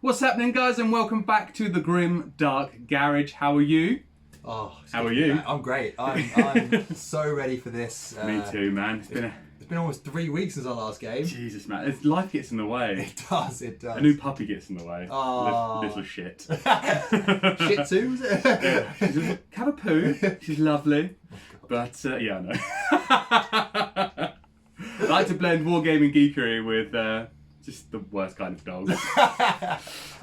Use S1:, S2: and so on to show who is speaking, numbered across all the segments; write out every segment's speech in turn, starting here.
S1: What's happening, guys, and welcome back to the Grimdark Garage. How are you?
S2: Oh,
S1: how are you?
S2: I'm great. I'm so ready for this.
S1: Me too, man.
S2: It's been almost 3 weeks since our last game.
S1: Jesus, man. Life gets in the way.
S2: It does.
S1: A new puppy gets in the way.
S2: Oh.
S1: Little shit.
S2: Shih Tzu, is it?
S1: Yeah. She's have a poo. She's lovely. But, yeah, I know. I like to blend wargaming geekery with just the worst kind of dog.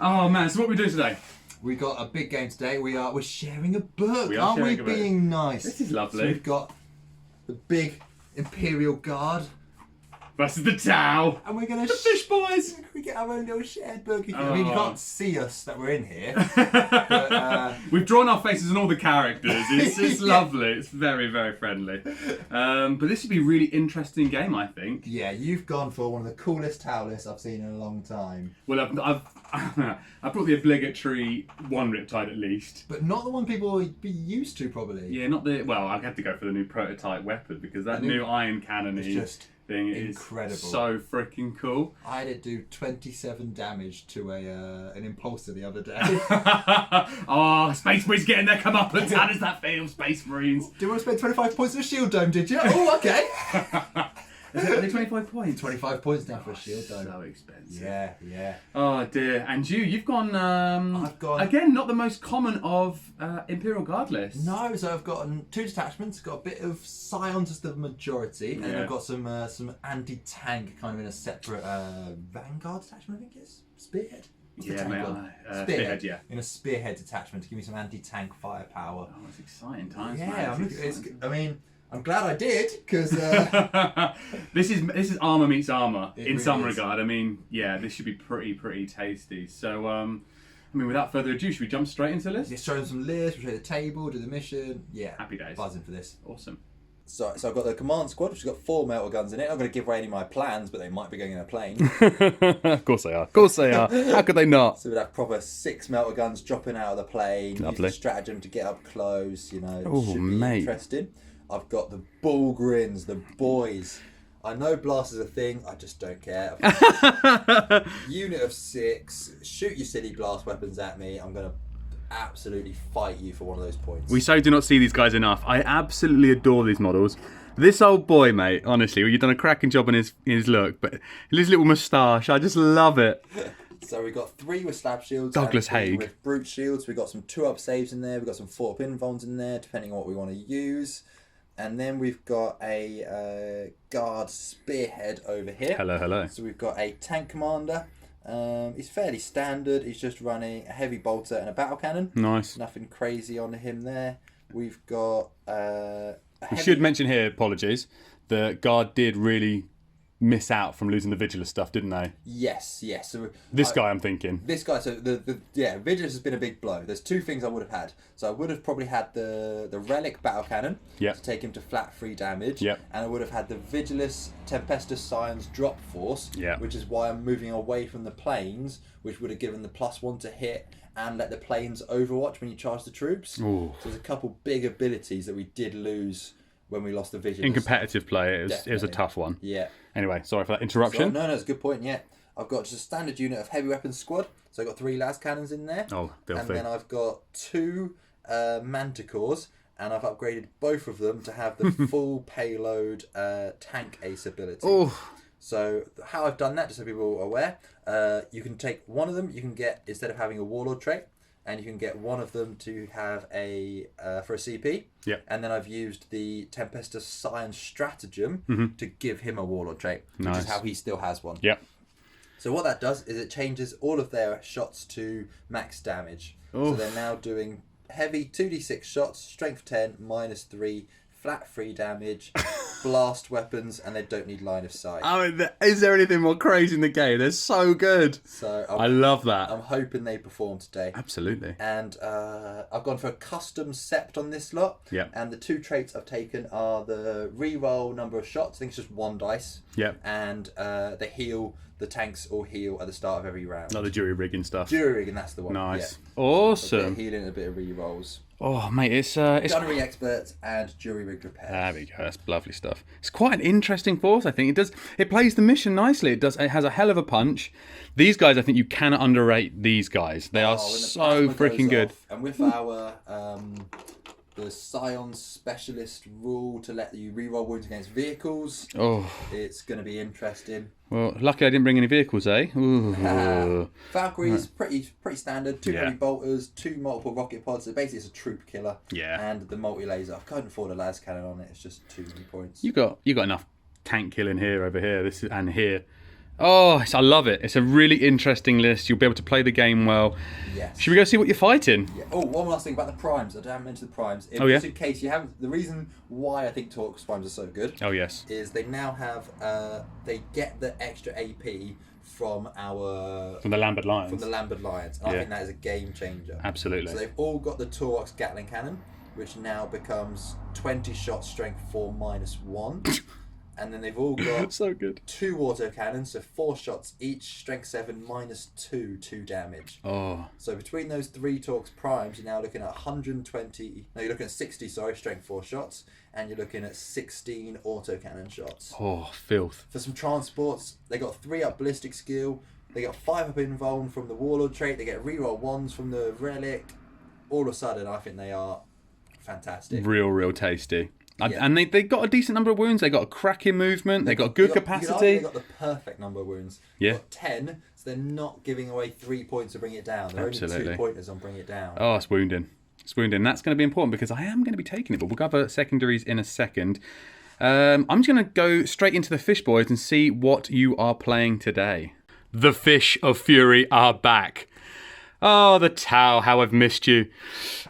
S1: Oh, man. So what are we doing today?
S2: We got a big game today. We're sharing a book.
S1: Aren't
S2: we being nice?
S1: This is lovely.
S2: So we've got the big Imperial Guard.
S1: Versus the Tau.
S2: And we're going
S1: to... The Fish Boys.
S2: We get our own little shared book.
S1: Oh.
S2: I mean, you can't see us that we're in here. But,
S1: we've drawn our faces on all the characters. It's lovely. It's very, very friendly. But this would be a really interesting game, I think.
S2: Yeah, you've gone for one of the coolest Tau lists I've seen in a long time.
S1: Well, I've brought the obligatory one Riptide at least.
S2: But not the one people would be used to, probably.
S1: Yeah, not the... Well, I had to go for the new prototype weapon because that new iron cannon thing
S2: incredible.
S1: Is so freaking cool.
S2: I had it do 27 damage to an impulsor the other day.
S1: Oh, Space Marines getting their comeuppance. How does that feel, Space Marines?
S2: Do you want to spend 25 points on a shield dome, did you? Oh, okay.
S1: Is it only 25 points?
S2: 25 points now for a shield dome.
S1: So expensive.
S2: Yeah.
S1: Oh dear. And you've gone...
S2: I've gone...
S1: Again, not the most common of Imperial Guard lists.
S2: No, so I've got 2 detachments, got a bit of Scions as the majority, and I've got some anti-tank kind of in a separate Vanguard detachment, I think it's? Spearhead?
S1: Spearhead, yeah. In
S2: a Spearhead detachment to give me some anti-tank firepower.
S1: Oh, it's exciting times,
S2: man.
S1: Yeah,
S2: I'm glad I did, because...
S1: this is armour meets armour in
S2: really
S1: some
S2: is.
S1: regard. I mean, yeah, this should be pretty tasty. So, without further ado, should we jump straight into the list?
S2: Just show them some lists, we'll show the table, do the mission. Yeah.
S1: Happy days.
S2: Buzzing for this.
S1: Awesome.
S2: So I've got the command squad, which has got 4 melter guns in it. I'm not going to give away any of my plans, but they might be going in a plane.
S1: Of course they are. Of course they are. How could they not?
S2: So we'd have proper 6 melter guns dropping out of the plane.
S1: Lovely.
S2: Use the stratagem to get up close, you know.
S1: Oh,
S2: should be
S1: mate.
S2: interesting. I've got the bull grins, the boys. I know blast is a thing, I just don't care. Unit of 6, shoot your silly blast weapons at me. I'm going to absolutely fight you for one of those points.
S1: We so do not see these guys enough. I absolutely adore these models. This old boy, mate, honestly, you've done a cracking job in his look, but his little moustache, I just love it.
S2: So we've got 3 with slab shields.
S1: Douglas
S2: and 3
S1: Haig.
S2: with brute shields. We've got some 2-up saves in there. We've got some 4-up invulns in there, depending on what we want to use. And then we've got a guard spearhead over here.
S1: Hello.
S2: So we've got a tank commander. He's fairly standard. He's just running a heavy bolter and a battle cannon.
S1: Nice.
S2: Nothing crazy on him there. We've got
S1: We should mention here, apologies, the guard did really miss out from losing the Vigilus stuff, didn't they?
S2: Yes. So
S1: This guy, I'm thinking.
S2: This guy, so Vigilus has been a big blow. There's 2 things I would have had. So I would have probably had the Relic battle cannon to take him to flat 3 damage.
S1: Yep.
S2: And I would have had the Vigilus Tempestus Scions drop force, which is why I'm moving away from the planes, which would have given the +1 to hit and let the planes overwatch when you charge the troops.
S1: Ooh.
S2: So there's a couple big abilities that we did lose when we lost the Vigilus.
S1: In competitive play, it was a tough one.
S2: Yeah.
S1: Anyway, sorry for that interruption.
S2: No, it's a good point, yeah. I've got just a standard unit of heavy weapons squad. So I've got 3 las cannons in there.
S1: Oh, filthy.
S2: And then I've got 2 Manticores, and I've upgraded both of them to have the full payload tank ace ability.
S1: Oh.
S2: So how I've done that, just so people are aware, you can take one of them, you can get, instead of having a warlord trait, and you can get one of them to have for a CP.
S1: Yep.
S2: And then I've used the Tempestus Science stratagem to give him a warlord trait, which is how he still has one.
S1: Yep.
S2: So what that does is it changes all of their shots to max damage.
S1: Oof.
S2: So they're now doing heavy 2d6 shots, strength 10, -3, flat 3 damage, blast weapons, and they don't need line of sight.
S1: Oh, is there anything more crazy in the game? They're so good.
S2: So
S1: I love that.
S2: I'm hoping they perform today.
S1: Absolutely.
S2: And I've gone for a custom sept on this lot.
S1: Yep.
S2: And the 2 traits I've taken are the reroll number of shots. I think it's just 1 dice.
S1: Yep.
S2: And the heal. The tanks all heal at the start of every round.
S1: Not the jury rigging stuff.
S2: Jury rigging, that's the one.
S1: Nice.
S2: Yeah.
S1: Awesome.
S2: A bit of healing and a bit of rerolls.
S1: Oh, mate, it's
S2: Gunnery experts and jury rigged repairs.
S1: There we go. That's lovely stuff. It's quite an interesting force. I think it plays the mission nicely. It has a hell of a punch. These guys, I think you cannot underrate these guys. They are so freaking good.
S2: And with our the Scions specialist rule to let you reroll wounds against vehicles, it's going to be interesting.
S1: Well, luckily I didn't bring any vehicles, eh? Ooh.
S2: Valkyrie's pretty standard. 2 heavy bolters, 2 multiple rocket pods. So basically, it's a troop killer.
S1: Yeah.
S2: And the multi laser. I couldn't afford a las cannon on it. It's just too many points.
S1: You got enough tank killing here, over here, and here. Oh, I love it. It's a really interesting list. You'll be able to play the game well.
S2: Yes.
S1: Should we go see what you're fighting?
S2: Yeah. Oh, one last thing about the primes. I haven't mentioned the primes. Just in case you haven't, the reason why I think Torque's primes are so good.
S1: Oh yes.
S2: Is they now have they get the extra AP from the
S1: Lambdan Lions.
S2: From the Lambdan Lions. And I think that is a game changer.
S1: Absolutely.
S2: So they've all got the Torque's Gatling cannon, which now becomes 20 shot strength 4 -1. And then they've all got
S1: so good. 2
S2: autocannons, so 4 shots each, strength 7 -2 damage.
S1: Oh.
S2: So between those 3 Torque's primes, you're now looking at 120. No, you're looking at 60. Sorry, strength 4 shots, and you're looking at 16 autocannon shots.
S1: Oh, filth.
S2: For some transports, they got 3 up ballistic skill. They got 5 up invuln from the warlord trait. They get reroll 1s from the relic. All of a sudden, I think they are fantastic.
S1: Real tasty. Yeah. And they got a decent number of wounds. They got a cracking movement. They got good capacity.
S2: They got the perfect number of wounds.
S1: Yeah.
S2: They've got 10, so they're not giving away 3 points to bring it down. They're only 2 pointers on bring it down.
S1: Oh, it's wounding. It's wounding. That's going to be important because I am going to be taking it, but we'll cover secondaries in a second. I'm just going to go straight into the fish, boys, and see what you are playing today. The Fish of Fury are back. Oh, the Tau, how I've missed you.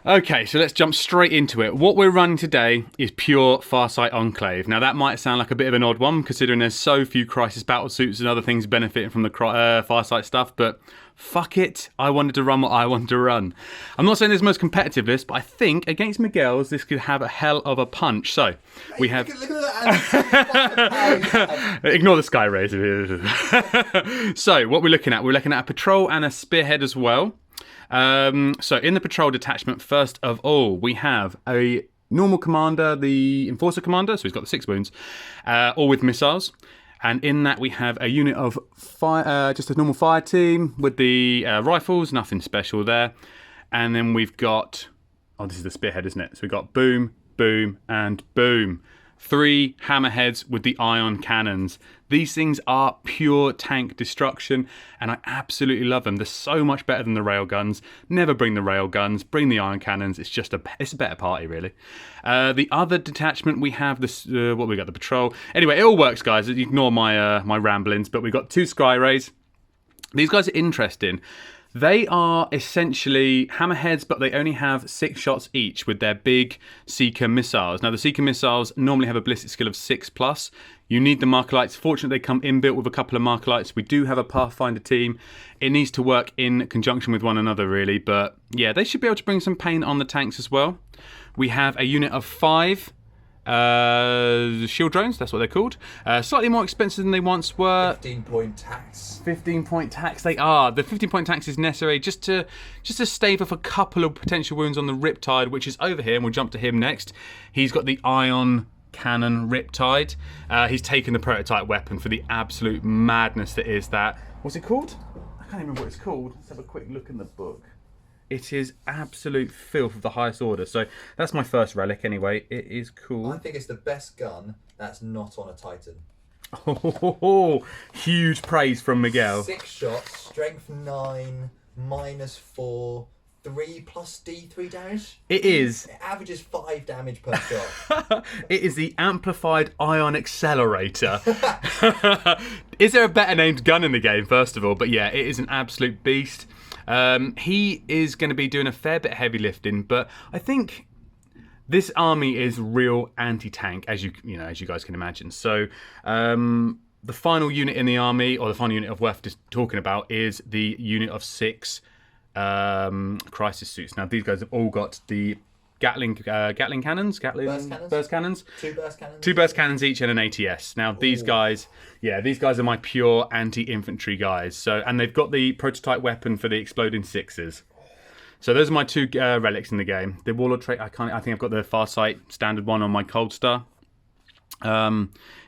S1: Okay, so let's jump straight into it. What we're running today is pure Farsight Enclave. Now, that might sound like a bit of an odd one, considering there's so few Crisis battle suits and other things benefiting from the Farsight stuff, but fuck it. I wanted to run what I wanted to run. I'm not saying this is the most competitive list, but I think against Miguel's, this could have a hell of a punch. So, we have...
S2: Look at that.
S1: Ignore the sky rays. So, what we're looking at a patrol and a spearhead as well. So in the patrol detachment, first of all, we have a normal commander, the enforcer commander, so he's got the 6 wounds, all with missiles. And in that we have a unit of fire, just a normal fire team with the rifles, nothing special there. And then we've got, this is the spearhead, isn't it? So we've got boom, boom, and boom. 3 hammerheads with the ion cannons. These things are pure tank destruction, and I absolutely love them. They're so much better than the railguns. Never bring the railguns, bring the ion cannons. It's a better party, really. The other detachment, we have this, what we got, the patrol. Anyway, it all works, guys. Ignore my my ramblings, but we've got 2 sky rays. These guys are interesting. They are essentially hammerheads, but they only have 6 shots each with their big Seeker missiles. Now, the Seeker missiles normally have a ballistic skill of 6+. You need the Markalites. Fortunately, they come inbuilt with a couple of Markalites. We do have a Pathfinder team. It needs to work in conjunction with one another, really. But yeah, they should be able to bring some pain on the tanks as well. We have a unit of 5 shield drones, that's what they're called. Slightly more expensive than they once were.
S2: 15-point tax.
S1: 15-point tax they are. The 15-point tax is necessary just to stave off a couple of potential wounds on the Riptide, which is over here, and we'll jump to him next. He's got the ion cannon Riptide. He's taken the prototype weapon for the absolute madness that is that. What's it called? I can't even remember what it's called. Let's have a quick look in the book. It is absolute filth of the highest order. So that's my first relic anyway. It is cool.
S2: I think it's the best gun that's not on a Titan.
S1: Oh, huge praise from Miguel.
S2: 6 shots, strength 9, -4, 3 plus D3 damage.
S1: It is.
S2: It averages 5 damage per shot.
S1: It is the amplified ion accelerator. Is there a better named gun in the game, first of all? But yeah, it is an absolute beast. He is going to be doing a fair bit of heavy lifting, but I think this army is real anti-tank, as you guys can imagine. So the final unit in the army, or the final unit of worth just talking about, is the unit of 6 crisis suits. Now these guys have all got the Gatling cannons, burst cannons,
S2: 2 burst cannons,
S1: 2 burst cannons each, and an ATS. Now these guys are my pure anti-infantry guys. So, and they've got the prototype weapon for the exploding 6s. So those are my 2 relics in the game. The Warlord trait, I think I've got the Farsight standard one on my Cold Star.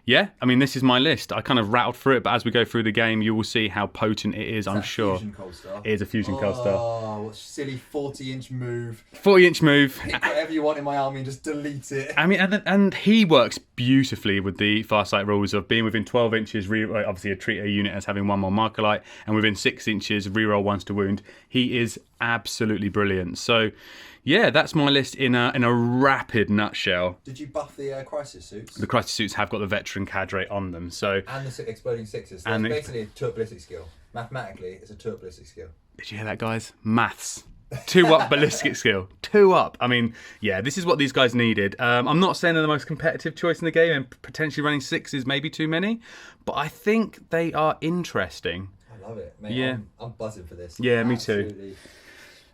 S1: Yeah, I mean, this is my list. I kind of rattled through it, but as we go through the game, you will see how potent it is, I'm sure.
S2: Fusion Cold Star?
S1: It is a Fusion Cold Star.
S2: Oh, what a silly 40-inch move.
S1: 40-inch move.
S2: Pick whatever you want in my army and just delete it.
S1: I mean, and he works beautifully with the Farsight rules of being within 12 inches, obviously treat a unit as having 1 more marker light, and within 6 inches, reroll 1s to wound. He is absolutely brilliant. So, yeah, that's my list in a rapid nutshell.
S2: Did you buff the Crisis suits?
S1: The Crisis suits have got the Veteran Cadre on them, so...
S2: And the Exploding Sixes. So and it's basically a turret ballistic skill. Mathematically, it's a turret ballistic skill.
S1: Did you hear that, guys? Maths. 2-up ballistic skill. 2-up. I mean, yeah, this is what these guys needed. I'm not saying they're the most competitive choice in the game, and potentially running 6 is maybe too many, but I think they are interesting.
S2: I love it, mate.
S1: Yeah.
S2: I'm buzzing for this.
S1: Yeah, absolutely. Me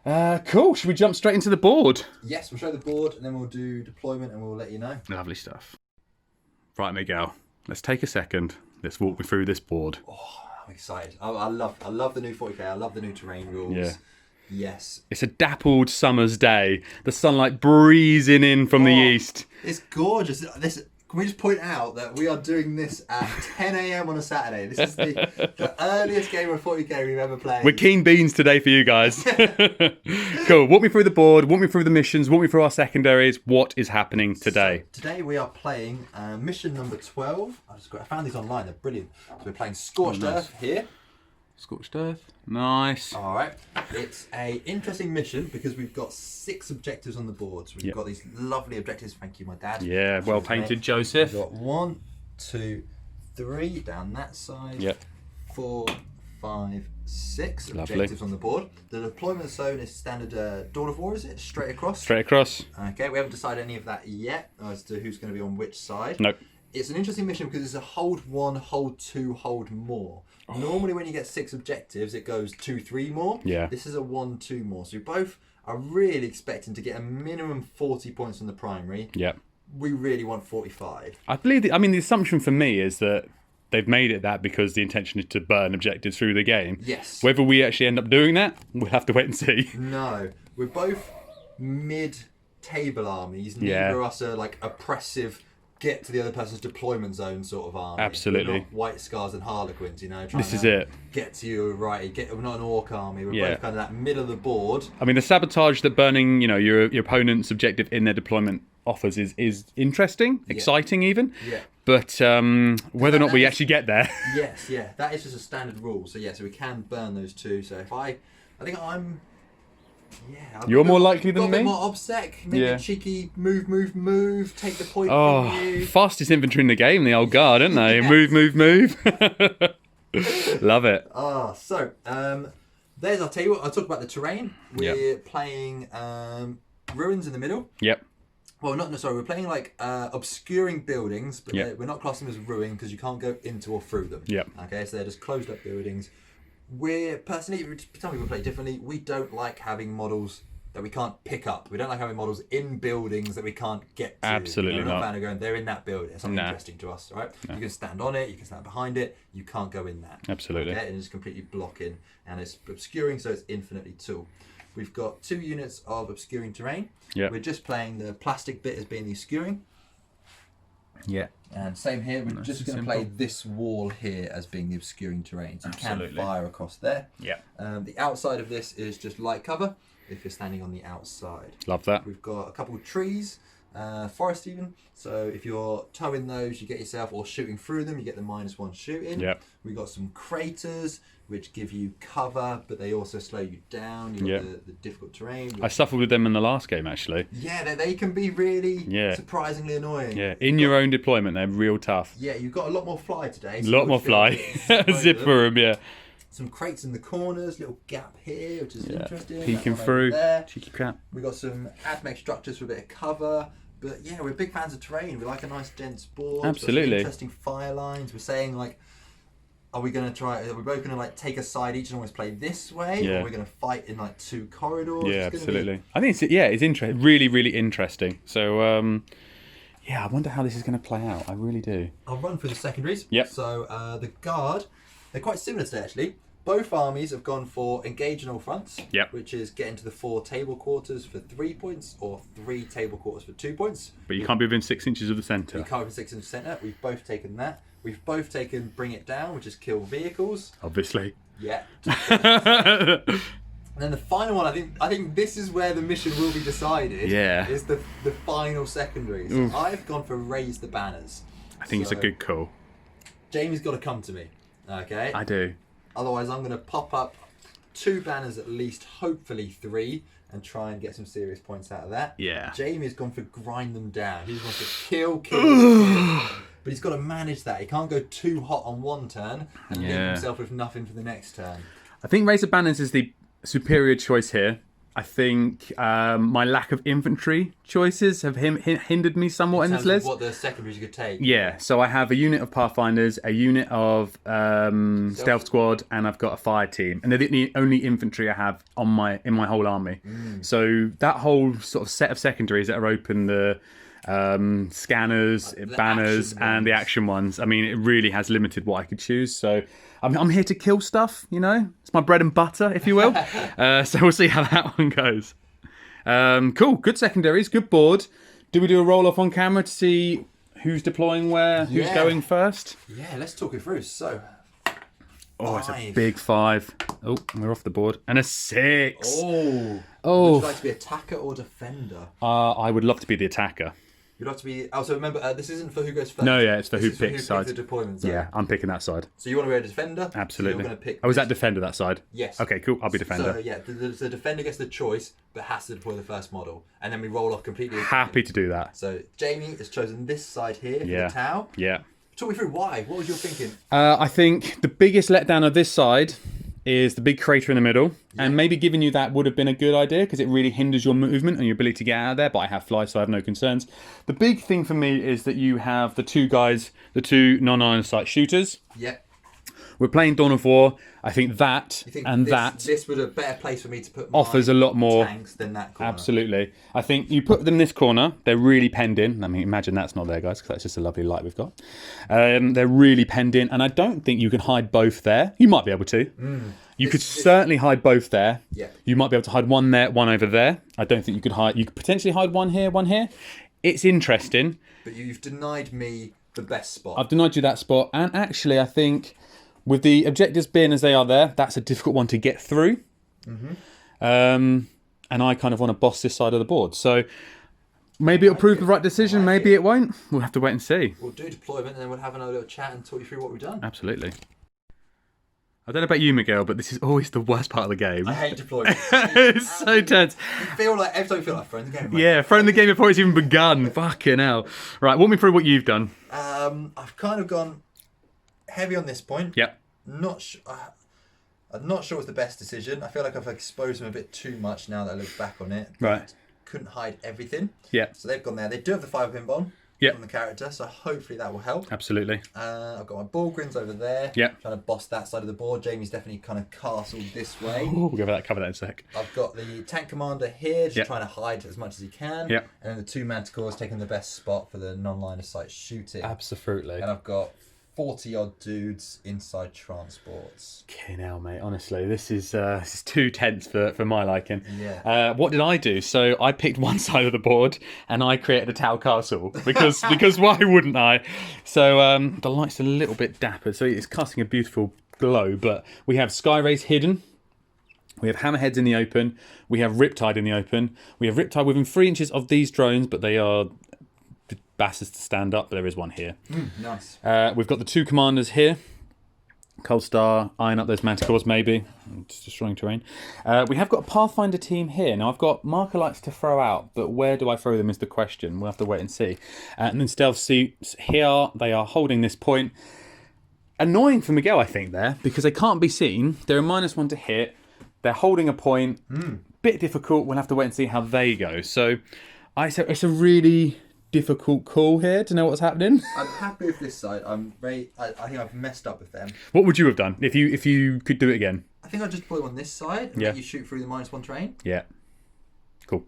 S1: too. Cool. Should we jump straight into the board?
S2: Yes, we'll show the board and then we'll do deployment and we'll let you know.
S1: Lovely stuff. Right, Miguel. Let's take a second. Let's walk me through this board.
S2: Oh, I'm excited. I love the new 40K. I love the new terrain rules.
S1: Yeah.
S2: Yes.
S1: It's a dappled summer's day. The sunlight breezing in from the east.
S2: It's gorgeous. Can we just point out that we are doing this at 10 a.m. on a Saturday? This is the earliest game of 40K we've ever played.
S1: We're keen beans today for you guys. Cool. Walk me through the board, walk me through the missions, walk me through our secondaries. What is happening today?
S2: So today we are playing mission number 12. I found these online. They're brilliant. So we're playing Scorched Earth here.
S1: Scorched Earth. Nice.
S2: All right. It's a interesting mission because we've got 6 objectives on the board. So we've got these lovely objectives. Thank you, my dad.
S1: Yeah, well painted, Joseph.
S2: We've got 1, 2, 3 down that side.
S1: Yep.
S2: 4, 5, 6
S1: Lovely.
S2: objectives on the board. The deployment zone is standard Dawn of War, is it? Straight across?
S1: Straight across.
S2: Okay, we haven't decided any of that yet as to who's going to be on which side.
S1: Nope.
S2: It's an interesting mission because it's a hold 1, hold 2, hold more. Normally when you get 6 objectives, it goes 2, 3 more.
S1: Yeah.
S2: This is a 1, 2 more. So we both are really expecting to get a minimum 40 points on the primary.
S1: Yep.
S2: We really want 45.
S1: I believe, the assumption for me is that they've made it that because the intention is to burn objectives through the game.
S2: Yes.
S1: Whether we actually end up doing that, we'll have to wait and see.
S2: No. We're both mid-table armies. Neither of us are like oppressive, get to the other person's deployment zone sort of army.
S1: Absolutely.
S2: We're not White Scars and Harlequins, you know.
S1: This is it.
S2: Get to you, right. We're not an orc army. We're both kind of that middle of the board.
S1: I mean, the sabotage that burning, your opponent's objective in their deployment offers is interesting, exciting even.
S2: Yeah.
S1: But whether or not we actually get there.
S2: Yes, yeah. That is just a standard rule. So, so we can burn those 2. So if I think I'm... Yeah,
S1: you're more likely than me.
S2: A bit more obsec, maybe a cheeky move, take the point
S1: from you. Fastest infantry in the game, the old guard, aren't they? Yes. Move. Love it.
S2: So there's, I'll tell you what, I'll talk about the terrain. We're playing ruins in the middle.
S1: Yep.
S2: Well, we're playing like obscuring buildings, but we're not classing them as ruin because you can't go into or through them.
S1: Yep.
S2: Okay, so they're just closed up buildings. We're personally, some people play differently. We don't like having models that we can't pick up. We don't like having models in buildings that we can't get to.
S1: Absolutely
S2: not. We're not a fan of going, they're in that building. It's not interesting to us, right?
S1: No.
S2: You can stand on it, you can stand behind it, you can't go in that.
S1: Absolutely.
S2: Okay? And it's completely blocking, and it's obscuring, so it's infinitely tool. We've got 2 units of obscuring terrain.
S1: Yep.
S2: We're just playing the plastic bit as being the obscuring.
S1: Yeah.
S2: And same here, we're just going to play this wall here as being the obscuring terrain. So you can fire across there.
S1: Yeah.
S2: The outside of this is just light cover if you're standing on the outside.
S1: Love that.
S2: We've got a couple of trees, forest even. So if you're towing those, you get yourself, or shooting through them, you get the -1 shooting.
S1: Yeah.
S2: We've got some craters, which give you cover, but they also slow you down. You've got the difficult terrain.
S1: I suffered with them in the last game, actually.
S2: Yeah, they can be really surprisingly annoying.
S1: Yeah, in your own deployment, they're real tough.
S2: Yeah, you've got a lot more fly today.
S1: A lot more fly. Zip for them, yeah.
S2: Some crates in the corners, little gap here, which is interesting.
S1: Peeking through, cheeky crap.
S2: We've got some admech structures for a bit of cover. But yeah, we're big fans of terrain. We like a nice dense board.
S1: Absolutely.
S2: Interesting fire lines. We're saying like, are we both going to like take a side each and always play this way?
S1: Yeah.
S2: Or are we going to fight in like 2 corridors?
S1: Yeah, absolutely. I think it's interesting. Really, really interesting. So, I wonder how this is going to play out. I really do.
S2: I'll run through the secondaries.
S1: Yep.
S2: So the guard, they're quite similar today actually, both armies have gone for engage in all fronts,
S1: Yep.
S2: which is get into the 4 table quarters for 3 points or 3 table quarters for 2 points.
S1: But you can't be within 6 inches of the
S2: We
S1: centre.
S2: can't have 6 in the centre. We've both taken that. We've both taken bring it down, which is kill vehicles.
S1: Obviously.
S2: Yeah. And then the final one, I think this is where the mission will be decided.
S1: Yeah.
S2: Is the final secondary. So I've gone for raise the banners.
S1: I think it's a good call.
S2: Jamie's got to come to me. Okay.
S1: I do.
S2: Otherwise, I'm going to pop up 2 banners at least, hopefully 3, and try and get some serious points out of that.
S1: Yeah.
S2: Jamie's gone for grind them down. He just wants to kill, kill. But he's got to manage that. He can't go too hot on one turn and leave himself with nothing for the next turn.
S1: I think Razor Banners is the superior choice here. I think my lack of infantry choices have hindered me somewhat in this list.
S2: What the secondaries you could take.
S1: Yeah, so I have a unit of Pathfinders, a unit of Stealth Squad, and I've got a fire team. And they're the only infantry I have in my whole army. So that whole sort of set of secondaries that are open, the scanners,
S2: the
S1: banners, and the action ones, I mean, it really has limited what I could choose. So I'm here to kill stuff, you know? It's my bread and butter, if you will. So we'll see how that one goes. Cool, good secondaries, good board. Do we do a roll-off on camera to see who's deploying where, who's going first?
S2: Yeah, let's talk it through. So,
S1: Oh, it's a big 5. Oh, we're off the board. And a 6.
S2: Oh.
S1: Oh.
S2: Would you like to be attacker or defender?
S1: I would love to be the attacker.
S2: You'd have to be... Also, remember, this isn't for who goes first.
S1: No, yeah, it's for
S2: This
S1: who
S2: is for
S1: picks side.
S2: the deployment side.
S1: Yeah, I'm picking that side.
S2: So you want to be a defender?
S1: Absolutely.
S2: So you're going to pick...
S1: Oh, is that defender that side?
S2: Yes.
S1: Okay, cool. I'll be defender.
S2: So, yeah, the defender gets the choice, but has to deploy the first model. And then we roll off completely.
S1: Happy to do that.
S2: So Jamie has chosen this side here for the Tau.
S1: Yeah.
S2: Talk me through why. What was your thinking?
S1: I think the biggest letdown of this side is the big crater in the middle. Yeah. And maybe giving you that would have been a good idea because it really hinders your movement and your ability to get out of there. But I have fly, so I have no concerns. The big thing for me is that you have the 2 guys, the 2 non-iron sight shooters.
S2: Yeah.
S1: We're playing Dawn of War. I think that
S2: this would a better place for me to put my
S1: offers a lot more
S2: tanks than that corner.
S1: Absolutely. I think you put them in this corner. They're really penned in. I mean, imagine that's not there, guys, because that's just a lovely light we've got. They're really penned in, and I don't think you can hide both there. You might be able to. You could certainly hide both there.
S2: Yeah.
S1: You might be able to hide one there, one over there. I don't think you could hide. You could potentially hide one here, one here. It's interesting.
S2: But you've denied me the best spot.
S1: I've denied you that spot, and actually, I think with the objectives being as they are there, that's a difficult one to get through. And I kind of want to boss this side of the board. So maybe it'll prove the right decision. Maybe it won't. We'll have to wait and see.
S2: We'll do deployment and then we'll have another little chat and talk you through what we've done.
S1: Absolutely. I don't know about you, Miguel, but this is always the worst part of the game.
S2: I hate deployment.
S1: It's so tense.
S2: Every time you feel like throwing the game.
S1: Yeah, throwing the game before it's even begun. Fucking hell. Right, walk me through what you've done.
S2: I've kind of gone heavy on this point.
S1: Yep.
S2: I'm not sure it's the best decision. I feel like I've exposed them a bit too much now that I look back on it.
S1: Right.
S2: Couldn't hide everything.
S1: Yeah.
S2: So they've gone there. They do have the 5 pin bomb on the character, so hopefully that will help.
S1: Absolutely.
S2: I've got my ball grins over there.
S1: Yeah.
S2: Trying to boss that side of the board. Jamie's definitely kind of castled this way.
S1: Ooh, we'll cover that in a sec.
S2: I've got the tank commander here, just trying to hide as much as he can.
S1: Yeah.
S2: And then the 2 Manticores taking the best spot for the non-line of sight shooting.
S1: Absolutely.
S2: And I've got 40 odd dudes inside transports.
S1: Okay, now, mate. Honestly, this is too tense for my liking.
S2: Yeah.
S1: What did I do? So I picked one side of the board and I created a Tau Castle because why wouldn't I? So the light's a little bit dapper, so it's casting a beautiful glow. But we have Sky Rays hidden. We have Hammerheads in the open. We have Riptide in the open. We have Riptide within 3 inches of these drones, but they are bastards to stand up, but there is one here.
S2: Nice.
S1: We've got the 2 commanders here. Cold Star, eyeing up those Manticores maybe. Just destroying terrain. We have got a Pathfinder team here. Now I've got marker lights to throw out, but where do I throw them is the question. We'll have to wait and see. And then stealth suits here. They are holding this point. Annoying for Miguel, I think, there, because they can't be seen. They're a -1 to hit. They're holding a point. Bit difficult. We'll have to wait and see how they go. So it's a really difficult call here to know what's happening.
S2: I'm happy with this side. I think I've messed up with them.
S1: What would you have done if you could do it again?
S2: I think I'd just deploy on this side and let you shoot through the -1 terrain.
S1: Yeah. Cool.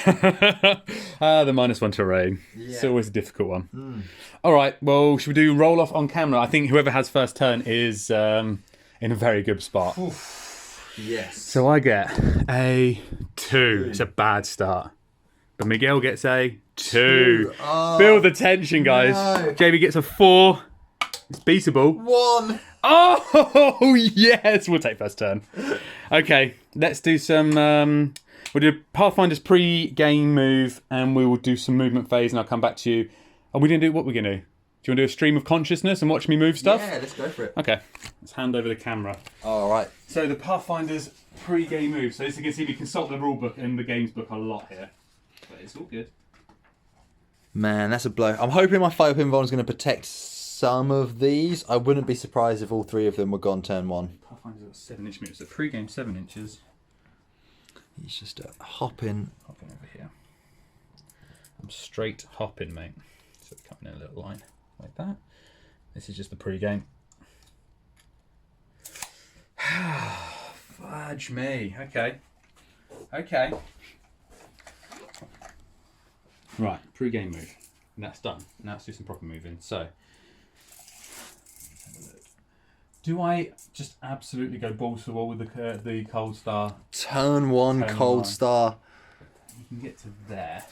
S1: The -1 terrain. Yeah. It's always a difficult one. All right. Well, should we do roll off on camera? I think whoever has first turn is in a very good spot.
S2: Oof. Yes.
S1: So I get a 2. It's a bad start. But Miguel gets a 2.
S2: Oh,
S1: Build the tension, guys.
S2: no.
S1: JB gets a 4. It's beatable.
S2: 1.
S1: Oh, yes. We'll take first turn. Okay, let's do some... we'll do Pathfinder's pre-game move, and we will do some movement phase, and I'll come back to you. Are we going to do what we're going to do? Do you want to do a stream of consciousness and watch me move stuff?
S2: Yeah, let's go for it.
S1: Okay, let's hand over the camera.
S2: All right.
S1: So the Pathfinder's pre-game move. So as you can see, we consult the rulebook and the games book a lot here. But it's all good.
S2: Man, that's a blow. I'm hoping my Fire Pinball is going to protect some of these. I wouldn't be surprised if all 3 of them were gone turn 1.
S1: Pathfinder's got 7-inch moves. So pre-game 7 inches.
S2: He's just hopping.
S1: Hopping over here. I'm straight hopping, mate. So we're coming in a little line like that. This is just the pre-game. Fudge me. Okay. Okay. Right, pre-game move. And that's done. Now let's do some proper moving. So, let's have a look. Do I just absolutely go balls to the wall with the cold star?
S2: Turn 1,
S1: Turn
S2: cold
S1: 1.
S2: star.
S1: You can get to there.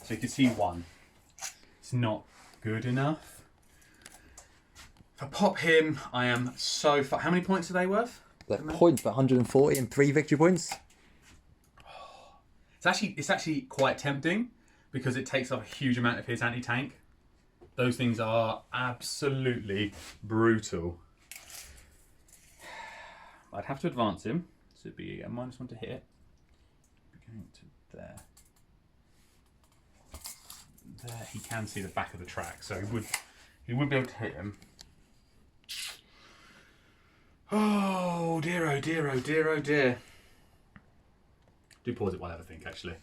S1: So you can see 1. It's not good enough. If I pop him, I am so far. How many points are they worth?
S2: They're points for 140 and 3 victory points.
S1: It's actually quite tempting because it takes up a huge amount of his anti-tank. Those things are absolutely brutal. I'd have to advance him, so it'd be a -1 to hit. Going to there. There, he can see the back of the track, so he would be able to hit him. Oh dear, oh dear, oh dear, oh dear. Do pause it while I have a think, actually.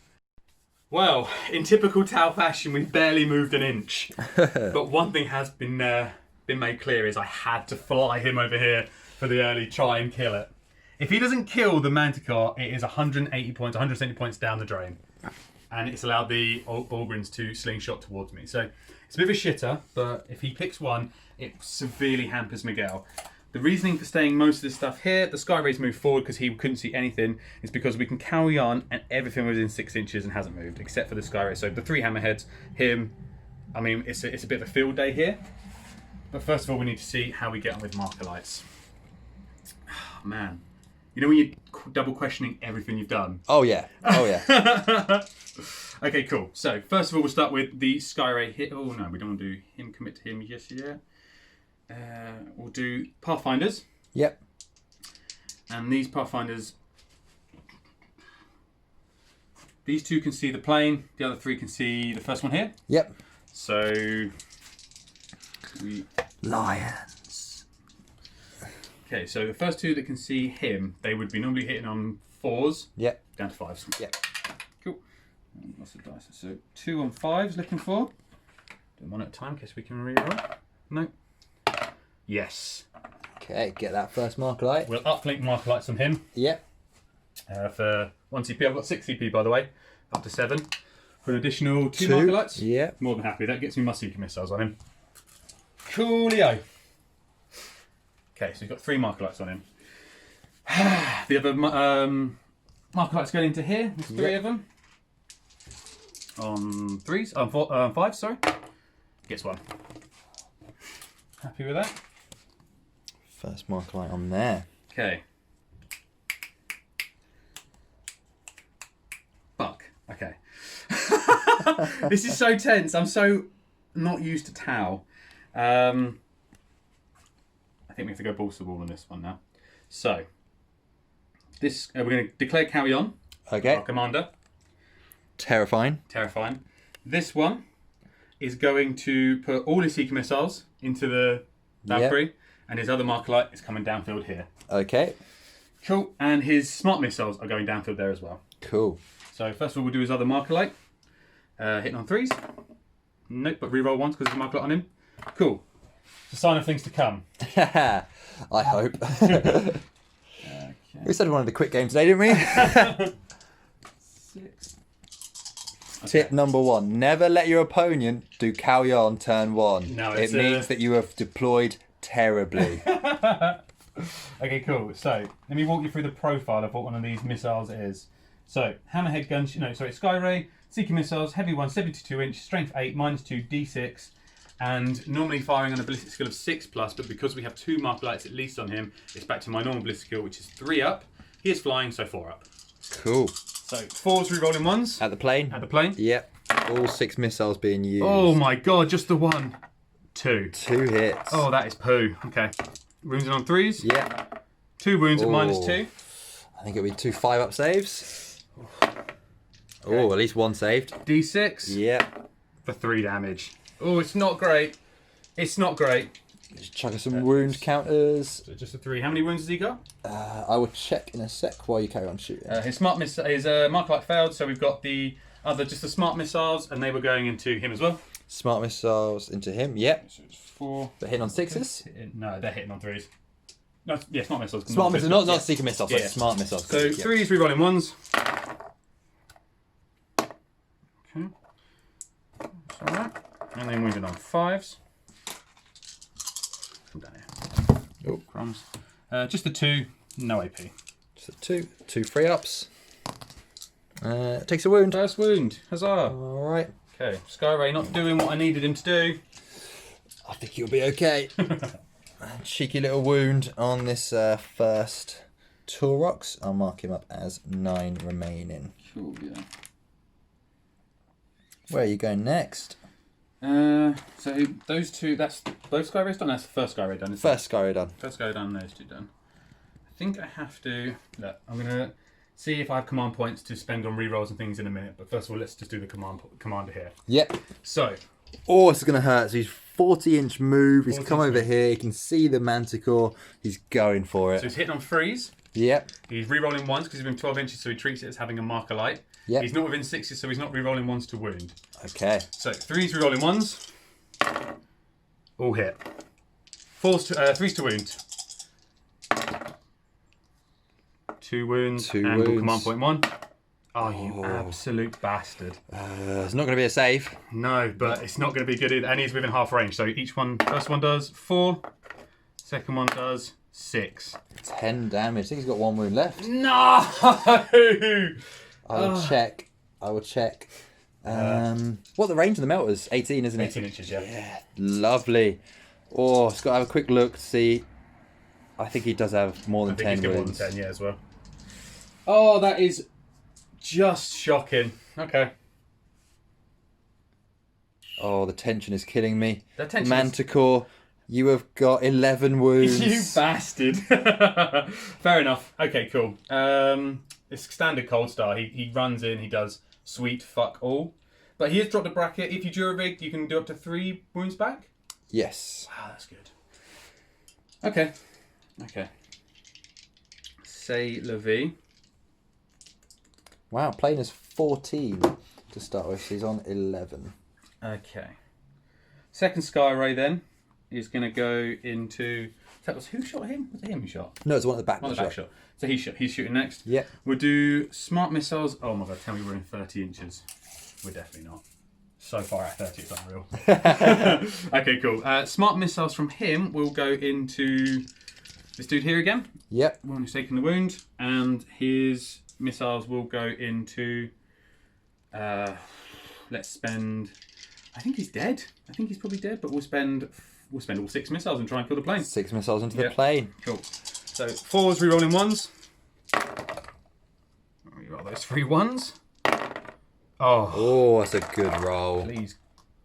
S1: Well, in typical Tau fashion, we've barely moved an inch. But one thing has been made clear is I had to fly him over here for the early try and kill it. If he doesn't kill the Manticore, it is 180 points, 170 points down the drain. And it's allowed the Bulgrins to slingshot towards me. So it's a bit of a shitter, but if he picks 1, it severely hampers Miguel. The reasoning for staying most of this stuff here, the Sky Ray's moved forward because he couldn't see anything, is because we can carry on and everything was in 6 inches and hasn't moved, except for the Sky Ray. So the 3 hammerheads, him, I mean, it's a bit of a field day here. But first of all, we need to see how we get on with marker lights. Oh, man. You know when you're double questioning everything you've done?
S2: Oh yeah, oh yeah.
S1: Okay, cool. So first of all, we'll start with the Sky Ray hit. Oh no, we don't want to do him, commit to him just yet. We'll do Pathfinders.
S2: Yep.
S1: And these Pathfinders, these 2 can see the plane, the other 3 can see the first one here.
S2: Yep.
S1: So
S2: Lions.
S1: Okay, so the first 2 that can see him, they would be normally hitting on 4s.
S2: Yep.
S1: Down to 5s.
S2: Yep.
S1: Cool. And lots of dice. So 2 on 5s looking for. Do 1 at a time in case we can reroll. No. Yes.
S2: Okay, get that first marker light.
S1: We'll uplink marker lights on him.
S2: Yep.
S1: For 1 CP. I've got 6 CP by the way. Up to 7. For an additional 2 marker lights.
S2: Yep.
S1: More than happy. That gets me my seeker missiles on him. Coolio. Okay, so we've got 3 marker lights on him. The other marker lights going into here. There's 3 of them. On 3s, on 5s, sorry. Gets 1. Happy with that?
S2: First marker light on there.
S1: Okay. Fuck. Okay. This is so tense. I'm so not used to Tau. I think we have to go balls to the wall on this one now. So, this we're going to declare carry on.
S2: Okay.
S1: Our commander.
S2: Terrifying.
S1: Terrifying. This one is going to put all his seeker missiles into the Valkyrie, and his other marker light is coming downfield here.
S2: Okay.
S1: Cool. And his smart missiles are going downfield there as well.
S2: Cool.
S1: So first of all, we'll do his other marker light. Hitting on 3s. Nope, but reroll 1s because there's a marker light on him. Cool. It's a sign of things to come.
S2: I hope.
S1: Okay.
S2: We said we wanted a quick game today, didn't we?
S1: 6.
S2: Tip number 1. Never let your opponent do carry on turn 1.
S1: No,
S2: it means that you have deployed terribly.
S1: Okay, cool. So let me walk you through the profile of what one of these missiles is. So hammerhead gun, Skyray, Seeker missiles, heavy one, 72 inch, strength 8, -2, D6, and normally firing on a ballistic skill of 6+, but because we have 2 mark lights at least on him, it's back to my normal ballistic skill, which is 3 up. He is flying, so 4 up.
S2: Cool.
S1: So 4s re-rolling 1s.
S2: At the plane?
S1: At the plane.
S2: Yep. All 6 missiles being used.
S1: Oh my god, just the 1. 2.
S2: 2 hits.
S1: Oh, that is poo. Okay. Wounded on 3s.
S2: Yep.
S1: 2 wounds at
S2: Oh.
S1: -2.
S2: I think it'll be 2 5-up saves. Oh, at least 1 saved.
S1: D6.
S2: Yep.
S1: For 3 damage. Oh, it's not great. It's not great.
S2: Just chuck us some wound counters.
S1: So just a 3. How many wounds has he got?
S2: I will check in a sec while you carry on shooting.
S1: His mark light failed, so we've got just the smart missiles, and they were going into him as well.
S2: Smart missiles into him. Yep.
S1: So it's 4.
S2: They're hitting on 6s.
S1: No, they're hitting on 3s. No, yeah, smart missiles.
S2: Smart missiles, not seeker missiles.
S1: Yeah.
S2: Like smart missiles.
S1: So
S2: Yep.
S1: 3s re-rolling 1s. Okay. That's alright. And then wounded on 5s. Come down here.
S2: Oh.
S1: Crumbs. Just the 2, no AP.
S2: Just a 2 3-ups. Takes a wound.
S1: First wound. Huzzah.
S2: Alright.
S1: Okay, Skyray not doing what I needed him to do.
S2: I think you'll be okay. Cheeky little wound on this first Taurox. I'll mark him up as 9 remaining.
S1: Cool, yeah.
S2: Where are you going next?
S1: So those 2, that's both Skyrays done? That's the first Skyray done.
S2: First Skyray done.
S1: First Skyray done, those 2 done. I think I have to... Look, I'm going to see if I have command points to spend on rerolls and things in a minute. But first of all, let's just do the commander here.
S2: Yep.
S1: So...
S2: Oh, this is going to hurt. So he's 40-inch move. He's
S1: 40
S2: come over here. You can see the Manticore. He's going for it.
S1: So he's hitting on 3s.
S2: Yep.
S1: He's re-rolling 1s because he's within 12 inches, so he treats it as having a marker light.
S2: Yep.
S1: He's not within 6s, so he's not re-rolling 1s to wound.
S2: Okay.
S1: So 3s re-rolling 1s. All hit. 3s to wound. 2 wounds.
S2: 2
S1: and
S2: wounds.
S1: Command point 1. Oh, you absolute bastard.
S2: It's not going to be a save.
S1: No, but it's not going to be good either. And he's within half range. So each one, first one does 4. Second one does 6.
S2: 10 damage. I think he's got 1 wound left.
S1: No!
S2: I will check. What the range of the melt is? 18, isn't it?
S1: 18 inches, yeah.
S2: Yeah, lovely. Oh, it's got to have a quick look to see. I think he does have more than 10
S1: he's got more than
S2: wounds.
S1: 10, yeah, as well. Oh, that is just shocking. Okay.
S2: Oh, the tension is killing me.
S1: The tension
S2: Manticore, you have got 11 wounds.
S1: You bastard. Fair enough. Okay, cool. It's standard Cold Star. He runs in, he does sweet fuck all. But he has dropped a bracket. If you Durarig, you can do up to 3 wounds back.
S2: Yes.
S1: Wow, that's good. Okay. Say la vie.
S2: Wow, plane is 14 to start with, so he's on 11.
S1: Okay. Second Skyray then is going to go into... That was who shot him? Was it him who shot?
S2: No, it's one at the back.
S1: One at the back shot. So he's shooting next.
S2: Yep.
S1: We'll do smart missiles. Oh my god, tell me we're in 30 inches. We're definitely not. So far at 30, it's unreal. Okay, cool. Smart missiles from him will go into this dude here again.
S2: Yep.
S1: One who's taking the wound. And his missiles will go into... let's spend... I think he's dead. I think he's probably dead, but we'll spend all 6 missiles and try and kill the plane.
S2: 6 missiles into the plane.
S1: Cool. So 4s re-rolling 1s. Re-roll those 3 1s.
S2: Oh, that's a good roll.
S1: Please,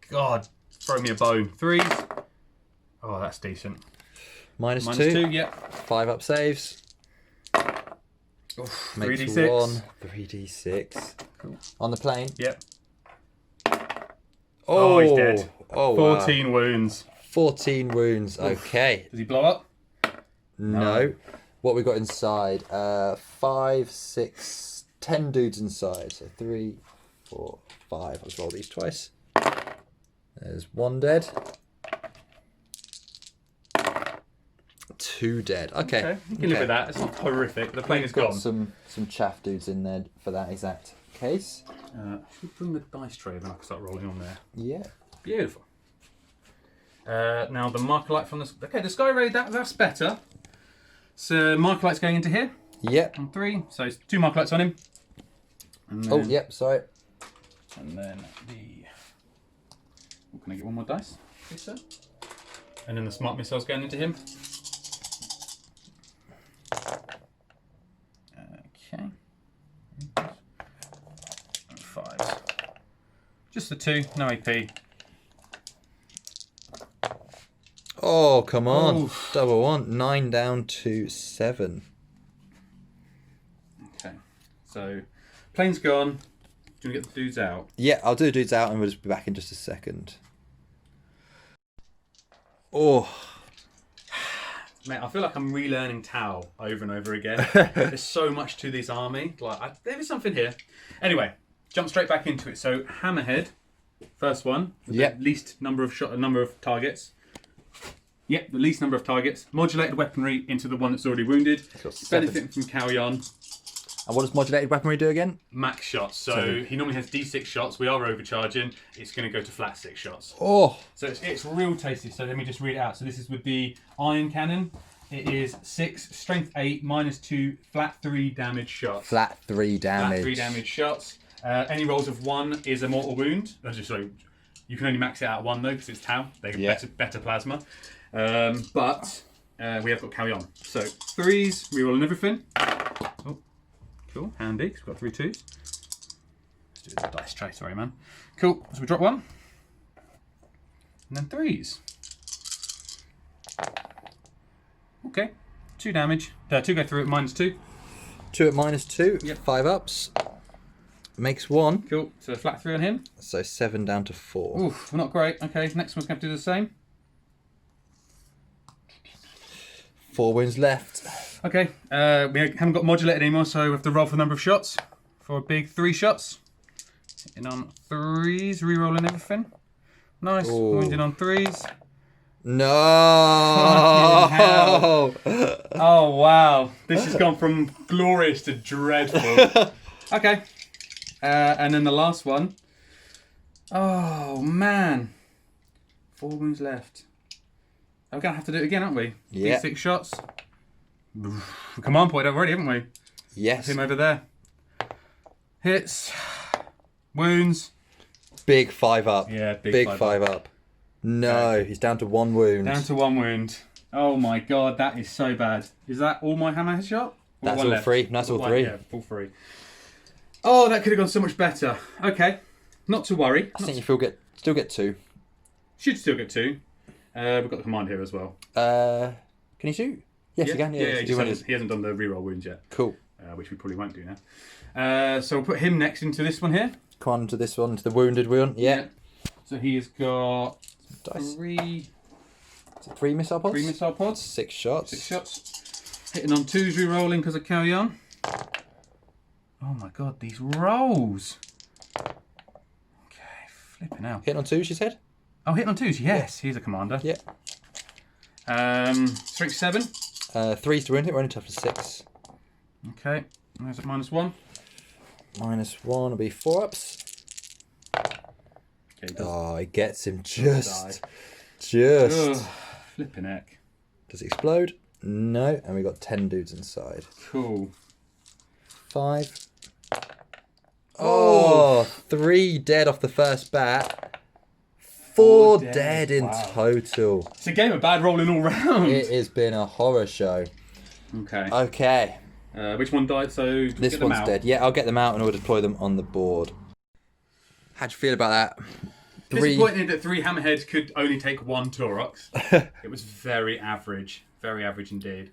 S1: God, throw me a bone. 3s. Oh, that's decent.
S2: Minus 2.
S1: -2, yep.
S2: 5-up saves.
S1: Oof,
S2: Makes
S1: 3d6.
S2: 1. 3d6.
S1: Cool.
S2: On the plane.
S1: Yep.
S2: Oh,
S1: he's dead.
S2: Oh, wow.
S1: 14 wounds.
S2: 14 wounds. Okay.
S1: Does he blow up?
S2: No. What we got inside? 5, 6, 10 dudes inside. So 3, 4, 5. Let's roll these twice. There's 1 dead. 2 dead. Okay.
S1: You can live with that. It's not horrific. The plane is
S2: Got
S1: gone.
S2: some chaff dudes in there for that exact case.
S1: Should bring the dice tray and I can start rolling on there.
S2: Yeah.
S1: Beautiful. Now the marker light from the... Okay, the Skyray, that's better. So marker lights going into here
S2: Yep.
S1: on 3. So it's 2 marker lights on him. And
S2: Oh,
S1: then,
S2: yep, sorry.
S1: And then the... Oh, can I get one more dice? Yes, sir. And then the smart missiles going into him. Okay. 5s. Just the 2, no AP.
S2: Oh, come on.
S1: Oof.
S2: Double 1. 9 down to 7.
S1: Okay. So, plane's gone. Do you want to get the dudes out?
S2: Yeah, I'll do the dudes out and we'll just be back in just a second. Oh.
S1: Mate, I feel like I'm relearning Tau over and over again. There's so much to this army. Like, there is something here. Anyway, jump straight back into it. So, Hammerhead, first one. With
S2: Yep.
S1: the least number of targets. Yep, the least number of targets. Modulated weaponry into the one that's already wounded. Benefiting from Kauyon.
S2: And what does modulated weaponry do again?
S1: Max shots. So he normally has D6 shots. We are overcharging. It's going to go to flat 6 shots.
S2: Oh.
S1: So it's real tasty. So let me just read it out. So this is with the iron cannon. It is 6, strength 8, -2, flat 3 damage shots.
S2: Flat 3 damage.
S1: Flat 3 damage shots. Any rolls of 1 is a mortal wound. Sorry, you can only max it out at 1 though because it's Tau. They get better plasma. But we have got Kauyon. So 3s, reroll and everything. Oh, cool, handy, because we've got 3 2s. Let's do the dice tray, sorry man. Cool, so we drop 1. And then 3s. Okay, 2 damage. 2 go through at -2.
S2: 2 at -2,
S1: Yep.
S2: 5 ups. Makes 1.
S1: Cool, so flat 3 on him.
S2: So 7 down to 4.
S1: Oof, not great. Okay, next one's going to do the same.
S2: 4 wounds left.
S1: Okay, we haven't got modulated anymore, so we have to roll for the number of shots. For a big 3 shots. Hitting on 3s, re-rolling everything. Nice,
S2: Ooh.
S1: wounding on 3s.
S2: No!
S1: Oh wow, this has gone from glorious to dreadful. Okay, and then the last one. Oh man, 4 wounds left. We're going to have to do it again, aren't we?
S2: Yeah.
S1: D6 shots. Command point already, haven't we?
S2: Yes.
S1: Him over there. Hits. Wounds.
S2: Big 5 up.
S1: Yeah,
S2: big 5 up. No, he's down to 1 wound.
S1: Down to 1 wound. Oh my god, that is so bad. Is that all my hammerhead shot? Or
S2: That's
S1: one
S2: all
S1: left?
S2: 3. That's all 3.
S1: Yeah, all 3. Oh, that could have gone so much better. Okay, not to worry.
S2: I think you still get 2.
S1: Should still get 2. We've got the command here as well.
S2: Can he shoot? Yes, he can.
S1: Yeah, he hasn't done the reroll wounds yet.
S2: Cool.
S1: Which we probably won't do now. So we'll put him next into this one here.
S2: Come on to this one, to the wounded one. Yeah.
S1: So he has got
S2: Dice.
S1: 3
S2: missile pods?
S1: 3 missile pods.
S2: 6 shots.
S1: 6 shots. Hitting on 2s, re-rolling because of Kauyon. Oh my god, these rolls. Okay, flipping out.
S2: Hitting on 2, she said?
S1: Oh, hitting on 2s, yes. He's a commander.
S2: Yeah.
S1: Strength 7.
S2: 3's to wound him, we're only tough for 6.
S1: Okay, there's at -1.
S2: -1 will be 4 ups.
S1: Okay,
S2: Oh, he gets him just.
S1: Ugh, flipping heck.
S2: Does it explode? No, and we got 10 dudes inside.
S1: Cool.
S2: 5. Oh, 3 dead off the first bat. 4 dead in total.
S1: It's a game of bad rolling all round.
S2: It has been a horror show.
S1: Okay.
S2: Okay.
S1: Which one died? So
S2: This one's dead. Yeah, I'll get them out and we'll deploy them on the board. How'd you feel about that?
S1: Disappointed that 3 hammerheads could only take 1 Taurox. It was very average indeed.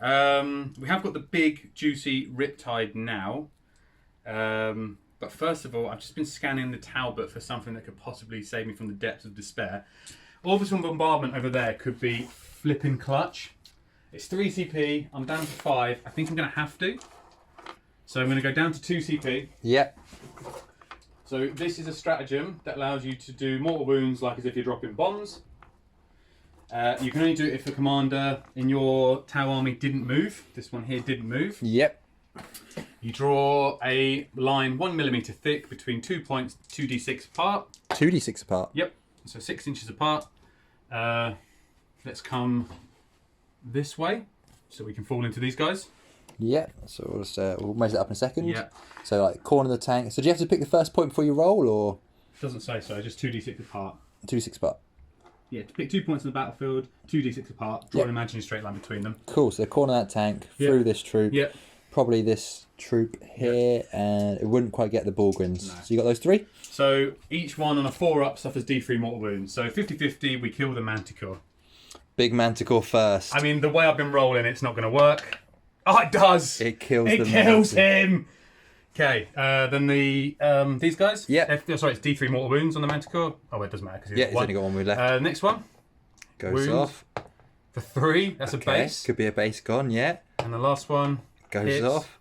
S1: We have got the big, juicy Riptide now. But first of all, I've just been scanning the Talbot for something that could possibly save me from the depths of despair. Orbital Bombardment over there could be flipping clutch. It's 3 CP, I'm down to 5. I think I'm going to have to. So I'm going to go down to 2 CP.
S2: Yep.
S1: So this is a stratagem that allows you to do mortal wounds like as if you're dropping bombs. You can only do it if the commander in your Tau army didn't move. This one here didn't move.
S2: Yep.
S1: You draw a line 1 millimeter thick between 2 points, 2d6 apart.
S2: 2d6 apart.
S1: Yep, so 6 inches apart. Let's come this way. so we can fall into these guys.
S2: Yeah, so we'll just we'll measure that up in a second.
S1: Yeah.
S2: So like corner of the tank. So do you have to pick the first point before you roll, or
S1: Doesn't say so. Just 2d6 apart.
S2: 2d6 apart?
S1: Yeah, to pick 2 points on the battlefield, 2d6 apart. Draw an imaginary straight line between them.
S2: Cool. So the corner of that tank through this troop.
S1: Yeah.
S2: Probably this troop here, and it wouldn't quite get the Bullgrins.
S1: No.
S2: So you got those 3?
S1: So each one on a 4-up suffers D3 mortal wounds. So 50-50, we kill the Manticore.
S2: Big Manticore first.
S1: I mean, the way I've been rolling, it's not going to work. Oh, it does.
S2: It kills
S1: It kills him. Okay, then the these guys.
S2: Yeah.
S1: Sorry, it's D3 mortal wounds on the Manticore. Oh, it doesn't matter because
S2: He's only got 1 wound left.
S1: Next one.
S2: Goes
S1: wounds.
S2: off.
S1: For 3, that's a base.
S2: Could be a base gone, yeah.
S1: And the last one
S2: Goes
S1: hits
S2: off.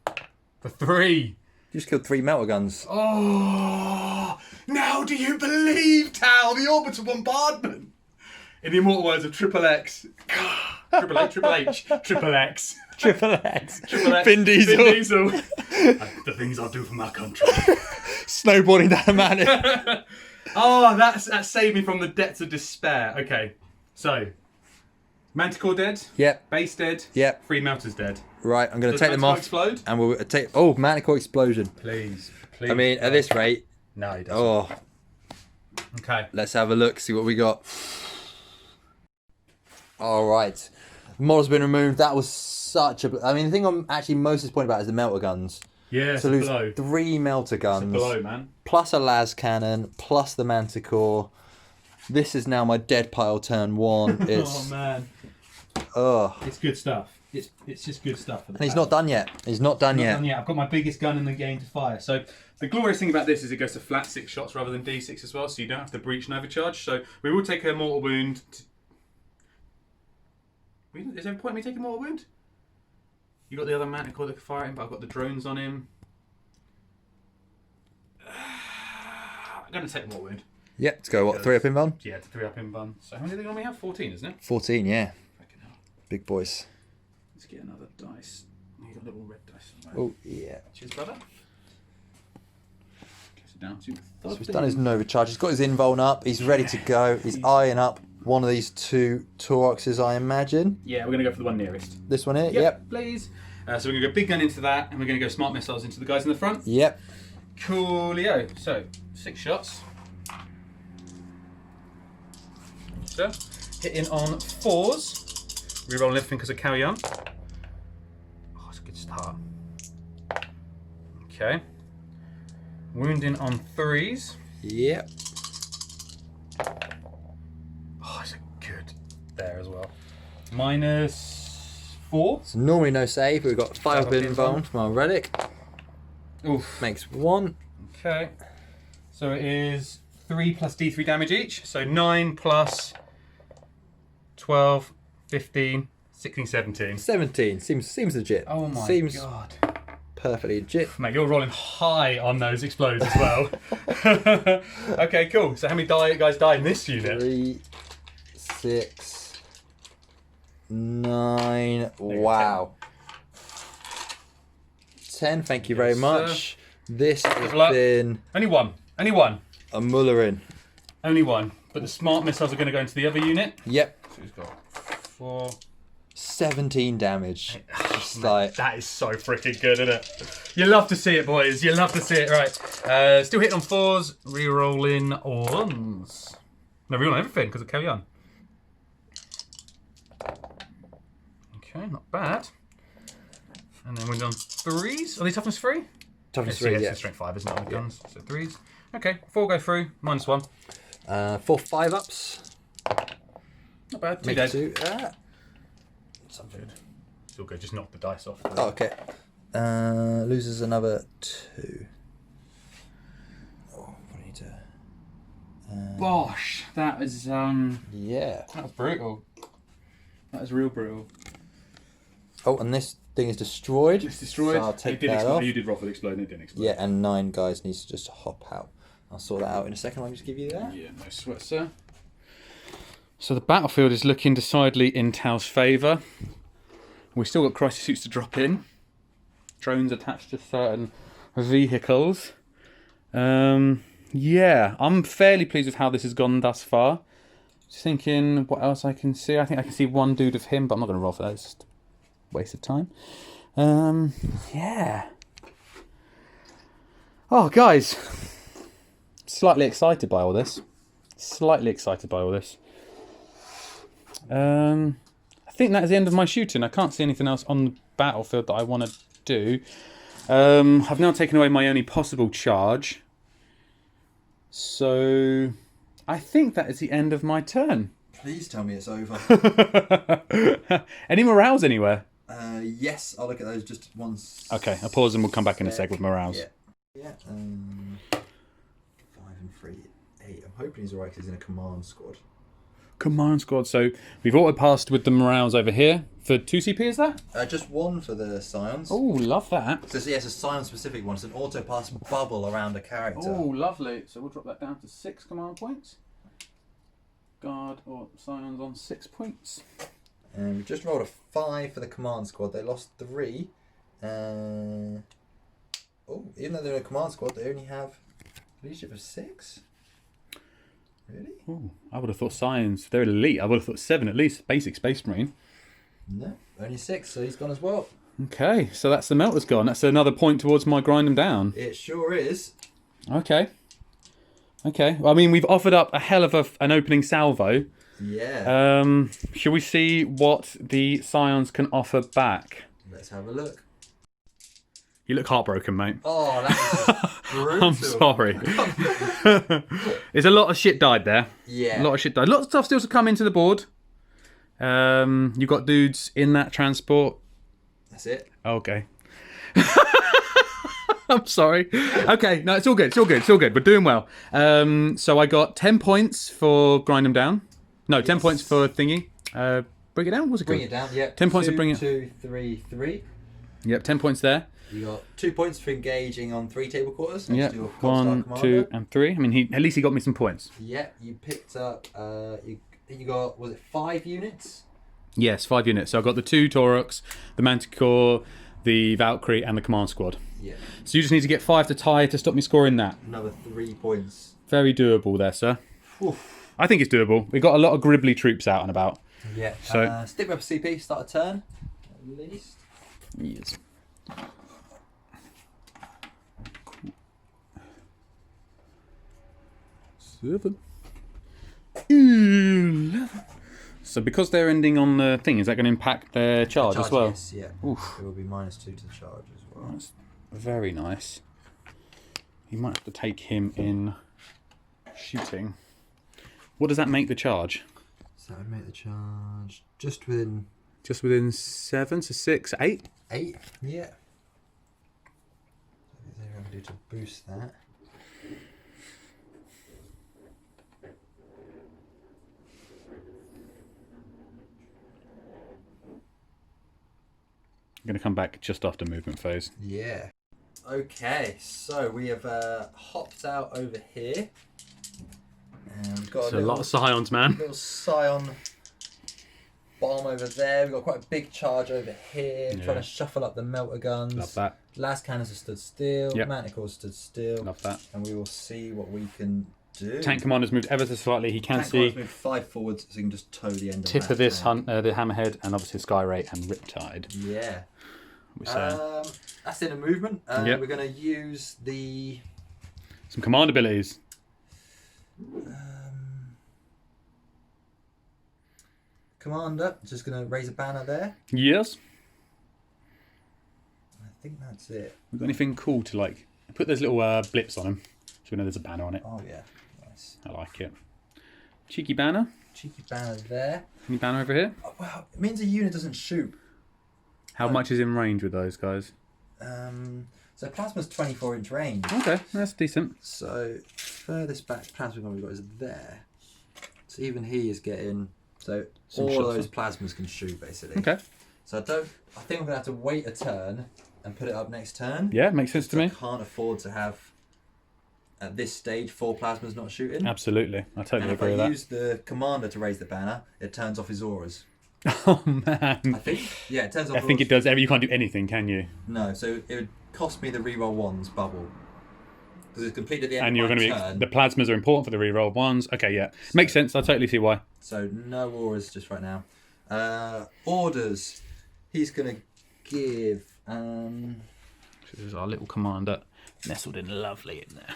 S1: for 3.
S2: You just killed 3 melter guns.
S1: Oh, now do you believe, Tal, the orbital bombardment? In the immortal words of Triple X. Triple H, Triple H, Triple X.
S2: Triple X.
S1: Triple X.
S2: Vin Diesel.
S1: Vin Diesel. The things I'll do for my country.
S2: Snowboarding down a man.
S1: Oh, that saved me from the depths of despair. Okay, so Manticore dead.
S2: Yep.
S1: Base dead.
S2: Yep.
S1: 3 melters dead.
S2: Right, I'm going to
S1: Does
S2: take them
S1: Manticore
S2: off.
S1: explode?
S2: And we'll take... Oh, Manticore explosion.
S1: Please.
S2: I mean, at this rate...
S1: No, he doesn't.
S2: Oh,
S1: Okay.
S2: let's have a look, see what we got. All right. Model's been removed. That was such a... I mean, the thing I'm actually most disappointed about is the melter guns.
S1: Yeah, it's
S2: To
S1: a
S2: lose
S1: blow.
S2: 3 melter guns.
S1: It's a blow, man.
S2: Plus a las cannon, plus the Manticore. This is now my dead pile turn 1. It's...
S1: Oh, man.
S2: Ugh.
S1: It's good stuff. It's just good stuff. For the
S2: And he's not done yet. He's not done yet.
S1: Yeah, I've got my biggest gun in the game to fire. So the glorious thing about this is it goes to flat 6 shots rather than D6 as well, so you don't have to breach and overcharge. So we will take a mortal wound. Is there a point in me taking a mortal wound? You got the other Manticore that can fire him, but I've got the drones on him. I'm going to take a mortal wound.
S2: Yeah, let's go, what, 3 up inbound?
S1: Yeah, it's a 3 up in bun. So how many do they normally have? 14, isn't it?
S2: 14, yeah.
S1: Fucking hell.
S2: Big boys.
S1: Let's get another dice. You got little red dice.
S2: Oh, yeah.
S1: Cheers, brother. Goes down to
S2: So he's done his Nova charge. He's got his invuln up. He's ready to go. He's eyeing up one of these 2 Tauroxes, I imagine.
S1: Yeah, we're going to go for the one nearest.
S2: This one here? Yep.
S1: Please. So we're going to go big gun into that, and we're going to go smart missiles into the guys in the front.
S2: Yep.
S1: Coolio. So, 6 shots. So, hitting on 4s. Reroll everything because of carry on. Oh, it's a good start. Okay. Wounding on 3s.
S2: Yep.
S1: Oh, it's a good there as well. -4.
S2: So normally no save, but we've got 5 up invuln from our relic.
S1: Oof.
S2: Makes 1.
S1: Okay. So it is 3 plus D3 damage each. So 9 plus 12, 15, 16, 17.
S2: 17. Seems legit.
S1: Oh my
S2: Seems
S1: god.
S2: perfectly legit.
S1: Mate, you're rolling high on those explodes as well. Okay, cool. So how many guys die in this unit?
S2: 3, 6, 9. Wow. 10. Thank you very
S1: Yes,
S2: much. This has
S1: luck.
S2: been
S1: Only one. Only one.
S2: a Mullerin.
S1: Only one. But the smart missiles are going to go into the other unit.
S2: Yep.
S1: So he's got 4.
S2: 17 damage. Just like
S1: That is so freaking good, isn't it? You love to see it, boys. You love to see it. Right. Still hitting on 4s. Rerolling ons. No, rerolling everything because of carry on. Okay, not bad. And then we're on 3s. Are they toughness 3?
S2: toughness
S1: Yes,
S2: 3, yeah.
S1: strength 5, isn't it, on the guns? So 3s. Okay, 4 go through. -1.
S2: 4 5-ups.
S1: Not bad. 2
S2: Make
S1: dead.
S2: 2.
S1: Something. It's all good. Just knock the dice off.
S2: Oh, okay. Loses another 2. Oh, I need to.
S1: Bosh. That was
S2: Yeah.
S1: that was brutal. That was real brutal.
S2: Oh, and this thing is destroyed.
S1: It's destroyed.
S2: So I'll take
S1: It did
S2: that
S1: explode.
S2: off.
S1: You did roll for the exploding. It didn't explode.
S2: Yeah, and 9 guys needs to just hop out. I'll sort that out in a second. I'll just give you that.
S1: Yeah, no sweat, sir. So the battlefield is looking decidedly in Tao's favour. We've still got crisis suits to drop in. Drones attached to certain vehicles. Yeah, I'm fairly pleased with how this has gone thus far. Just thinking what else I can see. I think I can see one dude of him, but I'm not going to roll for that. It's just waste of time. Yeah. Oh, guys. Slightly excited by all this. I think that is the end of my shooting. I can't see anything else on the battlefield that I want to do. I've now taken away my only possible charge. So I think that is the end of my turn.
S2: Please tell me it's over.
S1: Any morales anywhere?
S2: Yes, I'll look at those just once.
S1: Okay, I'll pause and we'll come back in a sec with morales.
S2: Yeah. 5 and 3, 8. I'm hoping he's alright because he's in a command squad.
S1: Command squad. So we've auto-passed with the morales over here. For 2 CP, is that?
S2: Just 1 for the Scions.
S1: Oh, love that.
S2: So yeah, it's a Scion-specific one. It's an auto-pass bubble around a character.
S1: Oh, lovely. So we'll drop that down to 6 command points. Guard or Scions on 6 points.
S2: And we just rolled a 5 for the command squad. They lost 3. Even though they're in a command squad, they only have leadership of 6. Really?
S1: Oh, I would have thought Scions. They're elite. I would have thought 7 at least. Basic Space Marine.
S2: No, only 6, so he's gone as well.
S1: Okay, so that's the melter's gone. That's another point towards my grind them down.
S2: It sure is.
S1: Okay. Well, I mean, we've offered up a hell of an opening salvo.
S2: Yeah.
S1: Shall we see what the Scions can offer back?
S2: Let's have a look.
S1: You look heartbroken, mate.
S2: Oh, that was brutal.
S1: I'm sorry. There's a lot of shit died there.
S2: Yeah.
S1: A lot of shit died. Lots of stuff still to come into the board. You've got dudes in that transport.
S2: That's it.
S1: Okay. I'm sorry. Okay, no, it's all good. We're doing well. So I got 10 points for grind them down. No, 10 points for thingy. Bring it down? What's it called?
S2: Bring it down, yeah.
S1: 10 points to bring it.
S2: 2, 3, 3.
S1: Yep, 10 points there.
S2: You got 2 points for engaging on 3 table quarters.
S1: Yep, 1, 2, and 3. I mean, at least he got me some points.
S2: Yeah, you picked up. You got, was it 5 units?
S1: Yes, 5 units. So I got the 2 Taurucs, the Manticore, the Valkyrie, and the command squad.
S2: Yeah.
S1: So you just need to get 5 to tie to stop me scoring that.
S2: Another 3 points.
S1: Very doable there, sir.
S2: Oof.
S1: I think it's doable. We've got a lot of gribbly troops out and about.
S2: Yeah.
S1: So
S2: stick with CP, start a turn. At least.
S1: Yes. Cool. 7. 11. So because they're ending on the thing, is that going to impact their charge as well?
S2: Yes, yeah.
S1: Oof.
S2: It will be -2 to the charge as well.
S1: That's very nice. You might have to take him in shooting. What does that make the charge?
S2: So that would make the charge just within...
S1: Just within 7, so 6, 8?
S2: 8, yeah. So what I'm going to do to boost that.
S1: I'm going to come back just after movement phase.
S2: Yeah. Okay, so we have hopped out over here. And we've got
S1: a lot of Scions, man.
S2: Little Scion bomb over there. We've got quite a big charge over here.
S1: Yeah.
S2: Trying to shuffle up the melter guns.
S1: Love that.
S2: Last cannons have stood still.
S1: Yep.
S2: Manticore stood still.
S1: Love that.
S2: And we will see what we can do.
S1: Tank commander's moved ever so slightly. He can
S2: Tank
S1: see
S2: commander's moved 5 forwards, so you can just toe the end
S1: tip
S2: of
S1: of this
S2: down.
S1: the Hammerhead, and obviously Skyray and Riptide.
S2: Yeah. That's in a movement.
S1: Yep.
S2: We're going to use the...
S1: Some command abilities.
S2: Commander, just going to raise a banner there.
S1: Yes.
S2: I think that's it.
S1: We've got anything cool to like put those little blips on them, so we know there's a banner on it.
S2: Oh yeah, nice.
S1: I like it. Cheeky banner.
S2: Cheeky banner there.
S1: Any banner over here?
S2: Oh, well, it means a unit doesn't shoot.
S1: How much is in range with those guys?
S2: So plasma's 24-inch range.
S1: Okay, that's decent.
S2: So furthest back plasma gun we've got is there. So even he is getting. So
S1: Some
S2: all
S1: shots
S2: of those plasmas can shoot basically.
S1: Okay.
S2: So I think I'm gonna have to wait a turn and put it up next turn.
S1: Yeah, makes sense to me.
S2: I can't afford to have at this stage 4 plasmas not shooting.
S1: Absolutely, I totally
S2: And
S1: agree with
S2: if I
S1: that.
S2: use the commander to raise the banner, it turns off his auras.
S1: Oh man.
S2: I think. Yeah, it turns off.
S1: I think it does. You can't do anything, can you?
S2: No, so it would cost me the reroll 1s bubble. Because it's completed the end
S1: And
S2: of
S1: you're
S2: my
S1: going to
S2: turn.
S1: be the plasmas are important for the reroll ones. Okay, yeah, makes sense. I totally see why.
S2: So no auras just right now. Orders. He's going to give...
S1: This is our little commander nestled in lovely in there.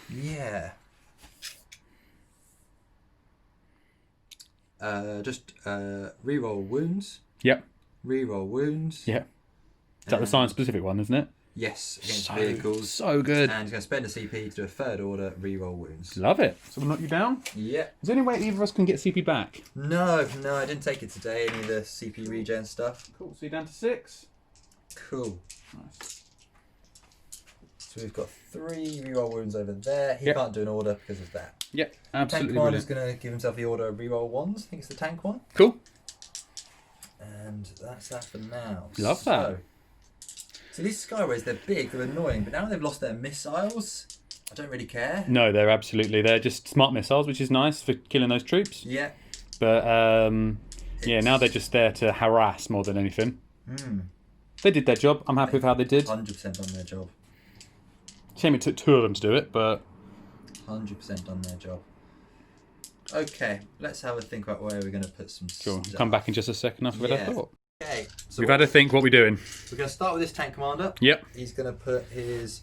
S2: Yeah. Just reroll wounds.
S1: Yep.
S2: Reroll wounds.
S1: Yep. Is that the science specific one, isn't it?
S2: Yes, against vehicles.
S1: So good.
S2: And he's going to spend a CP to do a third order reroll wounds.
S1: Love it. So we'll knock you down?
S2: Yeah.
S1: Is there any way either of us can get CP back?
S2: No, I didn't take it today, any of the CP regen stuff.
S1: Cool, so you're down to 6.
S2: Cool.
S1: Nice.
S2: So we've got 3 reroll wounds over there. He can't do an order because of that.
S1: Yep, absolutely.
S2: Tank commander's going to give himself the order of reroll 1s. I think it's the tank one.
S1: Cool.
S2: And that's that for now.
S1: Love that.
S2: So these Skyways, they're big, they're annoying, but now they've lost their missiles, I don't really care.
S1: No, they're just smart missiles, which is nice for killing those troops.
S2: Yeah.
S1: But now they're just there to harass more than anything. They did their job. I'm happy with how they did.
S2: 100% done their job.
S1: Shame it took 2 of them to do it, but
S2: 100% done their job. Okay, let's have a think about where we're going to put some
S1: sure.
S2: stuff.
S1: Come back in just a second after I thought.
S2: Okay, so
S1: we've had to think what we're doing.
S2: We're going to start with this tank commander.
S1: Yep.
S2: He's going to put his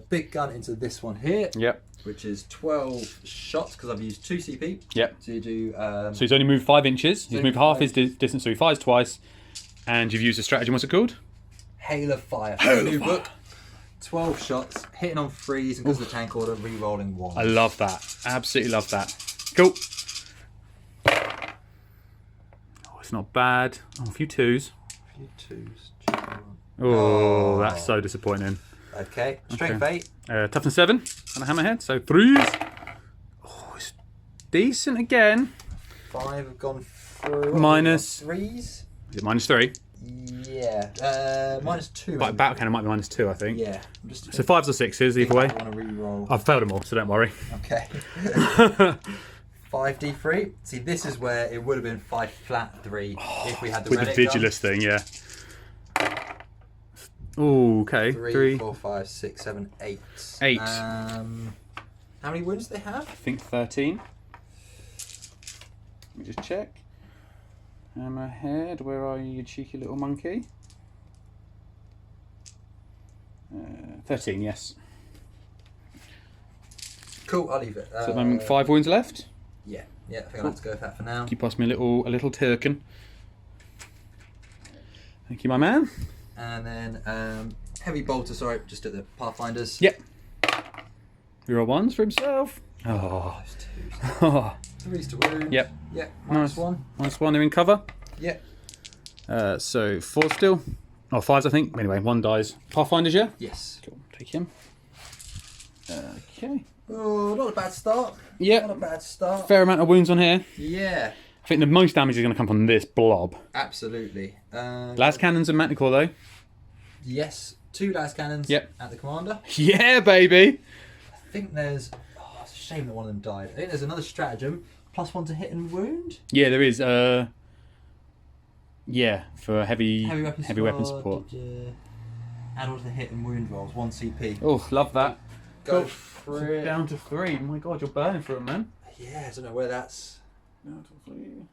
S2: big gun into this one here.
S1: Yep.
S2: Which is 12 shots because I've used 2 CP.
S1: Yep.
S2: So you do.
S1: So he's only moved 5 inches. He's moved half his distance, so he fires twice. And you've used a strategy. What's it called?
S2: Hail of Fire. New book. 12 shots, hitting on 3s, and because of the tank order, re-rolling 1.
S1: I love that. Absolutely love that. Cool. Oh, it's not bad. Oh, a few 2s.
S2: A few 2s.
S1: Oh, that's so disappointing.
S2: Okay, strength 8.
S1: Toughness 7 and a hammerhead, so 3s. Oh, it's decent again.
S2: 5 have gone through.
S1: Minus
S2: 3s.
S1: Is it -3?
S2: Yeah, -2.
S1: But battle cannon might be -2, I think.
S2: Yeah.
S1: So 5s or 6s either way.
S2: I want to re-roll.
S1: I've failed them all, so don't worry.
S2: Okay. 5d3. See, this is where it would have been 5 flat 3 if we had the
S1: with the
S2: relic
S1: Vigilus thing, yeah. Oh, okay.
S2: 3, 4, 5, 6, 7, 8.
S1: 8.
S2: How many wounds do they have?
S1: I think 13. Let me just check. Hammerhead, where are you, you cheeky little monkey? 13, yes.
S2: Cool, I'll leave it.
S1: So at the moment, 5 wounds left.
S2: Yeah, I think I'll have to go with that for now.
S1: Can you pass me a little Turkin? Thank you, my man.
S2: And then heavy bolter, sorry, just at the Pathfinders.
S1: Yep. Reroll 1s for himself. Oh.
S2: Those 2s. 3s to wound.
S1: Yep.
S2: Yep,
S1: Nice.
S2: -1.
S1: -1, they're in cover.
S2: Yep.
S1: So 4 still. Oh, 5s, I think. Anyway, 1 dies. Pathfinders, yeah?
S2: Yes.
S1: Cool. Take him. Okay.
S2: Oh, not a bad start.
S1: Yep.
S2: Not a bad start.
S1: Fair amount of wounds on here.
S2: Yeah.
S1: I think the most damage is going to come from this blob.
S2: Absolutely.
S1: Las cannons and Manticore, though.
S2: Yes. 2 las cannons at the commander.
S1: Yeah, baby.
S2: I think there's... Oh, it's a shame that one of them died. I think there's another stratagem. +1 to hit and wound?
S1: Yeah, there is. Yeah, for heavy weapon
S2: squad,
S1: support.
S2: Add on to the hit and wound rolls, 1 CP.
S1: Oh, love that.
S2: Go
S1: Cool.
S2: for it.
S1: Down to 3. Oh my god, you're burning through it, man.
S2: Yeah, I don't know where that's...
S1: Down to 3.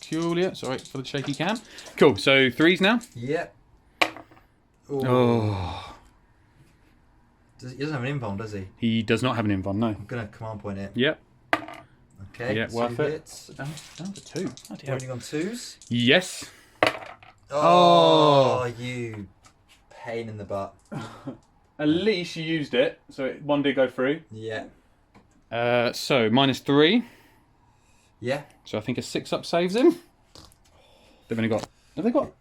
S1: Cool, yeah. Sorry for the shaky cam. Cool, so 3s now?
S2: Yep. Ooh.
S1: Oh.
S2: He doesn't have an invuln, does he?
S1: He does not have an invuln, no.
S2: I'm going to command point it.
S1: Yep.
S2: Okay,
S1: Yeah, worth it.
S2: hits.
S1: Down to 2. Bloody hell.
S2: Wounding on 2s.
S1: Yes.
S2: Oh, you pain in the butt.
S1: At least you used it, so 1 did go through.
S2: Yeah.
S1: So -3.
S2: Yeah.
S1: So I think a 6-up saves him. They've only got... Have they got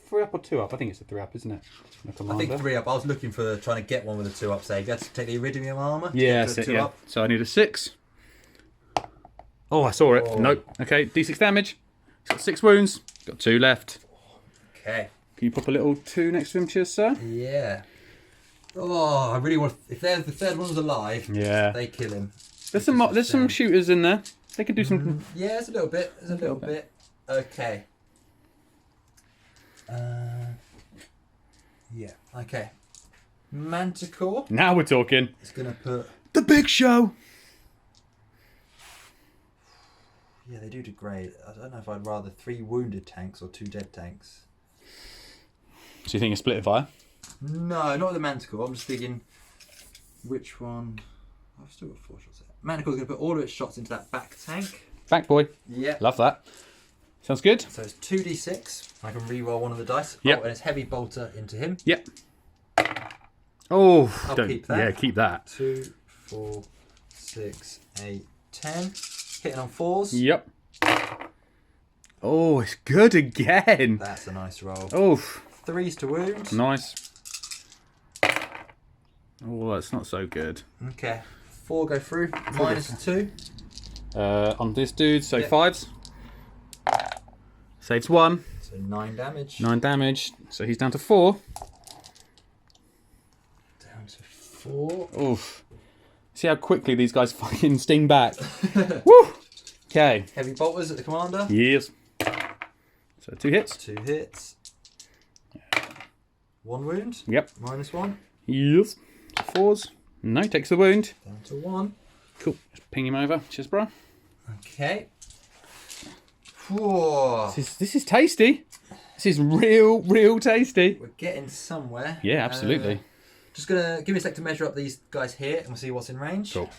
S1: 3-up or 2-up? I think it's a 3-up, isn't it?
S2: I think 3-up. I was looking for trying to get one with a 2-up save. You had to take the iridium armour.
S1: Yeah, that's it, yeah. So I need a 6. Oh, I saw it.
S2: Oh.
S1: Nope. Okay, D6 damage. He's got 6 wounds. Got 2 left.
S2: Okay.
S1: Can you pop a little 2 next to him, cheers, sir?
S2: Yeah. Oh, I really want... If the third one's alive,
S1: Yeah.
S2: they kill him.
S1: There's some shooters in there. They can do some...
S2: Yeah, there's a little bit. There's a little bit. Okay. Yeah. Okay. Manticore
S1: Now we're talking.
S2: is going to put...
S1: The big show.
S2: Yeah, they do degrade. I don't know if I'd rather 3 wounded tanks or 2 dead tanks.
S1: So you think a split fire?
S2: No, not with the Manticore. I'm just thinking which one. I've still got 4 shots there. Manticore's going to put all of its shots into that back tank.
S1: Back boy.
S2: Yeah.
S1: Love that. Sounds good.
S2: So it's 2d6. I can re-roll one of the dice.
S1: Yep.
S2: Oh, and it's heavy bolter into him.
S1: Yep. Oh,
S2: I'll keep that.
S1: Yeah, keep that.
S2: 2, 4, 6, 8, 10. Hitting on 4s.
S1: Yep. Oh, it's good again.
S2: That's a nice roll.
S1: Oh,
S2: 3s to wound.
S1: nice. Oh, that's not so good.
S2: Okay. 4 go through. -2.
S1: On this dude, so
S2: Yep.
S1: 5s. Saves 1.
S2: So 9 damage.
S1: 9 damage. So he's down to 4.
S2: Down to 4.
S1: Oof. See how quickly these guys fucking sting back. Woo! Okay.
S2: Heavy bolters at the commander.
S1: Yes. So 2 hits.
S2: 2 hits. 1 wound.
S1: Yep.
S2: -1.
S1: Yes. 4s. No, takes the wound.
S2: Down to 1.
S1: Cool. Just ping him over. Cheers, bro.
S2: Okay. Whoa.
S1: This is tasty. This is real tasty.
S2: We're getting somewhere.
S1: Yeah, absolutely.
S2: Just gonna give me a sec to measure up these guys here and we'll see what's in range.
S1: Cool.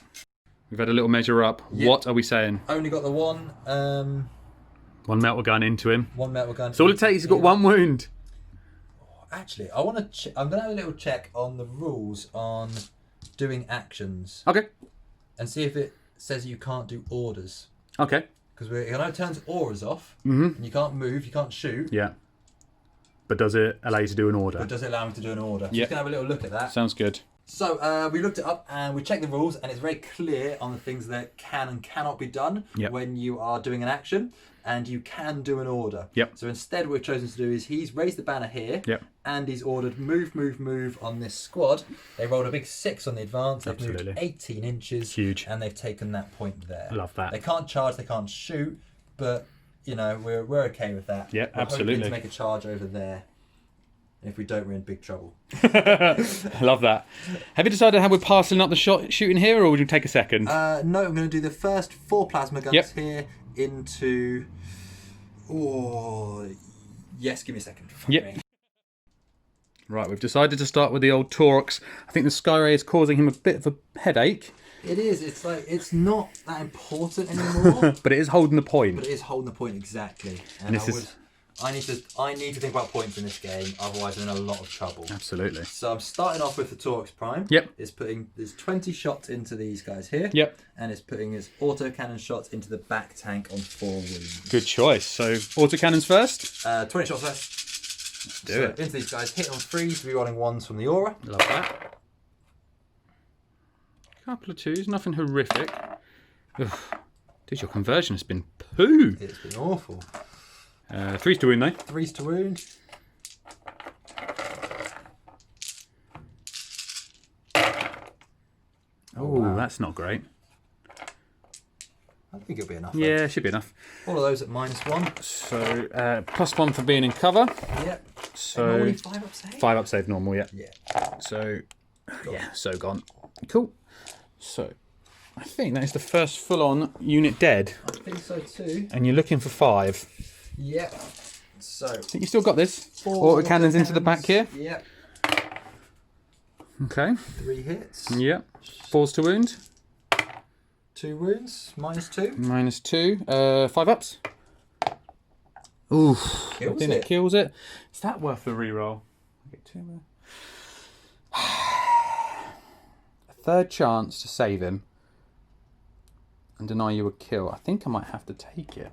S1: We've had a little measure up.
S2: Yep.
S1: What are we saying?
S2: Only got the one.
S1: One melter gun into him.
S2: One metal gun.
S1: So all it takes is got 1 wound.
S2: Actually, I want to. I'm gonna have a little check on the rules on doing actions
S1: Okay.
S2: and see if it says you can't do orders.
S1: Okay.
S2: Because I know it turns auras off.
S1: Mm-hmm.
S2: And you can't move. You can't shoot.
S1: Yeah. But does it allow you to do an order?
S2: But does it allow me to do an order? So
S1: Yep.
S2: just gonna have a little look at that.
S1: Sounds good.
S2: So we looked it up and we checked the rules, and it's very clear on the things that can and cannot be done
S1: Yep.
S2: when you are doing an action, and you can do an order.
S1: Yep.
S2: So instead, what we've chosen to do is he's raised the banner here,
S1: Yep.
S2: and he's ordered move, move, move on this squad. They rolled a big 6 on the advance. They've
S1: Absolutely.
S2: moved 18 inches.
S1: Huge.
S2: And they've taken that point there.
S1: I love that.
S2: They can't charge, they can't shoot, but you know we're okay with that.
S1: Yeah,
S2: We're
S1: absolutely.
S2: hoping to make a charge over there. If we don't, we're in big trouble.
S1: I love that. Have you decided how we're parceling up the shooting here, or would you take a second?
S2: No, I'm going to do the first 4 plasma guns
S1: Yep.
S2: here into. Oh, yes. Give me a second. Fuck
S1: Yep.
S2: me.
S1: Right, we've decided to start with the old Torx. I think the Skyray is causing him a bit of a headache,
S2: It is. It's like it's not that important anymore,
S1: but it is holding the point.
S2: but it is holding the point exactly.
S1: And this is-
S2: I need to think about points in this game. Otherwise, I'm in a lot of trouble.
S1: Absolutely.
S2: So I'm starting off with the Torx Prime.
S1: Yep.
S2: There's 20 shots into these guys here.
S1: Yep.
S2: And it's putting his autocannon shots into the back tank on 4 wounds.
S1: Good choice. So autocannons first.
S2: 20 shots first.
S1: Let's do
S2: So
S1: it.
S2: into these guys, hit on 3s, rerolling 1s from the aura.
S1: Love that. Couple of 2s, nothing horrific. Ugh. Dude, your conversion has been poo.
S2: It's been awful.
S1: 3s to win though.
S2: 3s to wound.
S1: Oh,
S2: wow.
S1: that's not great.
S2: I think it'll be enough.
S1: Yeah, should be enough.
S2: All of those at -1.
S1: So +1 for being in cover.
S2: Yep.
S1: So
S2: Normally 5 up save?
S1: 5 up save normal, yeah.
S2: Yeah.
S1: So yeah, so gone. Cool. So I think that is the first full-on unit dead,
S2: I think so too.
S1: and you're looking for 5.
S2: Yep. So.
S1: I think you still got this.
S2: 4
S1: Autocannons into the back here.
S2: Yep.
S1: Okay.
S2: 3 hits.
S1: Yep. 4s to wound.
S2: 2 wounds. -2.
S1: -2. 5 ups. Ooh. I
S2: Kills
S1: think
S2: it.
S1: it kills it. Is that worth the reroll? I get 2 more. A third chance to save him and deny you a kill. I think I might have to take it.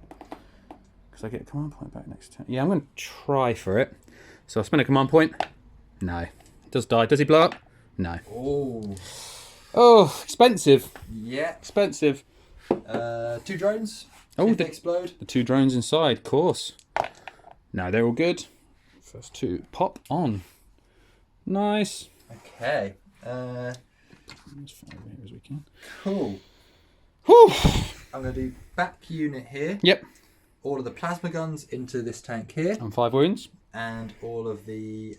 S1: Because I get a command point back next turn. Yeah, I'm going to try for it. So I spend a command point. No. It does die. Does he blow up? No.
S2: Oh.
S1: Oh, expensive.
S2: Yeah.
S1: Expensive.
S2: 2 drones.
S1: Oh,
S2: If they
S1: the
S2: explode.
S1: 2 drones inside, of course. No, they're all good. First 2 pop on. Nice.
S2: Okay.
S1: As far over here as we can.
S2: Cool.
S1: Whew.
S2: I'm going to do back unit here.
S1: Yep.
S2: All of the plasma guns into this tank here.
S1: And 5 wounds.
S2: And all of the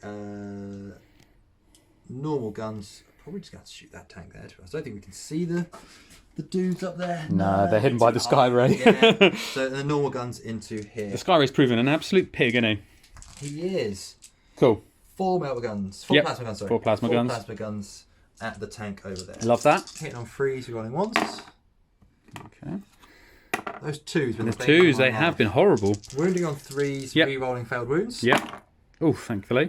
S2: normal guns probably just going to shoot that tank there. To us. I don't think we can see the dudes up there.
S1: No, they're hidden by the Sky Ray.
S2: Yeah. So the normal guns into here.
S1: The Sky Ray's proven an absolute pig, isn't he?
S2: He is.
S1: Cool.
S2: 4 melta guns. 4 plasma guns, sorry.
S1: 4 plasma guns.
S2: 4 plasma guns at the tank over there.
S1: Love that.
S2: Hitting on 3s, rolling 1s.
S1: Okay.
S2: Those 2s.
S1: Those 2s, they have been horrible.
S2: Wounding on 3s, re-rolling failed wounds.
S1: Yep. Oh, thankfully.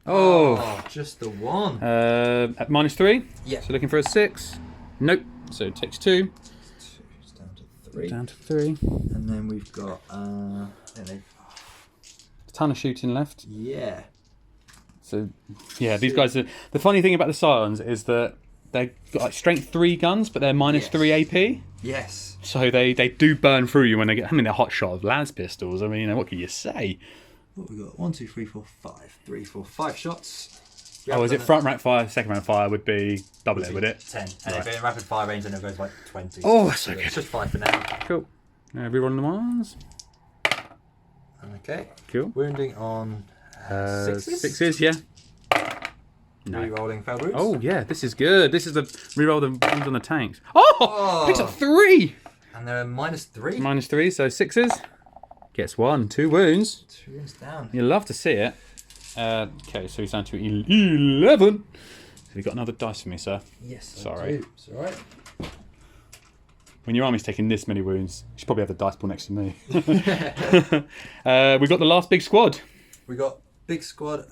S1: Oh.
S2: Just the 1.
S1: At -3.
S2: Yeah.
S1: So looking for a 6. Nope. So it takes 2.
S2: 2's down to 3.
S1: Down to 3.
S2: And then we've got a
S1: ton of shooting left.
S2: Yeah.
S1: So yeah, these guys are. The funny thing about the Scions is that they've got like strength 3 guns, but they're -3 AP.
S2: Yes.
S1: So they do burn through you when they get. I mean, they're hot shot of las pistols. I mean, what can you say?
S2: What have we got? 1, 2, 3, 4, 5. 3, 4, 5 shots.
S1: Oh, is it front rank fire? Second rank fire would be double it, would it?
S2: 10. And if it's in rapid fire range, then it goes like 20.
S1: Oh, that's so good.
S2: It's just 5 for now.
S1: Cool. Now rerolling the ones.
S2: Okay.
S1: Cool.
S2: Wounding on 6s.
S1: 6s, yeah. No.
S2: Re-rolling failed wounds.
S1: Oh yeah, this is good. This is the reroll the ones on the tanks. Oh, picks up 3.
S2: And they're -3.
S1: -3, so 6s. Gets 1, 2 wounds.
S2: 2 wounds down.
S1: You'll love to see it. Okay, so he's down to 11. Have you got another dice for me, sir?
S2: Yes,
S1: Sorry.
S2: I do. It's all right.
S1: When your army's taking this many wounds, you should probably have the dice ball next to me. We've got the last big squad.
S2: We got big squad.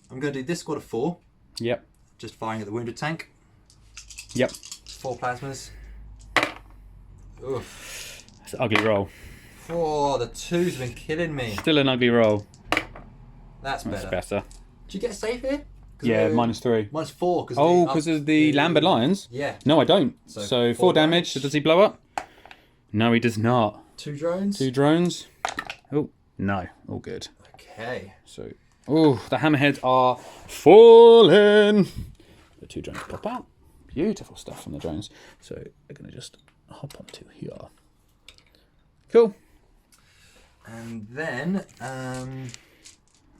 S2: I'm going to do this squad of 4.
S1: Yep.
S2: Just firing at the wounded tank.
S1: Yep.
S2: 4 plasmas. Oof.
S1: It's an ugly roll.
S2: Oh, the 2's have been killing me.
S1: Still an ugly roll.
S2: That's better.
S1: That's better.
S2: Did you get a save here?
S1: Yeah, -3.
S2: -4.
S1: Because of the Lambdan Lions?
S2: Yeah.
S1: No, I don't.
S2: So
S1: So 4
S2: 4
S1: damage. So does he blow up? No, he does not.
S2: 2 drones.
S1: 2 drones. Oh, no. All good.
S2: Okay.
S1: So, oh, the hammerheads are falling. The 2 drones pop out. Beautiful stuff from the drones. So we're going to just hop onto here. Cool.
S2: And then,
S1: And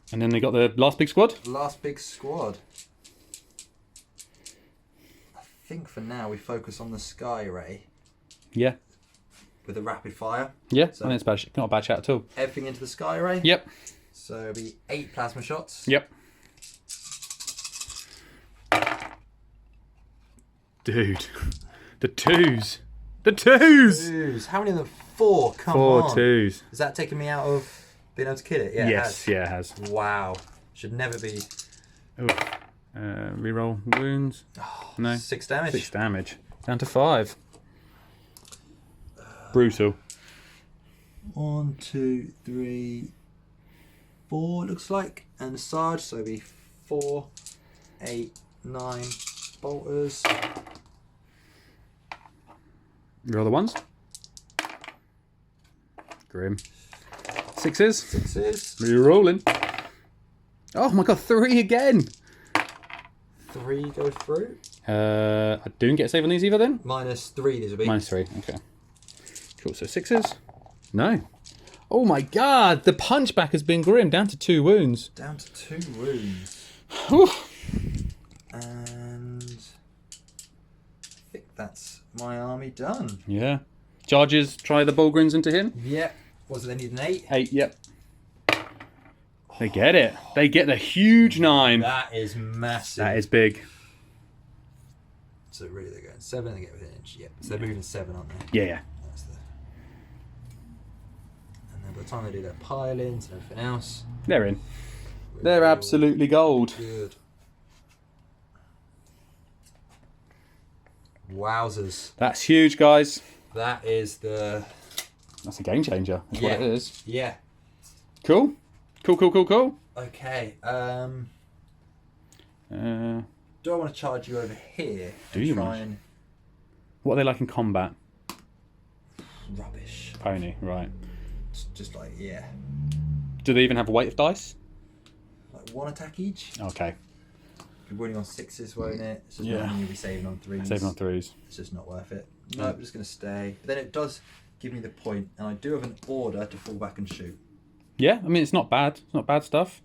S1: then they got the last big squad.
S2: last big squad. I think for now we focus on the Sky Ray
S1: Yeah.
S2: with a rapid fire.
S1: Yeah.
S2: So-
S1: I think it's not a bad chat at all.
S2: Everything into the Sky Ray.
S1: Yep.
S2: So it'll be 8 plasma shots.
S1: Yep. Dude. The 2s. The 2s!
S2: 2s. How many of them? 4. Come
S1: 4
S2: on.
S1: 2s.
S2: Is that taking me out of being able to kill it? Yeah.
S1: Yes, yeah, it has.
S2: It has. Wow. Should never be.
S1: Oh. Reroll wounds. No.
S2: 6 damage.
S1: 6 damage. Down to 5. Brutal.
S2: 1, 2, 3, 4. Looks like, and the Sarge. So it'll be 4, 8, 9 bolters.
S1: Reroll the ones. Grim. 6s.
S2: 6s.
S1: Rerolling. Oh my god, 3 again.
S2: 3 go through.
S1: I don't get a save on these either then?
S2: -3 these will be.
S1: -3, okay. Cool, so 6s. No. Oh my god, the punchback has been grim, down to 2 wounds.
S2: Down to 2 wounds.
S1: Whew.
S2: And I think that's my army done.
S1: Yeah. Charges, try the Bulgrins into him.
S2: Yep. Was it they need an 8?
S1: 8, yep. They get it. They get the huge 9.
S2: That is massive.
S1: That is big.
S2: So really they're going 7 and they get within an inch. Yep. So they're moving 7, aren't they?
S1: Yeah, yeah.
S2: That's the... And then by the time they do their pile-ins and everything else,
S1: They're in. They're absolutely gold.
S2: good. Wowzers.
S1: That's huge, guys.
S2: That is the...
S1: That's a game changer. That's what it is.
S2: Yeah.
S1: Cool. Cool.
S2: Okay.
S1: Uh,
S2: Do I want to charge you over here?
S1: Do
S2: and
S1: you,
S2: try
S1: mate?
S2: and...
S1: what are they like in combat?
S2: Rubbish.
S1: Pony, right.
S2: It's just like, yeah.
S1: Do they even have a weight of dice?
S2: Like 1 attack each.
S1: Okay.
S2: You're winning on 6s, won't it? It's just
S1: Yeah.
S2: not you'll be saving on 3s.
S1: Saving on 3s.
S2: It's just not worth it. No, I'm just going to stay. But then it does give me the point, and I do have an order to fall back and shoot.
S1: Yeah, I mean, it's not bad. It's not bad stuff.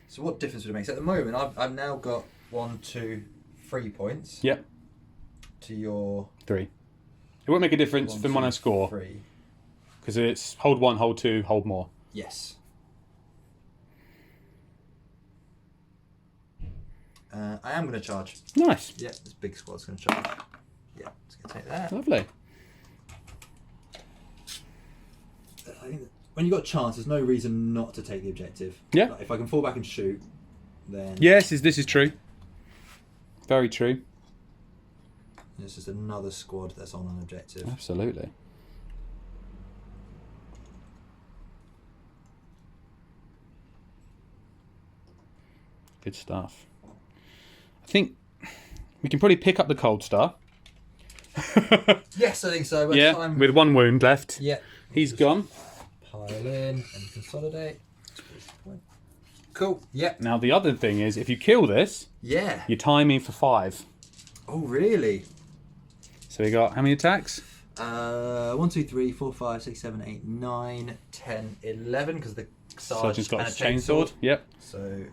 S2: So what difference would it make? So at the moment, I've now got 1, 2, 3 points.
S1: Yep.
S2: To your
S1: 3. It won't make a difference for when I score.
S2: 3.
S1: Because it's hold 1, hold 2, hold more.
S2: Yes. I am going to charge.
S1: Nice.
S2: Yeah, this big squad's going to charge. Yeah, just going to take that.
S1: Lovely.
S2: I think that when you've got a chance, there's no reason not to take the objective.
S1: Yeah.
S2: Like if I can fall back and shoot, then...
S1: Yes, this is true. Very true.
S2: It's just another squad that's on an objective.
S1: Absolutely. Good stuff. I think we can probably pick up the Cold Star.
S2: Yes, I think so.
S1: Yeah, with 1 wound left.
S2: Yeah.
S1: He's gone.
S2: Pile in and consolidate. Cool. Yeah.
S1: Now the other thing is, if you kill this,
S2: Yeah.
S1: you time me for 5.
S2: Oh, really?
S1: So we got how many attacks?
S2: 1, 2, 3, 4, 5, 6, 7, 8, 9, 10, 11, because the
S1: Sergeant's got
S2: and
S1: his
S2: a
S1: chainsword. Yep.
S2: So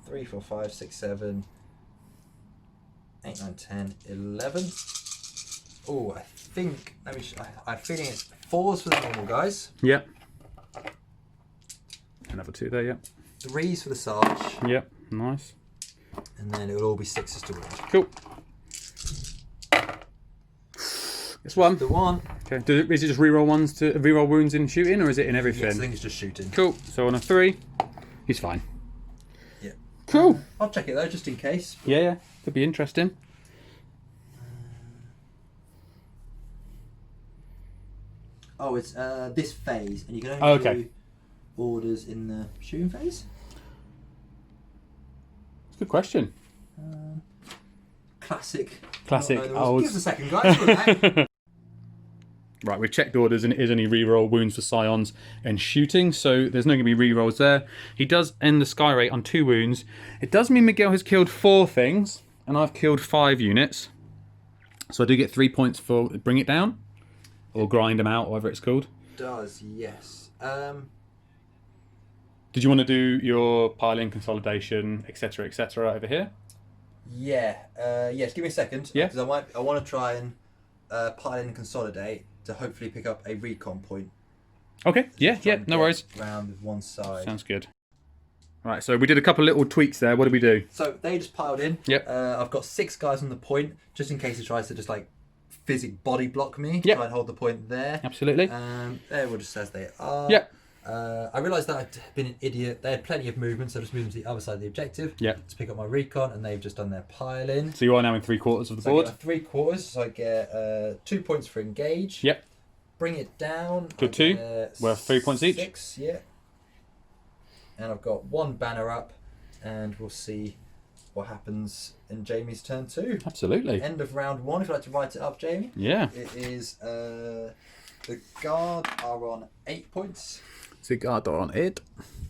S2: 3, 4, 5, 6, 7, 8, 9, 10, 11. Oh, I think. I'm feeling it's 4s for the normal guys.
S1: Yep. Another 2 there. Yep.
S2: 3s for the Sarge.
S1: Yep. Nice.
S2: And then it will all be 6s to wound.
S1: Cool. It's 1.
S2: The 1.
S1: Okay. Is it just reroll ones to reroll wounds in shooting, or is it in everything?
S2: Yes, I think it's just shooting.
S1: Cool. So on a 3, he's fine.
S2: Yeah.
S1: Cool.
S2: I'll check it though, just in case.
S1: Yeah, yeah. Could be interesting.
S2: Oh, it's this phase, and you can only do orders in the shooting phase.
S1: Good question.
S2: Classic.
S1: Classic.
S2: Oh, give us a second, guys.
S1: Right, we've checked orders and it is only reroll wounds for Scions and shooting, so there's no going to be rerolls there. He does end the sky rate on 2 wounds. It does mean Miguel has killed 4 things, and I've killed 5 units. So I do get 3 points for bring it down, or grind them out, whatever it's called.
S2: Does, yes.
S1: Did you want to do your piling, consolidation, etc., over here?
S2: Yeah. Yes. Give me a second.
S1: Yeah.
S2: Because I want to try and pile in and consolidate to hopefully pick up a recon point.
S1: Okay. Yeah.
S2: Try
S1: Yeah.
S2: and
S1: No
S2: get
S1: worries.
S2: Round with one side.
S1: Sounds good. Right. So we did a couple of little tweaks there. What did we do?
S2: So they just piled in.
S1: Yep.
S2: I've got 6 guys on the point, just in case he tries to just like body block me.
S1: Yep.
S2: Try and hold the point there.
S1: Absolutely.
S2: They were just as they are.
S1: Yep.
S2: I realised that I'd been an idiot. They had plenty of movement, so I just moved to the other side of the objective.
S1: Yep.
S2: To pick up my recon, and they've just done their pile in.
S1: So you are now in 3/4 of the board.
S2: I get 3/4, so I get 2 points for engage.
S1: Yep.
S2: Bring it down.
S1: Good 2. Worth 3 points each.
S2: 6, yeah. And I've got 1 banner up, and we'll see what happens in Jamie's turn 2.
S1: Absolutely.
S2: End of round 1, if you'd like to write it up, Jamie.
S1: Yeah.
S2: It is the guard are on 8 points.
S1: The guard are on 8.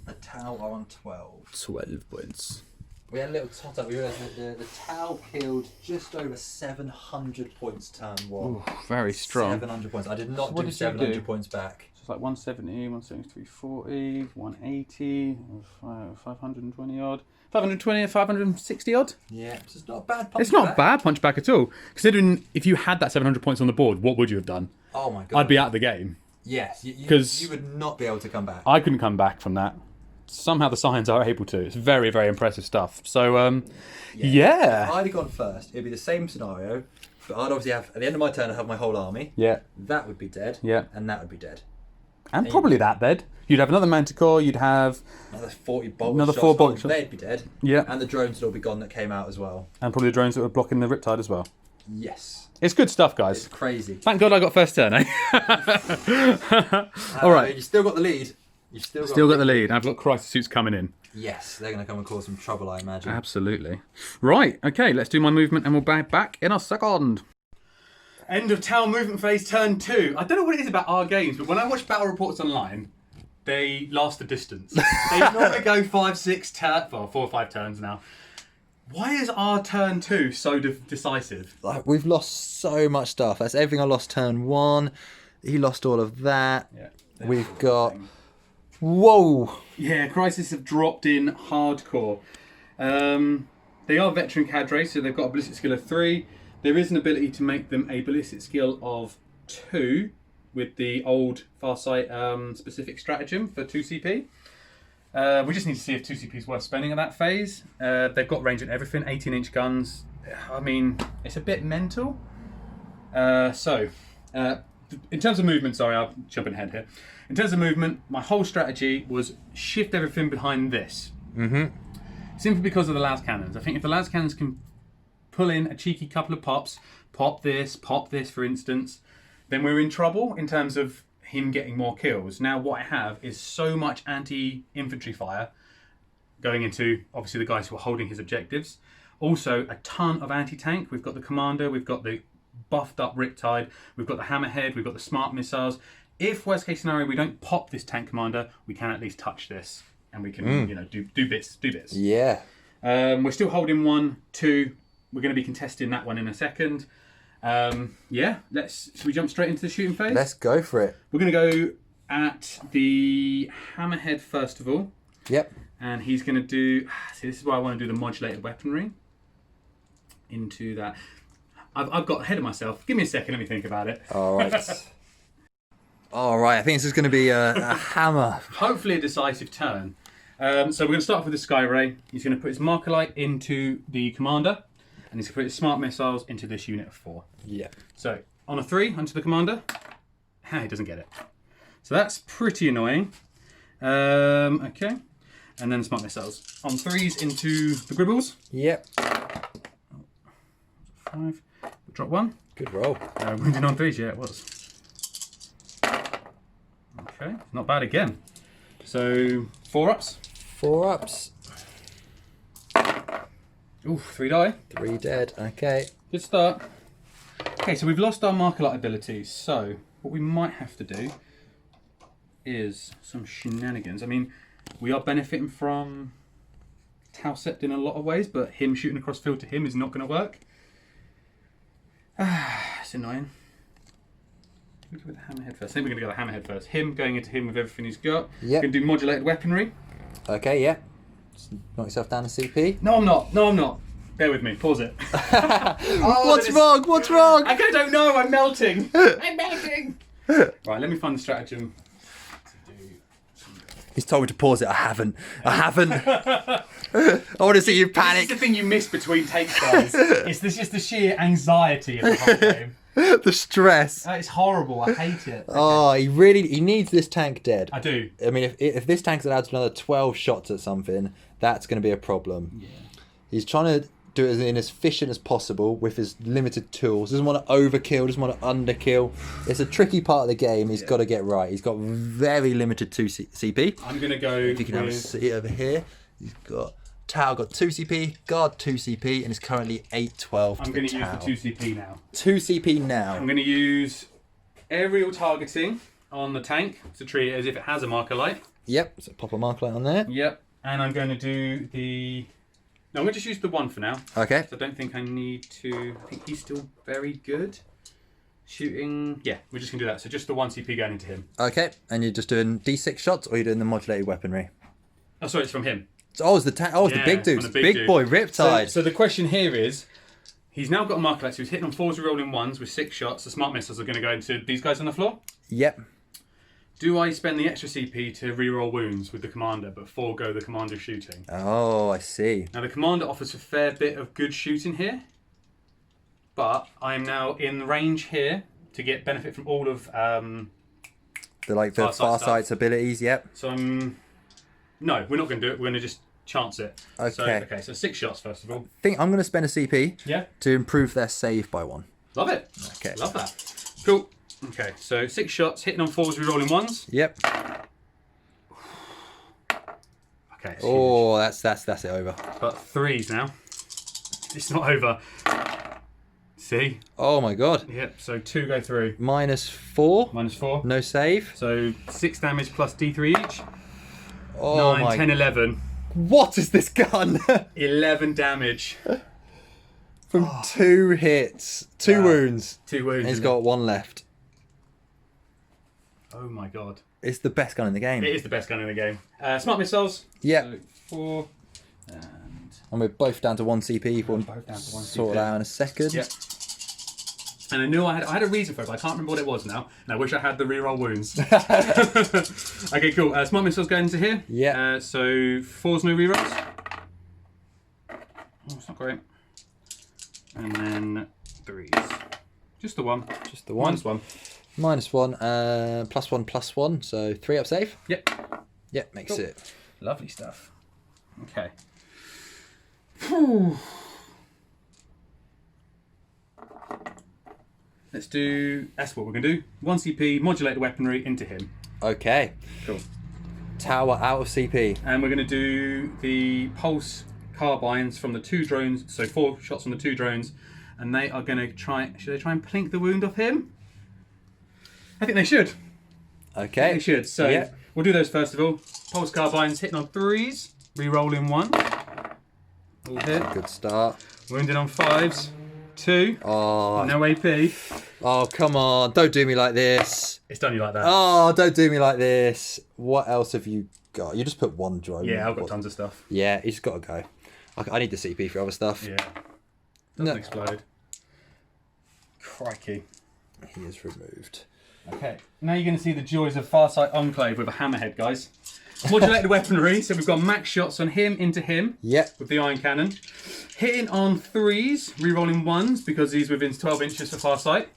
S2: The Tau are on 12.
S1: 12 points.
S2: We had a little tot up. We realised that the Tau killed just over 700 points turn 1.
S1: Ooh, very strong.
S2: 700 points. I did not
S1: What
S2: do
S1: did you
S2: 700
S1: do?
S2: points back.
S1: So it's like 170, 173, 40, 180, 520 odd. 520, 560 odd?
S2: Yeah, it's just not a bad punch
S1: It's not
S2: back.
S1: bad punch back at all. Considering if you had that 700 points on the board, what would you have done?
S2: Oh my god.
S1: I'd be out of the game.
S2: Yes,
S1: Because
S2: you would not be able to come back.
S1: I couldn't come back from that. Somehow the Scions are able to. It's very, very impressive stuff. So, yeah.
S2: If I'd have gone first, it'd be the same scenario, but I'd obviously have, at the end of my turn, I'd have my whole army.
S1: Yeah.
S2: That would be dead.
S1: Yeah.
S2: And that would be dead.
S1: And probably that dead. You'd have another Manticore, you'd have...
S2: Another 40 bolt
S1: Another
S2: shots.
S1: 4 bolt shots.
S2: They'd be dead.
S1: Yeah.
S2: And the drones would all be gone that came out as well.
S1: And probably the drones that were blocking the Riptide as well.
S2: Yes.
S1: It's good stuff, guys.
S2: It's crazy.
S1: Thank God I got first turn, eh? All right.
S2: You still got the lead. You've still
S1: Got the lead. I've got crisis suits coming in.
S2: Yes, they're going to come and cause some trouble, I imagine.
S1: Absolutely. Right, okay, let's do my movement and we'll be back in a second. End of town movement phase, turn 2. I don't know what it is about our games, but when I watch battle reports online, they last the distance. They normally go 5, 6 turns, well, 4 or 5 turns now. Why is our turn 2 so decisive?
S2: Like, we've lost so much stuff. That's everything I lost turn 1. He lost all of that.
S1: Yeah.
S2: We've got... Whoa!
S1: Yeah, Crisis have dropped in hardcore. They are veteran cadre, so they've got a ballistic skill of 3. There is an ability to make them a ballistic skill of 2 with the old Farsight specific stratagem for 2 CP. We just need to see if 2 CP is worth spending at that phase. They've got range and everything, 18-inch guns. I mean, it's a bit mental. In terms of movement, sorry, I'm jumping ahead here. In terms of movement, my whole strategy was shift everything behind this. Simply because of the las cannons. I think if the las cannons can pull in a cheeky couple of pops, pop this, for instance, then we're in trouble in terms of him getting more kills. Now what I have is so much anti-infantry fire going into, obviously, the guys who are holding his objectives. Also, a ton of anti-tank. We've got the commander, we've got the buffed up Riptide, we've got the Hammerhead, we've got the smart missiles. If worst case scenario we don't pop this tank commander, we can at least touch this and we can do bits.
S2: Yeah.
S1: We're still holding 1, 2. We're going to be contesting that one in a second. Yeah, should we jump straight into the shooting phase?
S2: Let's go for it.
S1: We're going to go at the Hammerhead first of all.
S2: Yep.
S1: And he's going to do, see, this is why I want to do the modulated weaponry into that. I've got ahead of myself. Give me a second, let me think about it.
S2: All right. All right, I think this is going to be a hammer.
S1: Hopefully a decisive turn. So we're going to start off with the Sky Ray. He's going to put his Marker Light into the commander, and he's going to put his Smart Missiles into this unit of 4.
S2: Yeah.
S1: So on a 3 onto the commander, he doesn't get it. So that's pretty annoying. Okay, and then Smart Missiles on 3s into the Gribbles.
S2: Yep.
S1: 5. Drop 1.
S2: Good roll.
S1: Wounded on 3s, yeah, it was. Okay, not bad again. So 4 ups.
S2: 4 ups.
S1: Ooh, 3 die.
S2: 3 dead. Okay.
S1: Good start. Okay, so we've lost our Marker Light abilities. So what we might have to do is some shenanigans. I mean, we are benefiting from Tausept in a lot of ways, but him shooting across field to him is not going to work. It's annoying. We go with the Hammerhead first. I think we're going to go with the Hammerhead first. Him going into him with everything he's got.
S2: Yep.
S1: Going to do modulated weaponry.
S2: Okay, yeah. Just knock yourself down to CP.
S1: No, I'm not. No, I'm not. Bear with me. Pause it.
S2: What's wrong? What's wrong?
S1: I don't know. I'm melting. I'm melting. Right, let me find the stratagem.
S2: He's told me to pause it. I haven't. I want to see you panic.
S1: This is the thing you miss between takes, guys. It's just the sheer anxiety of the whole game.
S2: The stress.
S1: It's horrible. I hate it.
S2: Oh, he needs this tank dead.
S1: I do.
S2: I mean, if this tank's allowed to another 12 shots at something, that's going to be a problem.
S1: Yeah.
S2: He's trying to do it as efficient as possible with his limited tools. Doesn't want to overkill, doesn't want to underkill. It's a tricky part of the game he's got to get right. He's got very limited 2 CP.
S1: I'm going to go
S2: If you can have a seat over here. He's got Tau got 2 CP, Guard 2 CP, and is currently 812
S1: I'm going to use the 2 CP now.
S2: 2 CP now.
S1: I'm going to use aerial targeting on the tank to treat it as if it has a Marker Light.
S2: Yep, so pop a Marker Light on there.
S1: Yep, and I'm going to do the... No, I'm going to just use the 1 for now.
S2: Okay.
S1: So I don't think I need to... I think he's still very good. Shooting... Yeah, we're just going to do that. So just the 1 CP going into him.
S2: Okay, and you're just doing D6 shots, or you're doing the modulated weaponry?
S1: Oh, sorry, it's from him.
S2: Oh, it's the big dude. Big boy, Riptide.
S1: So the question here is, he's now got a Marker Light, so he's hitting on 4s and rolling 1s with 6 shots. The Smart Missiles are going to go into these guys on the floor.
S2: Yep.
S1: Do I spend the extra CP to reroll wounds with the commander, but forego the commander shooting?
S2: Oh, I see.
S1: Now the commander offers a fair bit of good shooting here, but I am now in range here to get benefit from all of
S2: the Farsight's abilities. Yep.
S1: So no, we're not going to do it. We're going to just chance it.
S2: Okay.
S1: So 6 shots first of all.
S2: I think I'm going to spend a CP.
S1: Yeah.
S2: To improve their save by 1.
S1: Love it.
S2: Okay.
S1: Love that. Cool. Okay, so 6 shots, hitting on 4s, rerolling 1s.
S2: Yep.
S1: Okay.
S2: Oh, that's it over.
S1: But 3s now. It's not over. See?
S2: Oh my god.
S1: Yep. So 2 go through.
S2: -4.
S1: -4.
S2: No save.
S1: So 6 damage plus D3 each.
S2: Oh
S1: 9,
S2: my
S1: 10, 11.
S2: What is this gun?
S1: 11 damage.
S2: From 2 hits. 2 wounds.
S1: 2 wounds.
S2: And he's got 1 left.
S1: Oh my god.
S2: It's the best gun in the game.
S1: It is the best gun in the game. Smart missiles.
S2: Yeah.
S1: So 4.
S2: And we're both down to 1 CP. We'll
S1: both down to 1
S2: sort
S1: CP.
S2: it out in a second.
S1: Yep. And I knew I had a reason for it, but I can't remember what it was now. And I wish I had the reroll wounds. Okay, cool. Smart missiles going into here.
S2: Yeah.
S1: So 4's no rerolls. Oh, it's not great. And then 3s. Just the 1.
S2: Just the 1.
S1: -1.
S2: -1. +1/+1. So 3 up save.
S1: Yep.
S2: Yep, makes
S1: Cool.
S2: it.
S1: Lovely stuff. Okay. Whew. Let's do. That's what we're gonna do. 1 CP, modulate the weaponry into him.
S2: Okay.
S1: Cool.
S2: Tower out of CP.
S1: And we're gonna do the pulse carbines from the 2 drones. So 4 shots from the 2 drones, and they are gonna try. Should they try and plink the wound off him? I think they should.
S2: Okay.
S1: They should. So
S2: Yeah.
S1: we'll do those first of all. Pulse carbines hitting on 3s, re-rolling 1. All hit.
S2: Good start.
S1: Wounded on 5s. 2.
S2: Oh.
S1: No AP.
S2: Oh, come on. Don't do me like this.
S1: It's done you like that.
S2: Oh, don't do me like this. What else have you got? You just put 1 drone.
S1: Yeah, I've got tons of stuff.
S2: Yeah, he's got to go. I need the CP for other stuff.
S1: Yeah. Doesn't explode. Crikey.
S2: He is removed.
S1: Okay. Now you're going to see the joys of Farsight Enclave with a hammerhead, guys. Modulate the weaponry. So we've got max shots on him into him.
S2: Yep.
S1: With the iron cannon. Hitting on 3s, re-rolling 1s because he's within 12 inches for Farsight.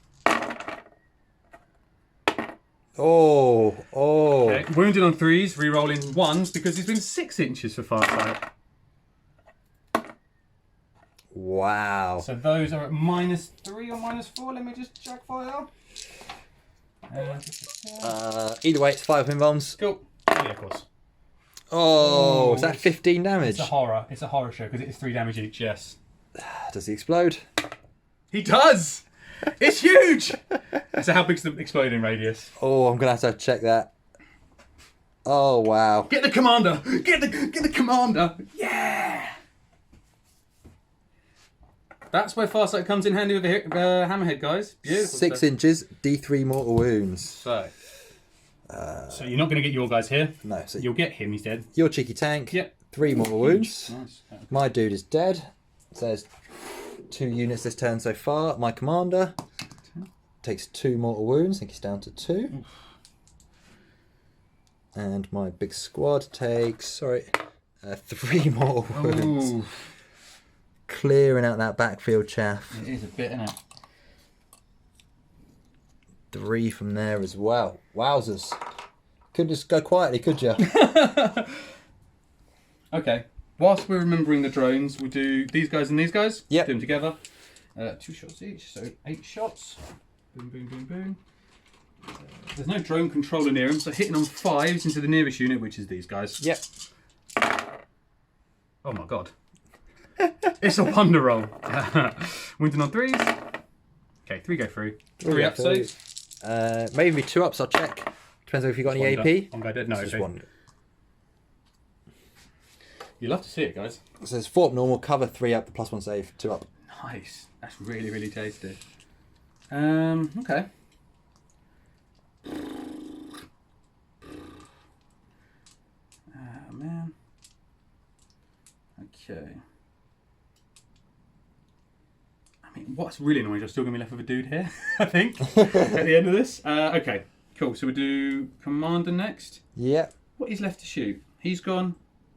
S2: Oh.
S1: Okay. Wounded on 3s, re-rolling 1s because he's within 6 inches for Farsight.
S2: Wow.
S1: So those are at -3 or -4. Let me just check file.
S2: Either way, it's 5 pin bombs.
S1: Cool. Yeah, of course.
S2: Oh, is that 15 damage?
S1: It's a horror. It's a horror show because it is 3 damage each. Yes.
S2: Does he explode?
S1: He does. It's huge. So how big's the exploding radius?
S2: Oh, I'm gonna have to check that. Oh wow.
S1: Get the commander. Get the commander. Yeah. That's where Farsight comes in handy with the hammerhead, guys. Beautiful
S2: 6
S1: stuff.
S2: inches, D3 mortal wounds.
S1: So you're not going to get your guys here.
S2: No, so
S1: You'll get him. He's dead.
S2: your cheeky tank.
S1: Yep.
S2: 3 mortal wounds.
S1: Nice.
S2: My dude is dead. So there's 2 units this turn so far. My commander takes 2 mortal wounds. I think he's down to 2. Oof. And my big squad takes 3 mortal wounds.
S1: Ooh.
S2: Clearing out that backfield chaff.
S1: It is a bit, isn't it?
S2: 3 from there as well. Wowzers. Couldn't just go quietly, could you?
S1: Okay. Whilst we're remembering the drones, we'll do these guys and these guys.
S2: Yep.
S1: Do them together. 2 shots each, so 8 shots. Boom, boom, boom, boom. There's no drone controller near him, so hitting on 5s into the nearest unit, which is these guys.
S2: Yep.
S1: Oh my god. It's a wonder roll. Wounded on 3s. Okay, 3 go through. 3 up saves.
S2: Maybe 2 ups, I'll check. Depends on if you got any AP.
S1: One guy dead. No,
S2: Just
S1: okay.
S2: 1.
S1: You love to see it, guys.
S2: So there's 4 up normal, cover 3 up, the +1 save, 2 up.
S1: Nice. That's really, really tasty. Okay. Man. Okay. I mean, what's really annoying is you're still going to be left with a dude here, I think, at the end of this. Okay, cool. So we do Commander next.
S2: Yep.
S1: What is left to shoot? He's gone.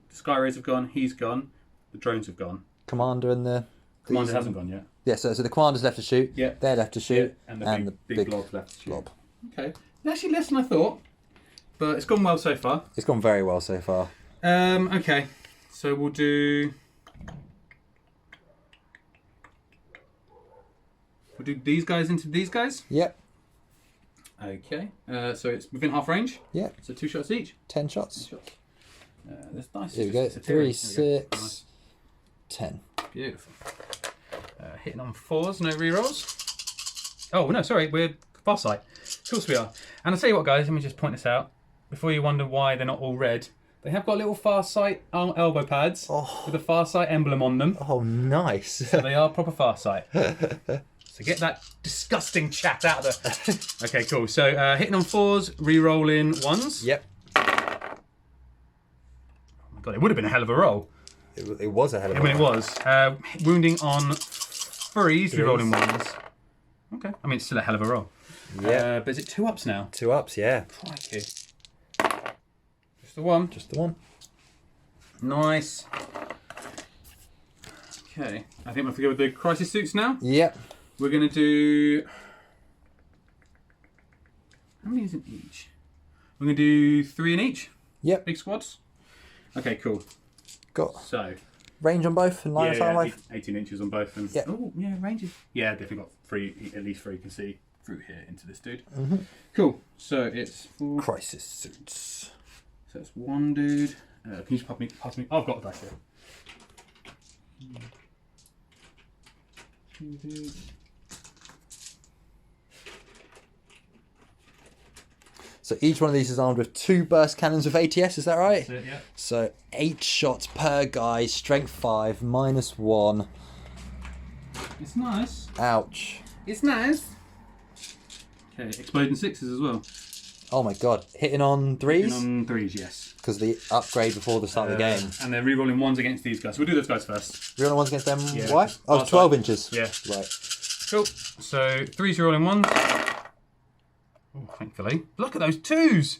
S1: The Sky Rays have gone. He's gone. The drones have gone.
S2: Commander and the...
S1: Commander hasn't gone yet.
S2: Yeah, so the Commander's left to shoot.
S1: Yeah.
S2: They're left to shoot.
S1: Yeah. And the big blob left to shoot.
S2: Blob.
S1: Okay. Actually less than I thought, but it's gone well so far.
S2: It's gone very well so far.
S1: Okay. So we'll do these guys into these guys.
S2: Yep.
S1: Okay. So it's within half range.
S2: Yep.
S1: So 2 shots each.
S2: 10 shots.
S1: 10 shots. That's nice.
S2: Here we go.
S1: It's a
S2: 3,
S1: theory.
S2: 6,
S1: Nice.
S2: 10.
S1: Beautiful. Hitting on 4s, no rerolls. Oh no, sorry, we're Farsight. Of course we are. And I'll tell you what, guys. Let me just point this out before you wonder why they're not all red. They have got little Farsight elbow pads with a Farsight emblem on them.
S2: Oh, nice.
S1: So they are proper Farsight. So get that disgusting chat out of there. Okay, cool. So hitting on 4s, re-rolling 1s.
S2: Yep.
S1: Oh my god, it would have been a hell of a roll.
S2: It was a hell of a
S1: roll. It was. Wounding on 3s, re-rolling 1s. Okay. I mean, it's still a hell of a roll.
S2: Yeah.
S1: But is it 2 ups now?
S2: 2 ups, yeah.
S1: Crikey. Just the one.
S2: Just the one.
S1: Nice. Okay. I think we'll have to go with the crisis suits now.
S2: Yep.
S1: We're going to do... How many is in each? We're going to do 3 in each?
S2: Yep.
S1: Big squads? Okay, cool.
S2: Got
S1: So...
S2: range on both and line of sight on both?
S1: 18 inches on both. And,
S2: yep.
S1: Oh, yeah, ranges. Yeah, definitely got 3, at least 3 you can see through here into this dude.
S2: Mm-hmm.
S1: Cool. So it's 4...
S2: Crisis suits.
S1: So it's 1 dude. Can you just pass me? Oh, I've got the dice here. 2 dudes.
S2: So each one of these is armed with 2 burst cannons with ATS, is that right?
S1: That's it, yeah.
S2: So 8 shots per guy, strength 5, -1.
S1: It's nice.
S2: Ouch.
S1: It's nice. Okay, exploding 6s as well.
S2: Oh my god. Hitting on 3s?
S1: Hitting on 3s, yes.
S2: Because the upgrade before the start of the game.
S1: And they're rerolling 1s against these guys. We'll do those guys first.
S2: Rerolling 1s against them,
S1: Yeah.
S2: why? Oh,
S1: Last
S2: 12
S1: time.
S2: inches.
S1: Yeah.
S2: Right.
S1: Cool. So 3s rerolling 1s. Oh, thankfully. Look at those 2s!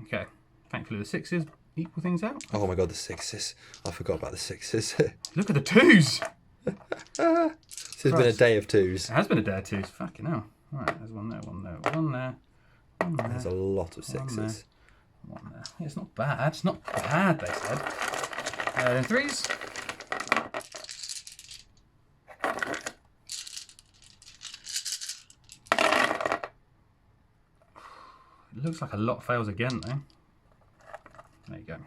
S1: Okay. Thankfully the 6s equal things out.
S2: Oh my god, the 6s. I forgot about the 6s.
S1: Look at the 2s!
S2: This has been a day of 2s.
S1: It has been a day or 2s. Fucking hell. Alright, there's 1 there, 1 there, 1 there. 1 there.
S2: There's a lot of 6s.
S1: 1 there. 1 there. Yeah, it's not bad. It's not bad, they said. Then 3s. It looks like a lot fails again, though. There you go.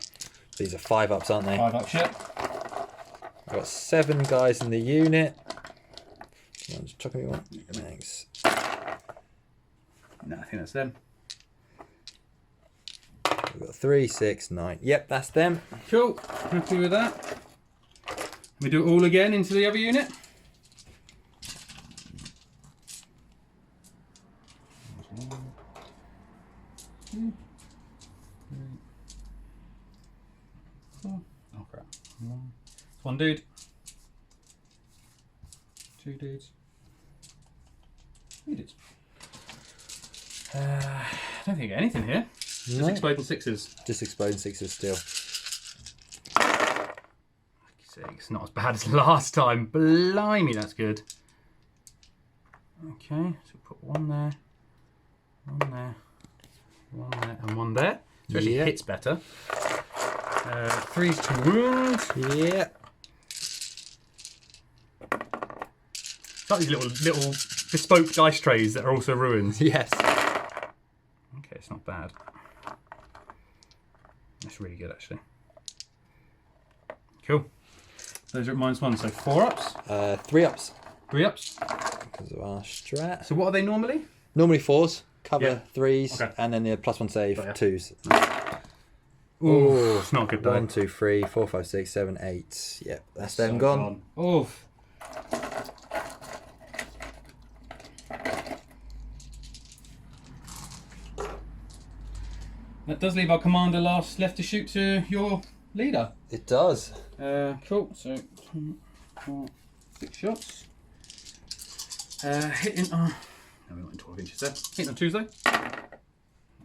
S2: These are 5 ups, aren't they?
S1: 5 up shit.
S2: I've got 7 guys in the unit. Come on, just chuck me one. Thanks.
S1: No, I think that's them.
S2: We've got 3, 6, 9. Yep, that's them.
S1: Cool. Happy with that. We do it all again into the other unit. Oh crap. 1 dude. 2 dudes. 3 dudes. I don't think I get anything here. Just
S2: No.
S1: exploding 6s.
S2: Just exploding 6s still.
S1: It's not as bad as last time. Blimey, that's good. Okay, so put 1 there, 1 there, 1 there, and 1 there. So it actually hits better. 3s to wound.
S2: Yeah.
S1: It's like these little bespoke dice trays that are also ruins.
S2: Yes.
S1: Okay, it's not bad. That's really good, actually. Cool. Those are at -1, so 4 ups.
S2: 3 ups.
S1: 3 ups.
S2: Because of our strat.
S1: So what are they normally?
S2: Normally 4s, cover
S1: Yeah.
S2: 3s,
S1: Okay.
S2: and then the +1 save,
S1: Got ya.
S2: 2s.
S1: Ooh, it's not good though.
S2: 1, 2, 3, 4, 5, 6, 7, 8. Yep, that's them gone.
S1: Oof. That does leave our commander left to shoot to your leader.
S2: It does.
S1: Cool. So 4, 6 shots. Hitting. No, we went 12 inches there. Hitting on 2s though.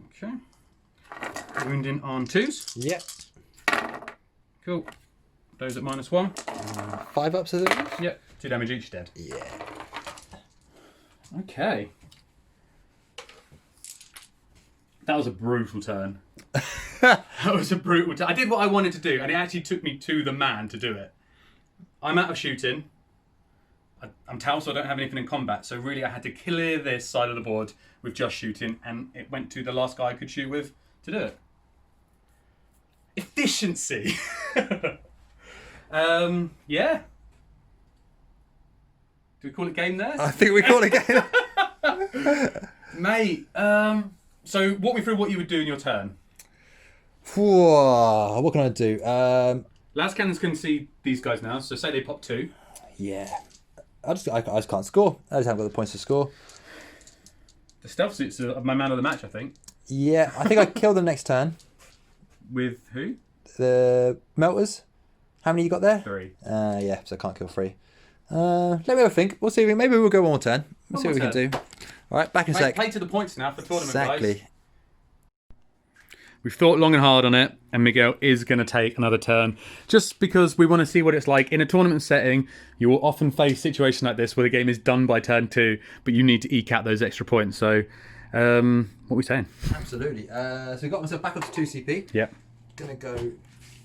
S1: Okay. Wounding on 2s.
S2: Yep.
S1: Cool. Those at -1.
S2: 5 ups, is it?
S1: Yep. 2 damage each, dead.
S2: Yeah.
S1: Okay. That was a brutal turn. That was a brutal turn. I did what I wanted to do, and it actually took me to the man to do it. I'm out of shooting. I'm Tau, so I don't have anything in combat, so really I had to clear this side of the board with just shooting, and it went to the last guy I could shoot with to do it. Efficiency! Yeah. Do we call it game there?
S2: I think we call it game.
S1: Mate, so walk me through what you would do in your turn.
S2: What can I do?
S1: Las cannons can see these guys now, so say they pop 2.
S2: Yeah. I just can't score. I just haven't got the points to score.
S1: The stealth suits are my man of the match, I think.
S2: Yeah, I think I kill them next turn.
S1: With who?
S2: The melters. How many you got there?
S1: 3.
S2: Yeah, so I can't kill 3. Let me have a think. We'll see. Maybe we'll go one more turn. We'll see what we can do. All right, back in a sec.
S1: Play to the points now for tournament,
S2: Exactly.
S1: guys. We've thought long and hard on it, and Miguel is going to take another turn, just because we want to see what it's like. In a tournament setting, you will often face situations like this where the game is done by turn 2, but you need to eke out those extra points. So, what are we saying?
S2: Absolutely. So we got myself back up to 2 CP.
S1: Yep.
S2: Gonna go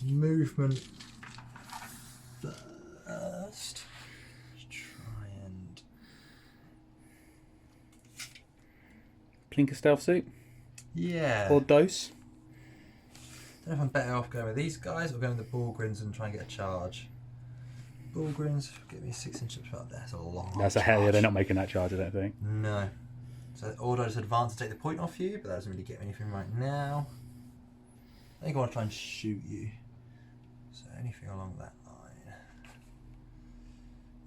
S2: movement first. Try and
S1: Plink a stealth suit?
S2: yeah.
S1: Or dose?
S2: I don't know if I'm better off going with these guys or going with the Bullgrins and try and get a charge. Bullgrins, give me 6 inches up there. That's a long
S1: That's a hell yeah, they're not making that charge, I don't think.
S2: No. So, or do I just advance and take the point off you? But that doesn't really get me anything right now. I think I want to try and shoot you. So anything along that line.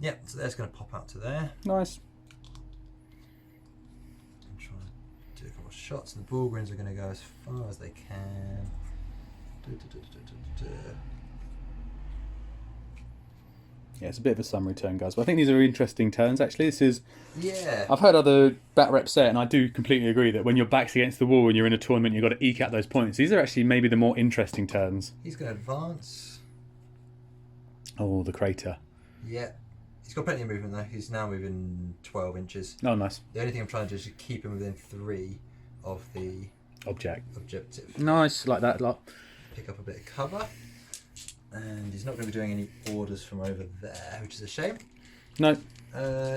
S2: Yep, so that's going to pop out to there.
S1: Nice.
S2: I'm trying to do a couple of shots, and the Bullgrins are going to go as far as they can.
S1: Yeah, it's a bit of a summary turn, guys. But I think these are interesting turns, actually. This is...
S2: Yeah.
S1: I've heard other bat reps say it, and I do completely agree that when your back's against the wall and you're in a tournament, you've got to eke out those points. These are actually maybe the more interesting turns.
S2: He's going to advance.
S1: Oh, the crater.
S2: Yeah. He's got plenty of movement, though. He's now moving 12 inches.
S1: Oh, nice.
S2: The only thing I'm trying to do is to keep him within 3 of the objective.
S1: Nice, like that lot.
S2: Pick up a bit of cover. And he's not going to be doing any orders from over there, which is a shame.
S1: No.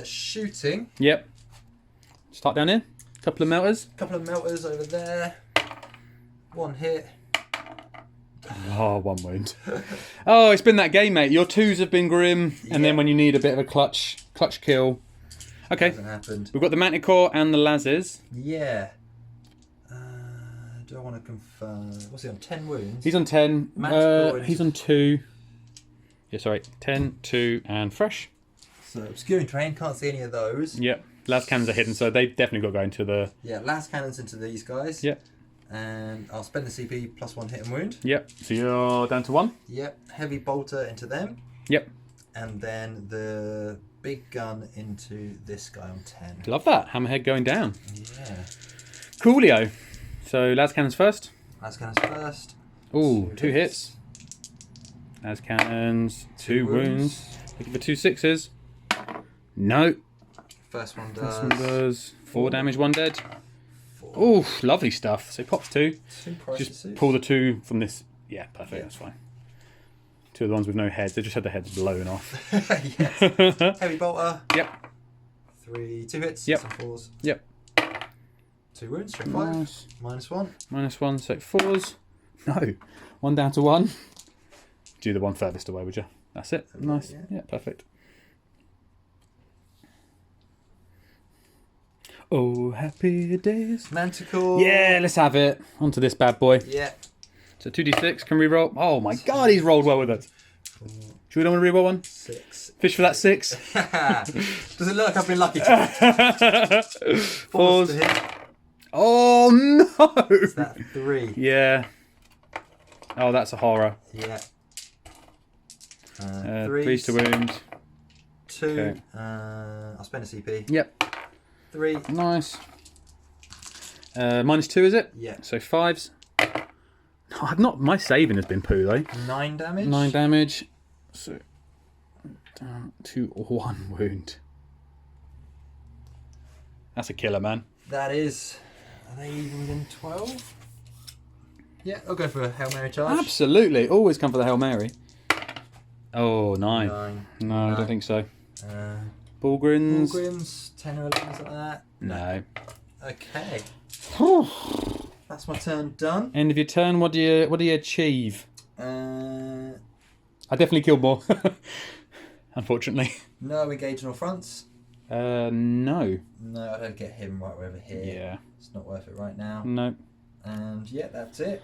S2: Shooting.
S1: Yep. Start down here. Couple of melters.
S2: Couple of melters over there. 1 hit.
S1: Oh, 1 wound. Oh, it's been that game, mate. Your 2s have been grim, and then when you need a bit of a clutch kill. Okay.
S2: Hasn't happened.
S1: We've got the Manticore and the Lazes.
S2: Yeah. Do I want to confirm? What's he on? 10 wounds?
S1: He's on 10.
S2: Manticore
S1: He's on 2. Yeah, sorry. 10, 2, and fresh.
S2: So, obscuring terrain, can't see any of those.
S1: Yep. Las cannons are hidden, so they've definitely got to go into the...
S2: Yeah, last cannons into these guys.
S1: Yep.
S2: And I'll spend the CP plus 1 hit and wound.
S1: Yep. So you're down to 1.
S2: Yep. Heavy bolter into them.
S1: Yep.
S2: And then the big gun into this guy on 10.
S1: Love that. Hammerhead going down.
S2: Yeah.
S1: Coolio. So las cannons first.
S2: Las cannons first.
S1: Ooh, 2 hits. Las cannons, 2 wounds. Looking for 2 6s. No.
S2: First one does.
S1: First one does 4 damage, 1 dead.
S2: 4.
S1: Ooh, lovely stuff. So pops 2.
S2: 2 prices.
S1: Just pull the 2 from this. Yeah, perfect. Yeah. That's fine. 2 of the ones with no heads. They just had their heads blown off.
S2: Yes. Heavy bolter.
S1: Yep.
S2: 2 hits.
S1: Yep.
S2: Some 4s.
S1: Yep.
S2: 2 wounds. Straight 5.
S1: Nice.
S2: -1.
S1: -1, so 4s. No. 1 down to 1. Do the one furthest away, would you? That's it. Nice. Yeah, perfect. Oh, happy days.
S2: Manticore.
S1: Yeah, let's have it. Onto this bad boy.
S2: Yeah.
S1: So 2d6, can we roll? Oh my god, he's rolled well with it. Should we don't want to re-roll one?
S2: 6.
S1: Fish for that 6.
S2: Does it look like I've been lucky?
S1: 4s.
S2: To hit.
S1: Oh no!
S2: Is that 3?
S1: Yeah. Oh, that's a horror.
S2: Yeah.
S1: 3s to wound.
S2: 2.
S1: Okay.
S2: I'll spend a CP.
S1: Yep.
S2: 3.
S1: Nice. -2, is it?
S2: Yeah.
S1: So 5s. Oh, I've not. My saving has been poo though.
S2: 9 damage.
S1: 9 damage. So down to 1 wound. That's a killer, man.
S2: That is. Are they even within 12? Yeah, I'll go for a Hail Mary charge.
S1: Absolutely. Always come for the Hail Mary. Oh, 9.
S2: 9.
S1: No, I don't think so.
S2: Bullgrins.
S1: Bullgrins.
S2: 10 or 11, something like that.
S1: No.
S2: Okay. That's my turn done.
S1: End of your turn. What do you achieve?
S2: No
S1: I definitely killed more. Unfortunately.
S2: engage on all fronts.
S1: No.
S2: No, I don't get him right over here.
S1: Yeah.
S2: It's not worth it right now.
S1: No.
S2: And yeah, that's it.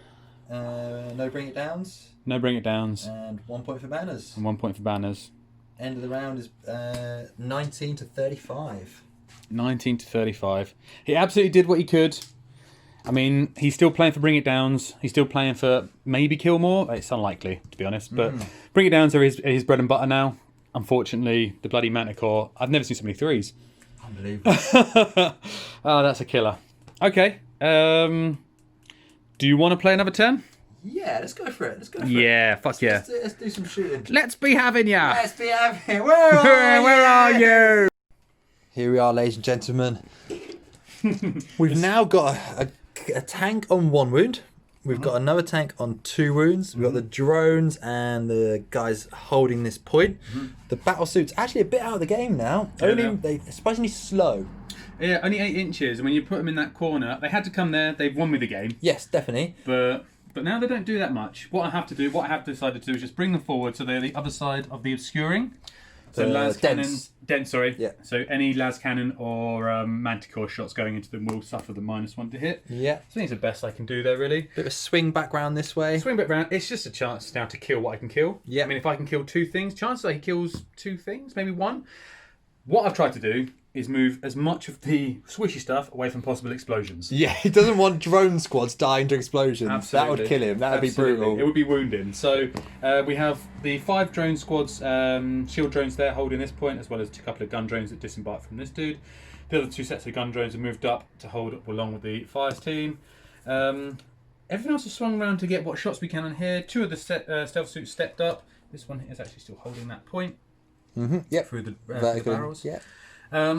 S2: No bring it downs.
S1: No bring it downs.
S2: And 1 point for banners.
S1: And 1 point for banners.
S2: End of the round is 19 to 35.
S1: 19 to 35. He absolutely did what he could. I mean, he's still playing for Bring It Downs. He's still playing for maybe kill more. It's unlikely, to be honest. But Bring It Downs are his bread and butter now. Unfortunately, the bloody Manticore. I've never seen so many threes.
S2: Unbelievable.
S1: Oh, that's a killer. Okay. Do you want to play another turn?
S2: Yeah, let's go for it. Let's go for it.
S1: Yeah, fuck yeah.
S2: Let's do some shooting.
S1: Let's be having ya.
S2: Let's be having it. Where
S1: are you?
S2: Here we are, ladies and gentlemen. We've now got a tank on 1 wound. We've got another tank on 2 wounds. We've got the drones and the guys holding this point. The battle suit's actually a bit out of the game now. They're surprisingly slow.
S1: Yeah, only 8 inches. And when you put them in that corner, they had to come there. They've won me the game.
S2: Yes, definitely.
S1: But now they don't do that much. What I have decided to do is just bring them forward so they're the other side of the obscuring. So las cannons, dense, sorry.
S2: Yeah.
S1: So any las cannon or manticore shots going into them will suffer the -1 to hit.
S2: Yeah.
S1: So I think it's the best I can do there, really.
S2: Bit of a swing background this way.
S1: Swing back round. It's just a chance now to kill what I can kill.
S2: Yeah.
S1: I mean, if I can kill 2 things, chances are he kills 2 things, maybe 1. What I've tried to do is move as much of the swishy stuff away from possible explosions.
S2: Yeah, he doesn't want drone squads dying to explosions.
S1: Absolutely.
S2: That would kill him. That would be brutal.
S1: It would be wounding. So we have the 5 drone squads, shield drones there holding this point, as well as a couple of gun drones that disembark from this dude. The other 2 sets of gun drones are moved up to hold up along with the fires team. Everything else is swung around to get what shots we can on here. 2 of the stealth suits stepped up. This one is actually still holding that point.
S2: Yep.
S1: Through the barrels.
S2: Yeah.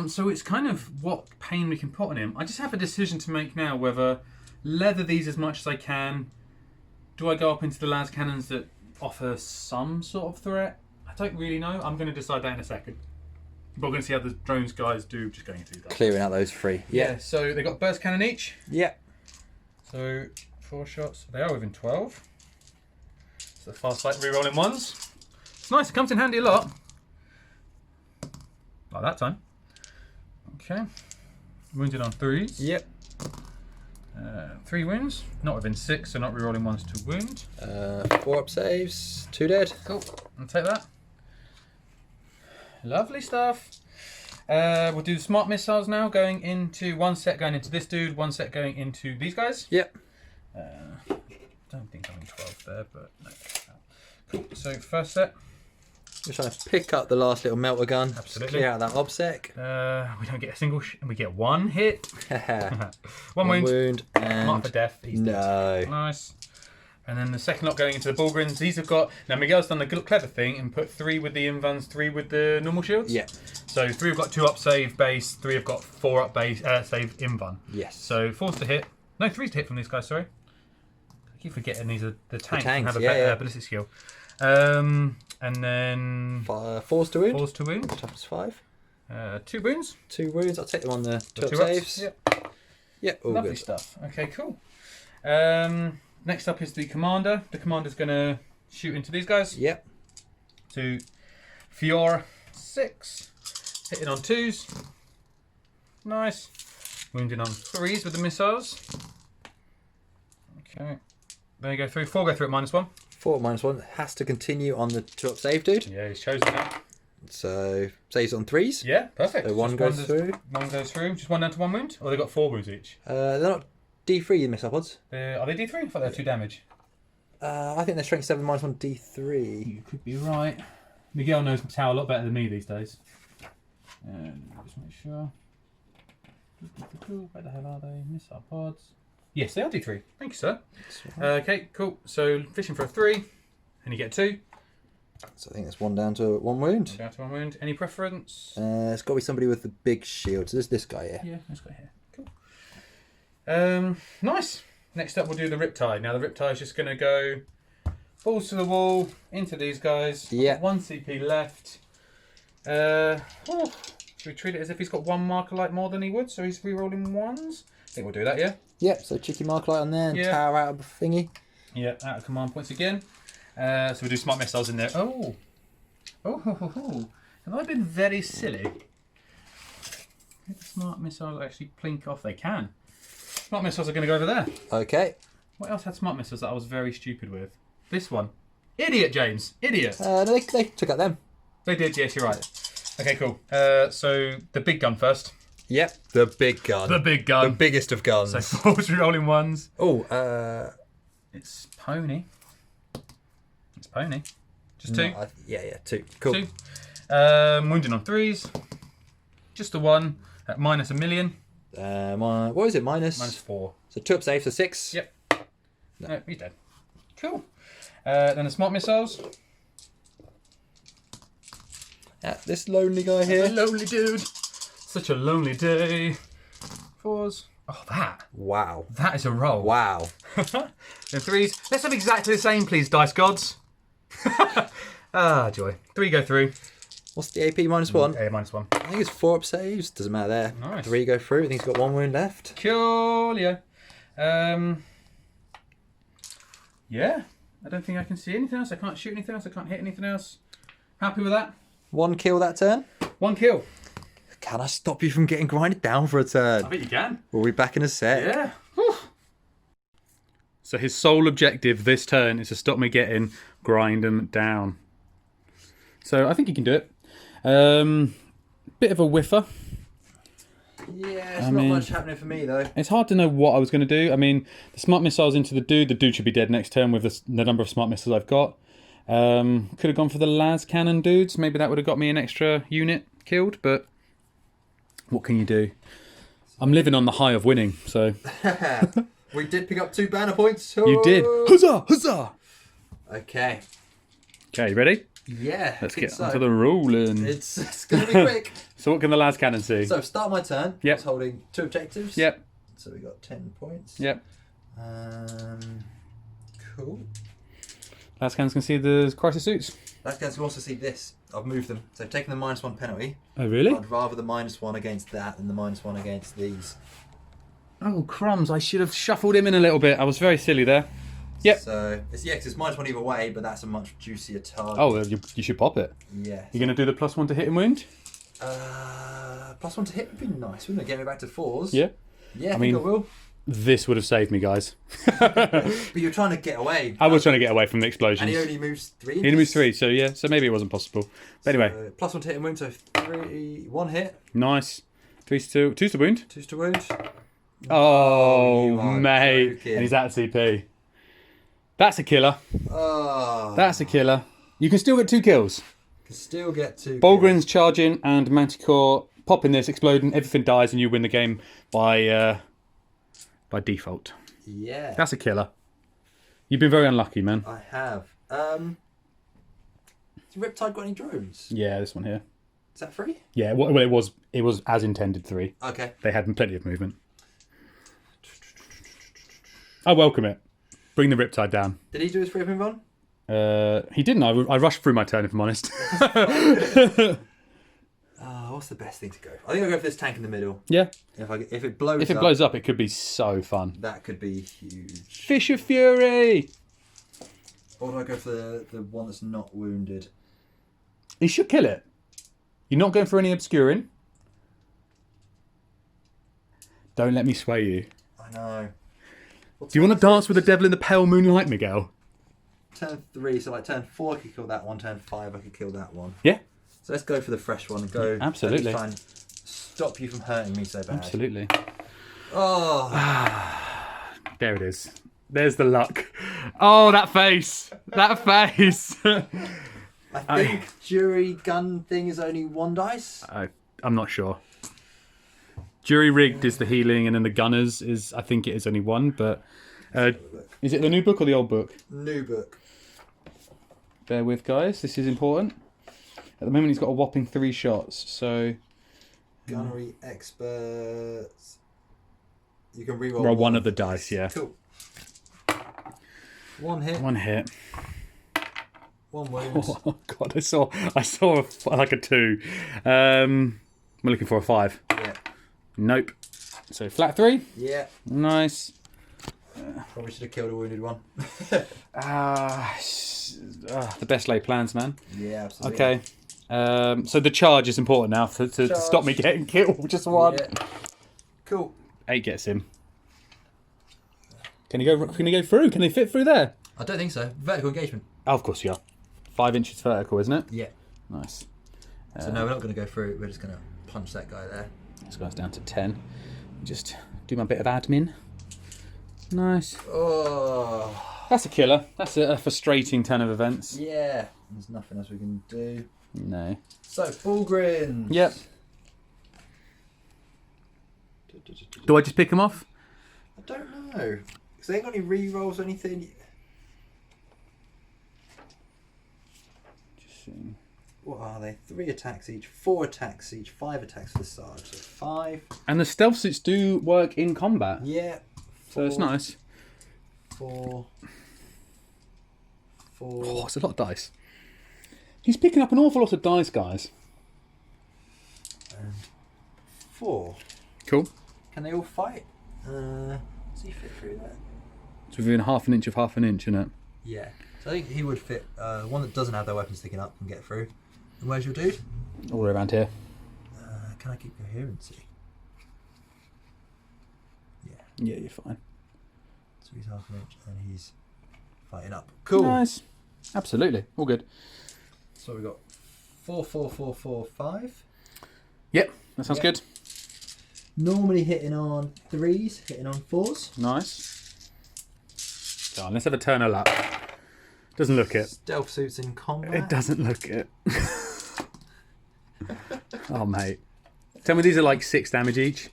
S1: So it's kind of what pain we can put on him. I just have a decision to make now whether leather these as much as I can. Do I go up into the las cannons that offer some sort of threat? I don't really know. I'm going to decide that in a second. But we're going to see how the drones guys do just going through that.
S2: Clearing out those 3.
S1: Yeah, so they've got burst cannon each.
S2: Yeah.
S1: So 4 shots. They are within 12. So the fast light re-rolling ones. It's nice. It comes in handy a lot. Like that time. Okay. Wounded on 3s.
S2: Yep.
S1: 3 wounds. Not within 6, so not re-rolling ones to wound.
S2: 4 up saves. 2 dead.
S1: Cool. I'll take that. Lovely stuff. We'll do the smart missiles now, going into 1 set going into this dude, 1 set going into these guys.
S2: Yep.
S1: Don't think I'm in 12 there, but no. Cool. So first set.
S2: We're trying to pick up the last little melter gun.
S1: Absolutely.
S2: Clear out that obsec.
S1: We don't get a single and we get 1 hit. 1 wound.
S2: And
S1: Mark for death. He's dead. Nice. And then the second lot going into the Bullgrins. These have got... Now, Miguel's done the clever thing and put 3 with the invans, 3 with the normal shields.
S2: Yeah.
S1: So 3 have got 2 up save base, 3 have got 4 up base save invan.
S2: Yes.
S1: So 4's to hit. No, 3's to hit from these guys, sorry. I keep forgetting these are the tanks and have a better ballistic skill. And then
S2: 4's to wound.
S1: 4's to wound.
S2: Toughness 5.
S1: 2 wounds.
S2: 2 wounds. I'll take them on the 2 up
S1: 2
S2: saves.
S1: Yep.
S2: Yep. All
S1: Lovely
S2: good
S1: stuff. Okay, cool. Next up is the commander. The commander's going to shoot into these guys.
S2: Yep.
S1: To Fiora 6. Hitting on 2s. Nice. Wounding on 3s with the missiles. Okay. There you go through. 4 go through at -1.
S2: 4 -1 has to continue on the 2 up save, dude.
S1: Yeah, he's chosen that.
S2: So saves on 3s.
S1: Yeah, perfect.
S2: So 1 goes through.
S1: 1 goes through. Just 1 down to 1 wound? Or they got 4 wounds each?
S2: They're not D3 in missile pods.
S1: Are they D3? I thought they were 2 damage.
S2: I think they're strength 7 -1 D3.
S1: You could be right. Miguel knows Tau a lot better than me these days. And just make sure. Where the hell are they? Missile pods. Yes, they are D3. Thank you, sir. Okay, cool. So fishing for a 3, and you get 2.
S2: So I think that's 1 down to 1 wound.
S1: Down to 1 wound. Any preference?
S2: It's got to be somebody with the big shield. So there's this guy here.
S1: Yeah, let's go here. Cool. Nice. Next up, we'll do the Riptide. Now the Riptide is just going to go balls to the wall into these guys.
S2: Yeah.
S1: 1 CP left. Should we treat it as if he's got 1 marker light more than he would? So he's re-rolling 1s. I think we'll do that, yeah?
S2: Yep, so cheeky mark light on there and tower out of a thingy.
S1: Yeah, out of command points again. So we'll do smart missiles in there. Oh. Have I been very silly? Did the smart missiles actually plink off? They can. Smart missiles are going to go over there.
S2: Okay.
S1: What else had smart missiles that I was very stupid with? This one. Idiot, James. Idiot.
S2: They took out them.
S1: They did, yes, you're right. Okay, cool. So, the big gun first.
S2: Yep, the big gun.
S1: The big gun.
S2: The biggest of guns.
S1: So, 4 rolling ones.
S2: Oh,
S1: It's pony. It's pony. Just 2?
S2: Yeah, 2. Cool.
S1: 2. Wounding on 3s. Just the 1 at minus a million.
S2: What is it? Minus
S1: 4.
S2: So 2 up safe, so 6.
S1: Yep. No, he's dead. Cool. Then the smart missiles.
S2: Yeah, this lonely guy here.
S1: A lonely dude. Such a lonely day. 4s. Oh, that.
S2: Wow.
S1: That is a roll.
S2: Wow.
S1: Then 3s. Let's have exactly the same, please, dice gods. Ah, joy. 3 go through.
S2: What's the AP? -1?
S1: A minus 1.
S2: I think it's 4 up saves. Doesn't matter there.
S1: Nice.
S2: 3 go through. I think he's got 1 wound left.
S1: Coolio. Yeah. I don't think I can see anything else. I can't shoot anything else. I can't hit anything else. Happy with that?
S2: 1 kill that turn.
S1: 1 kill.
S2: Can I stop you from getting grinded down for a turn?
S1: I bet you can.
S2: We'll be back in a sec.
S1: Yeah. Whew. So his sole objective this turn is to stop me getting grind them down. So I think he can do it. Bit of a whiffer.
S2: Yeah, it's not much happening for me though.
S1: It's hard to know what I was going to do. I mean, the smart missiles into the dude. The dude should be dead next turn with the number of smart missiles I've got. Could have gone for the las cannon dudes. Maybe that would have got me an extra unit killed. But what can you do? I'm living on the high of winning. So
S2: we did pick up 2 banner points.
S1: you did. Huzzah! Huzzah!
S2: Okay.
S1: Okay, ready?
S2: Yeah.
S1: Let's get onto the rolling.
S2: It's going to be quick.
S1: So what can the las cannon see?
S2: So start my turn.
S1: Yep.
S2: I was holding 2 objectives.
S1: Yep.
S2: So we got 10 points.
S1: Yep.
S2: Cool.
S1: Las cannons can see the crisis suits.
S2: Last guys can also see this. I've moved them. So I've taken the -1 penalty.
S1: Oh really?
S2: I'd rather the -1 against that than the -1 against these.
S1: Oh crumbs! I should have shuffled him in a little bit. I was very silly there. Yep.
S2: So it's 'cause it's -1 either way, but that's a much juicier target.
S1: Oh, well, you should pop it.
S2: Yeah.
S1: You're going to do the +1 to hit and wound?
S2: +1 to hit would be nice, wouldn't it? Get me back to 4s.
S1: Yeah.
S2: Yeah, I
S1: mean,
S2: think I will.
S1: This would have saved me, guys.
S2: But you're trying to get away.
S1: I was trying to get away from the explosions.
S2: And he only moves 3.
S1: He moves 3, so yeah, so maybe it wasn't possible. But anyway.
S2: +1 to hit and wound, so 1 hit.
S1: Nice. 3's to 2's to wound.
S2: 2's to wound.
S1: Oh,
S2: you are
S1: mate.
S2: joking.
S1: And he's at CP. That's a killer.
S2: Oh.
S1: That's a killer. You can still get 2 kills.
S2: Can still get 2
S1: Bolgrin's charging and Manticore popping this, exploding, everything dies, and you win the game by default.
S2: Yeah.
S1: That's a killer. You've been very unlucky, man.
S2: I have. Has Riptide got any drones?
S1: Yeah, this one here.
S2: Is that free?
S1: Yeah, well, it was as intended 3.
S2: Okay.
S1: They had plenty of movement. I welcome it. Bring the Riptide down.
S2: Did he do his free move on?
S1: He didn't. I rushed through my turn, if I'm honest.
S2: What's the best thing to go for? I think I'll go for this tank in the middle.
S1: Yeah.
S2: If it blows up...
S1: If it blows up, it could be so fun.
S2: That could be huge.
S1: Fish of Fury!
S2: Or do I go for the one that's not wounded?
S1: He should kill it. You're not going for any obscuring. Don't let me sway you.
S2: I know.
S1: Do you want to dance with the devil in the pale moonlight, Miguel?
S2: Turn 3, so like turn 4 I could kill that one, turn 5 I could kill that one.
S1: Yeah.
S2: So let's go for the fresh one and go.
S1: Absolutely.
S2: Let me try and stop you from hurting me so bad.
S1: Absolutely.
S2: Oh.
S1: There it is. There's the luck. Oh, that face. That face.
S2: I think jury gun thing is only 1 dice.
S1: I'm not sure. Jury rigged is the healing, and then the gunners is, I think it is only 1, but is it the new book or the old book?
S2: New book.
S1: Bear with, guys. This is important. At the moment, he's got a whopping 3 shots. So
S2: Gunnery experts. You can reroll
S1: roll one of the dice. Yeah.
S2: Cool. 1 hit.
S1: 1 hit.
S2: 1 wound.
S1: Oh god! I saw like a 2. We're looking for a 5.
S2: Yeah.
S1: Nope. So flat 3.
S2: Yeah.
S1: Nice.
S2: Probably should have killed a wounded one.
S1: The best laid plans, man.
S2: Yeah, absolutely.
S1: Okay. So the charge is important now to stop me getting killed. Just 1.
S2: Yeah. Cool.
S1: 8 gets him. Can he go through? Can they fit through there?
S2: I don't think so. Vertical engagement.
S1: Oh, of course you are. 5 inches vertical, isn't it?
S2: Yeah.
S1: Nice.
S2: So no, we're not going to go through. We're just going to punch that guy there.
S1: This guy's down to 10. Just do my bit of admin. Nice.
S2: Oh.
S1: That's a killer. That's a frustrating 10 of events.
S2: Yeah. There's nothing else we can do.
S1: No.
S2: So, ball grins.
S1: Yep. Do I just pick them off?
S2: I don't know. Because they ain't got any re-rolls or anything.
S1: Just seeing.
S2: What are they? 3 attacks each, 4 attacks each, 5 attacks for the Sarge. So 5.
S1: And the stealth suits do work in combat.
S2: Yeah.
S1: So it's nice.
S2: 4.
S1: Oh, it's a lot of dice. He's picking up an awful lot of dice, guys.
S2: And 4.
S1: Cool.
S2: Can they all fight? Does he fit through that?
S1: It's within half an inch of half an inch, isn't it?
S2: Yeah. So I think he would fit. One that doesn't have their weapons sticking up can get through. And where's your dude?
S1: All around here.
S2: Can I keep coherency? Yeah.
S1: Yeah, you're fine.
S2: So he's half an inch and he's fighting up. Cool.
S1: Nice. Absolutely. All good.
S2: So we got 4, 4, 4, 4, 5.
S1: Yep, that sounds good.
S2: Normally hitting on 3s, hitting on 4s.
S1: Nice. Go on, let's have a turn a lap. Doesn't look it.
S2: Stealth suits in combat.
S1: It doesn't look it. Oh, mate. Tell me these are like 6 damage each.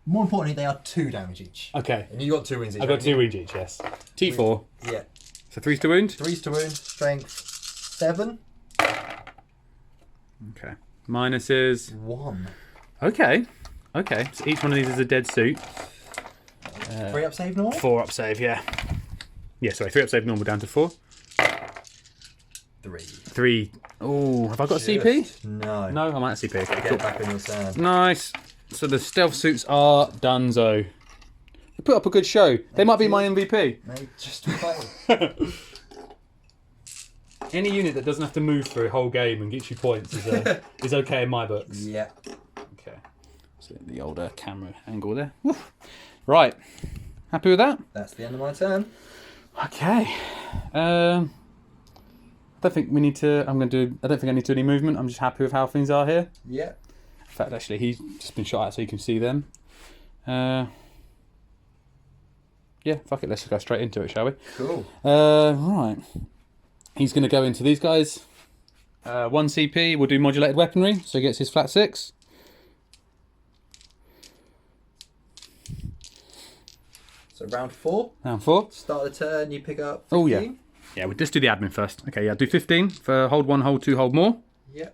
S2: More importantly, they are 2 damage each.
S1: Okay.
S2: And you got 2 wounds each.
S1: I've got 2 wounds each, yes. T4.
S2: Yeah.
S1: So 3's to wound?
S2: 3's to wound, strength 7.
S1: Okay. Minus is
S2: 1.
S1: Okay. Okay. So each one of these is a dead suit.
S2: 3 up save normal?
S1: 4 up save, yeah. Yeah, sorry, 3 up save normal down to 4.
S2: 3.
S1: 3. Oh, have I got a CP?
S2: No.
S1: No, I'm at CP. Okay,
S2: Get
S1: cool.
S2: back in your sand.
S1: Nice. So the stealth suits are donezo. They put up a good show. They might be my MVP.
S2: Mate, just play.
S1: Any unit that doesn't have to move through a whole game and gets you points is okay in my books.
S2: Yeah.
S1: Okay. So the older camera angle there. Woo. Right. Happy with that?
S2: That's the end of my turn.
S1: Okay. I don't think we need to. I don't think I need to do any movement. I'm just happy with how things are here.
S2: Yeah.
S1: In fact, actually, he's just been shot at, so you can see them. Yeah, fuck it. Let's just go straight into it, shall we?
S2: Cool.
S1: Right. He's going to go into these guys. 1 CP. We'll do modulated weaponry, so he gets his flat 6.
S2: So round 4.
S1: Round 4.
S2: Start the turn. You pick up 15.
S1: Oh yeah. Yeah, we'll just do the admin first. Okay, yeah, do 15 for hold 1, hold 2, hold more.
S2: Yeah.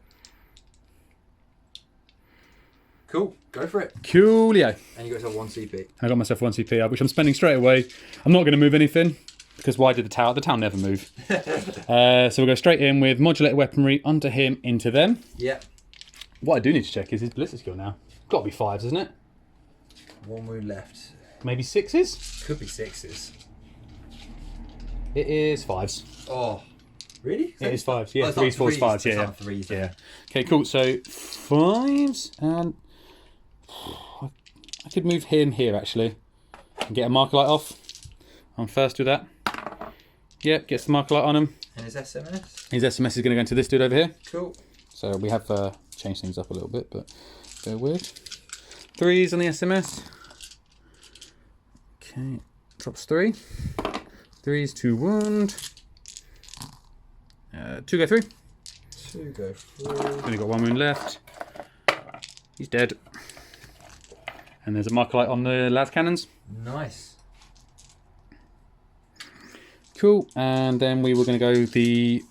S2: Cool. Go for it.
S1: Coolio.
S2: And you got yourself 1 CP.
S1: I got myself 1 CP, which I'm spending straight away. I'm not going to move anything, because why did the tower? The tower never move. So we'll go straight in with modulated weaponry onto him, into them.
S2: Yeah.
S1: What I do need to check is his ballistic skill now. Got to be 5s, isn't it?
S2: 1 wound left.
S1: Maybe 6s?
S2: Could be 6s.
S1: It is 5s.
S2: Oh. Really?
S1: It is 5s, yeah.
S2: Oh, it's
S1: 3s,
S2: not
S1: 4s, 5s, yeah.
S2: It's not 3s.
S1: Yeah. Okay, cool. So 5s, and I could move him here actually and get a marker light off. I'm first with that. Yep, gets the marker light on him.
S2: And his SMS?
S1: His SMS is going to go into this dude over here.
S2: Cool.
S1: So we have changed things up a little bit, but they're weird. 3s on the SMS. Okay, drops 3. 3s to wound. 2 go through.
S2: 2 go through.
S1: Only got 1 wound left. He's dead. And there's a marker light on the las cannons.
S2: Nice.
S1: Cool. And then we were going to go the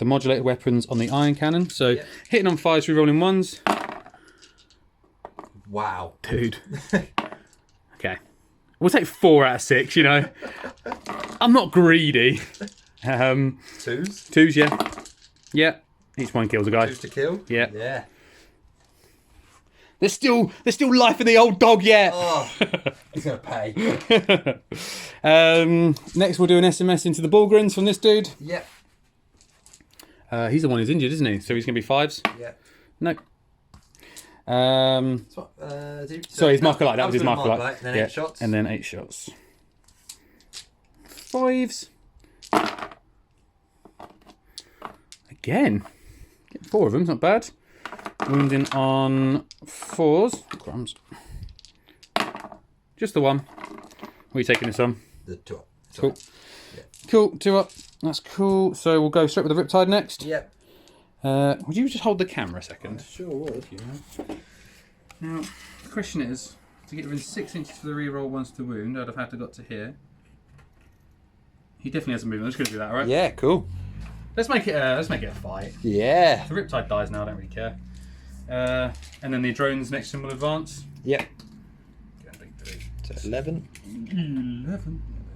S1: modulated weapons on the iron cannon. So hitting on 5s, rerolling 1s.
S2: Wow.
S1: Dude. Okay. We'll take 4 out of 6, you know. I'm not greedy.
S2: 2s?
S1: 2s, yeah. Yeah. Each one kills a guy.
S2: 2s to kill?
S1: Yeah.
S2: Yeah.
S1: There's still life in the old dog yet.
S2: Oh, he's going to pay.
S1: Next we'll do an SMS into the Bullgrins from this dude.
S2: Yep.
S1: He's the one who's injured, isn't he? So he's going to be 5s.
S2: Yep.
S1: No.
S2: So
S1: his marker light. That was his marker light.
S2: And then 8 shots.
S1: And then 8 shots. 5s. Again. Get 4 of them, not bad. Wounding on 4s. Crumbs. Just the one. What are you taking this on?
S2: The 2 up.
S1: Cool.
S2: Yeah.
S1: Cool, 2 up. That's cool. So we'll go straight with the Riptide next.
S2: Yep.
S1: Would you just hold the camera a second?
S2: Sure would.
S1: Now, the question is, to get within 6 inches for the reroll once to wound, I'd have had to got to here. He definitely hasn't moved. I'm just going to do that, alright?
S2: Yeah, cool.
S1: Let's make it a fight.
S2: Yeah.
S1: The Riptide dies now, I don't really care. And then the drones next to him will advance.
S2: Yep.
S1: Go big 3.
S2: So 11.
S1: 11. Yeah, they're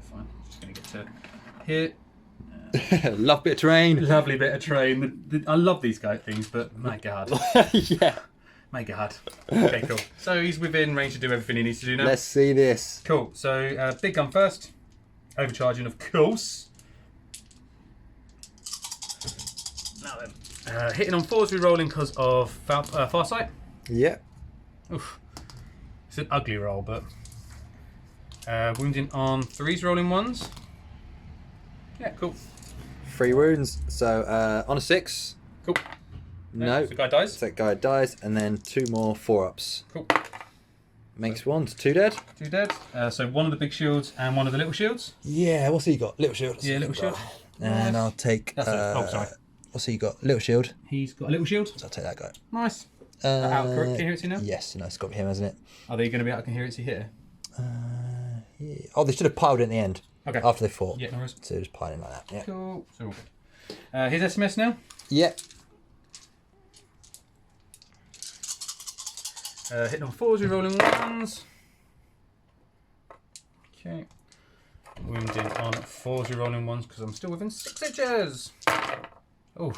S1: fine. Just going to get to here.
S2: Love bit of terrain.
S1: Lovely bit of terrain. I love these things, but my God.
S2: Yeah.
S1: My God. Okay, cool. So he's within range to do everything he needs to do now.
S2: Let's see this.
S1: Cool. So big gun first. Overcharging, of course. Now then. Hitting on 4s, re-rolling because of far sight.
S2: Yep.
S1: Oof. It's an ugly roll, but... wounding on 3s, rolling 1s. Yeah, cool.
S2: 3 wounds. So on a 6.
S1: Cool.
S2: No.
S1: So the guy dies.
S2: So that guy dies, and then 2 more 4-ups.
S1: Cool.
S2: Makes 1, 2 dead.
S1: 2 dead. So 1 of the big shields and 1 of the little shields.
S2: Yeah, what's he got? Little shield.
S1: Yeah, little shield.
S2: And I'll take.
S1: Oh, sorry.
S2: What's he got? Little shield.
S1: He's got a little shield.
S2: So I'll take that guy.
S1: Nice. Out of coherence now?
S2: Yes, no, it's got to be him, hasn't it?
S1: Are they going to be out of coherence here?
S2: Yeah. Oh, they should have piled it in the end.
S1: Okay.
S2: After they fought.
S1: Yeah, no worries.
S2: So just piling like that. Yeah.
S1: Cool. So all good. Here's SMS now.
S2: Yep.
S1: Hitting on 4s, re-rolling 1s. Okay. Wounding on 4s, re-rolling 1s because I'm still within 6 inches. Oh,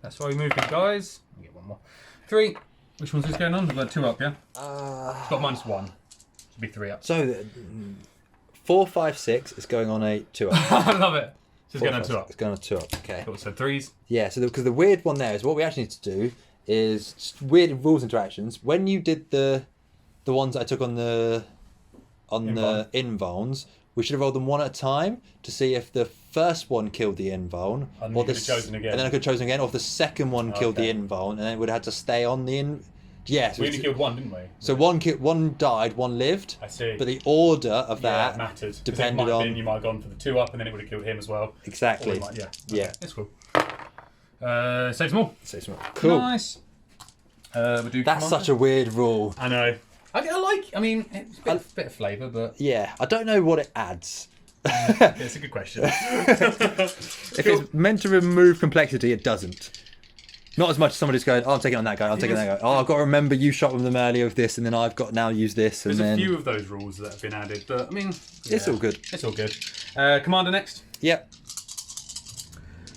S1: that's why we moved it, guys. I'll get 1 more. 3. Which one's this going on? We've got 2 up, yeah? It's got -1. Should be 3 up.
S2: So 4, 5, 6 is going on a 2-up.
S1: I love it. So it's going on 2 up.
S2: It's going on a 2-up. Okay.
S1: Cool. So 3s.
S2: Yeah. So because the weird one there is what we actually need to do is just weird rules interactions. When you did the ones I took on the invulns, we should have rolled them 1 at a time to see if the first one killed the invuln,
S1: And
S2: or
S1: you could have chosen again.
S2: and then I could have chosen again, or if the second one killed the invuln, and then it would have had to stay on the in. Yeah, so
S1: We only killed 1, didn't we?
S2: So one died, 1 lived.
S1: I see.
S2: But the order of that
S1: mattered.
S2: depended
S1: it might have
S2: on
S1: been, you might have gone for the 2 up, and then it would have killed him as well.
S2: exactly.
S1: Or we might, yeah.
S2: Yeah.
S1: That's cool. Save some more.
S2: So small. Cool.
S1: Nice. We'll do
S2: That's
S1: commander.
S2: such a weird rule.
S1: I know. I mean, it's a bit of flavour, but
S2: Yeah, I don't know what it adds.
S1: it's a good question.
S2: If it's meant to remove complexity, it doesn't. Not as much as somebody's going, oh, I'm taking on that guy, I'm taking on that guy. Oh, I've got to remember you shot with them earlier with this, and then I've got to now use this. And
S1: There's
S2: then
S1: a few of those rules that have been added, but I mean...
S2: It's all good.
S1: It's all good. Commander next.
S2: Yep.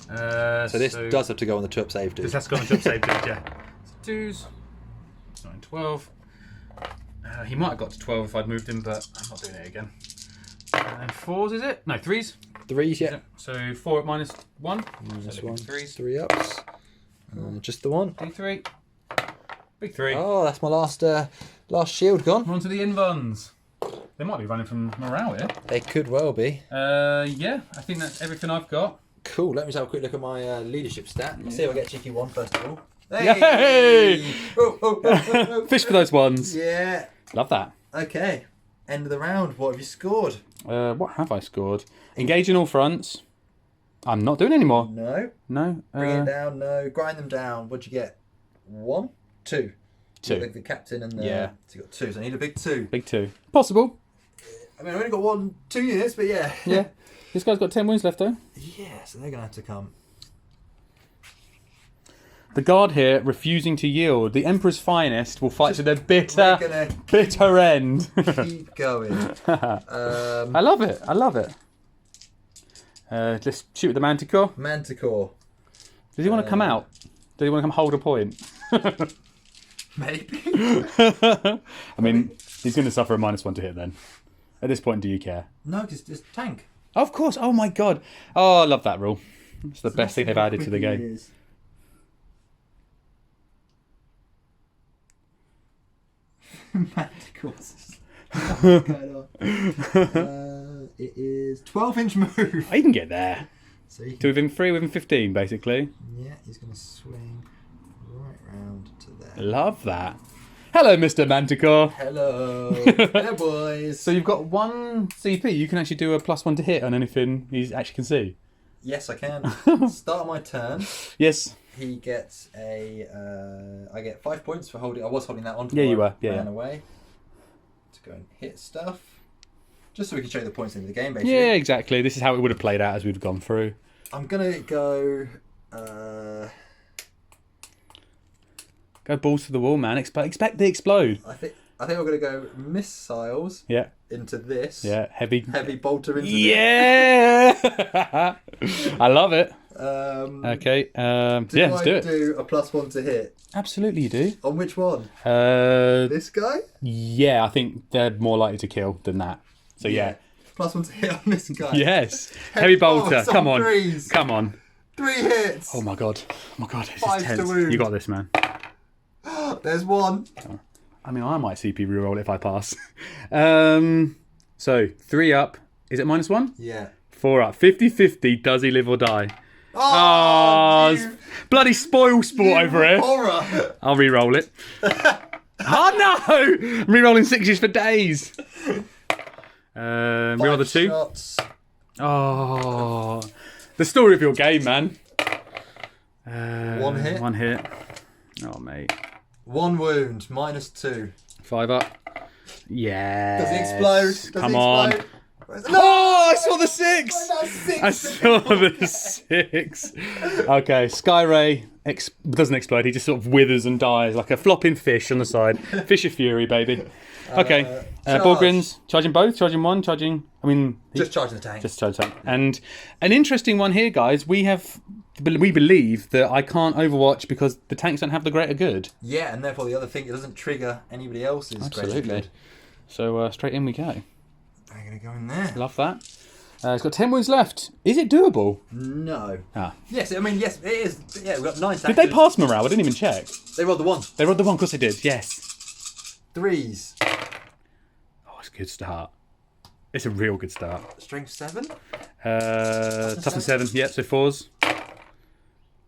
S1: So
S2: this does have to go on the 2-up save, dude.
S1: This has to go on the top save, dude, yeah. So 2s. 9, 12. He might have got to 12 if I'd moved him, but I'm not doing it again. And 4s, is it? No, 3s.
S2: 3s, yeah.
S1: So 4 at -1.
S2: Minus
S1: so
S2: 1.
S1: 3s.
S2: 3-ups. Just the 1.
S1: D3. Big 3.
S2: Oh, that's my last shield gone.
S1: We're on to the invulns. They might be running from morale here.
S2: They could well be.
S1: Yeah, I think that's everything I've got.
S2: Cool. Let me just have a quick look at my leadership stat. Let's see if I get a cheeky 1 first of all.
S1: Yay!
S2: Oh.
S1: Fish for those ones.
S2: Yeah.
S1: Love that.
S2: Okay. End of the round. What have you scored?
S1: What have I scored? Engage in all fronts. I'm not doing any more.
S2: No.
S1: No.
S2: Bring it down. No. Grind them down. What'd you get? 1? 2.
S1: 2.
S2: The captain and the...
S1: Yeah.
S2: So you got 2. So I need a big 2.
S1: Big 2. Possible.
S2: I mean, I've only got 2 units, but yeah.
S1: Yeah. This guy's got 10 wounds left though.
S2: Yeah, so they're going to have to come.
S1: The guard here refusing to yield. The Emperor's finest will fight to the bitter end.
S2: Keep going.
S1: I love it. I love it. Let's shoot with the Manticore.
S2: Manticore.
S1: Does he want to come out? Does he want to come hold a point?
S2: Maybe.
S1: I mean, he's going to suffer a -1 to hit then. At this point, do you care?
S2: No, just tank.
S1: Of course. Oh my god. Oh, I love that rule. It's the best thing they've added to the game.
S2: Manticores. It is 12-inch move.
S1: I can get there.
S2: So you
S1: To
S2: can,
S1: within 3, within 15, basically.
S2: yeah, he's going to swing right round to there.
S1: Love that. Hello, Mr. Manticore.
S2: Hello. Hello, boys.
S1: So you've got 1 CP. You can actually do a +1 to hit on anything he actually can see.
S2: Yes, I can. Start my turn.
S1: Yes.
S2: He gets a. I get 5 points for holding. I was holding that on.
S1: Yeah, you were. Yeah.
S2: Ran away. To go and hit stuff. Just so we can show you the points into the game, basically.
S1: Yeah, exactly. This is how it would have played out as we've gone through.
S2: I'm gonna go.
S1: Go balls to the wall, man. Expect they explode.
S2: I think I'm gonna go missiles.
S1: Yeah.
S2: Into this.
S1: Yeah. Heavy
S2: bolter into
S1: yeah. I love it.
S2: this.
S1: Okay. Yeah, let's do it.
S2: Do a +1 to hit.
S1: Absolutely, you do.
S2: On which one?
S1: This
S2: guy?
S1: Yeah, I think they're more likely to kill than that. So yeah.
S2: +1 to hit on this guy.
S1: Yes. Heavy bolter. Come on.
S2: Threes.
S1: Come on.
S2: 3 hits.
S1: Oh my god. Oh my god. This
S2: 5
S1: is
S2: to
S1: tense.
S2: wound.
S1: You got this, man.
S2: There's 1.
S1: I mean, I might CP reroll it if I pass. So 3 up. Is it -1?
S2: Yeah.
S1: 4 up. 50-50. Does he live or die?
S2: Oh,
S1: it's bloody spoil sport over here.
S2: Horror.
S1: I'll re-roll it. Oh no! I'm re-rolling 6s for days. Re-roll the 2.
S2: Shots.
S1: Oh, the story of your game, man.
S2: 1 hit.
S1: 1 hit. Oh mate.
S2: 1 wound. -2.
S1: 5 up. Yeah.
S2: Does he explode?
S1: Come on.
S2: No!
S1: Oh, I saw the 6.
S2: Six.
S1: I saw the 6. Okay, Sky Ray doesn't explode. He just sort of withers and dies like a flopping fish on the side. Fish of fury, baby. Okay, Borgrins, charging both, charging 1, charging. I mean,
S2: Just charging the tank.
S1: just charge tank. And an interesting one here, guys. We believe that I can't Overwatch because the tanks don't have the greater good.
S2: Yeah, and therefore the other thing, it doesn't trigger anybody else's.
S1: Absolutely.
S2: Good.
S1: So straight in we go.
S2: I'm gonna go in there.
S1: Love that. It's got 10 wounds left. Is it doable?
S2: No.
S1: Ah.
S2: Yes, I mean, yes, it is. Yeah, we've got 9 tanks.
S1: Did they pass morale? I didn't even check.
S2: They rolled the 1.
S1: They rolled the 1, of course they did. Yes.
S2: 3s.
S1: Oh, it's a good start. It's a real good start.
S2: Strength 7.
S1: Toughness 7. Yep, so 4s.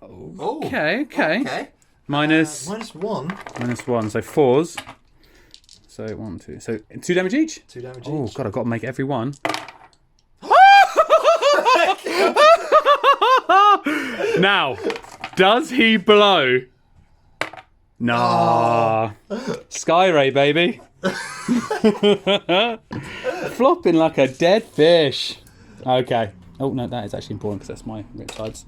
S2: Oh.
S1: Okay.
S2: Okay.
S1: Minus
S2: -1.
S1: -1, so 4s. So 1, 2. So 2 damage each?
S2: 2 damage
S1: Oh,
S2: each.
S1: God, I've got to make every one. Now, does he blow? Nah. Sky Ray, baby. Flopping like a dead fish. Okay. Oh, no, that is actually important because that's my riptides.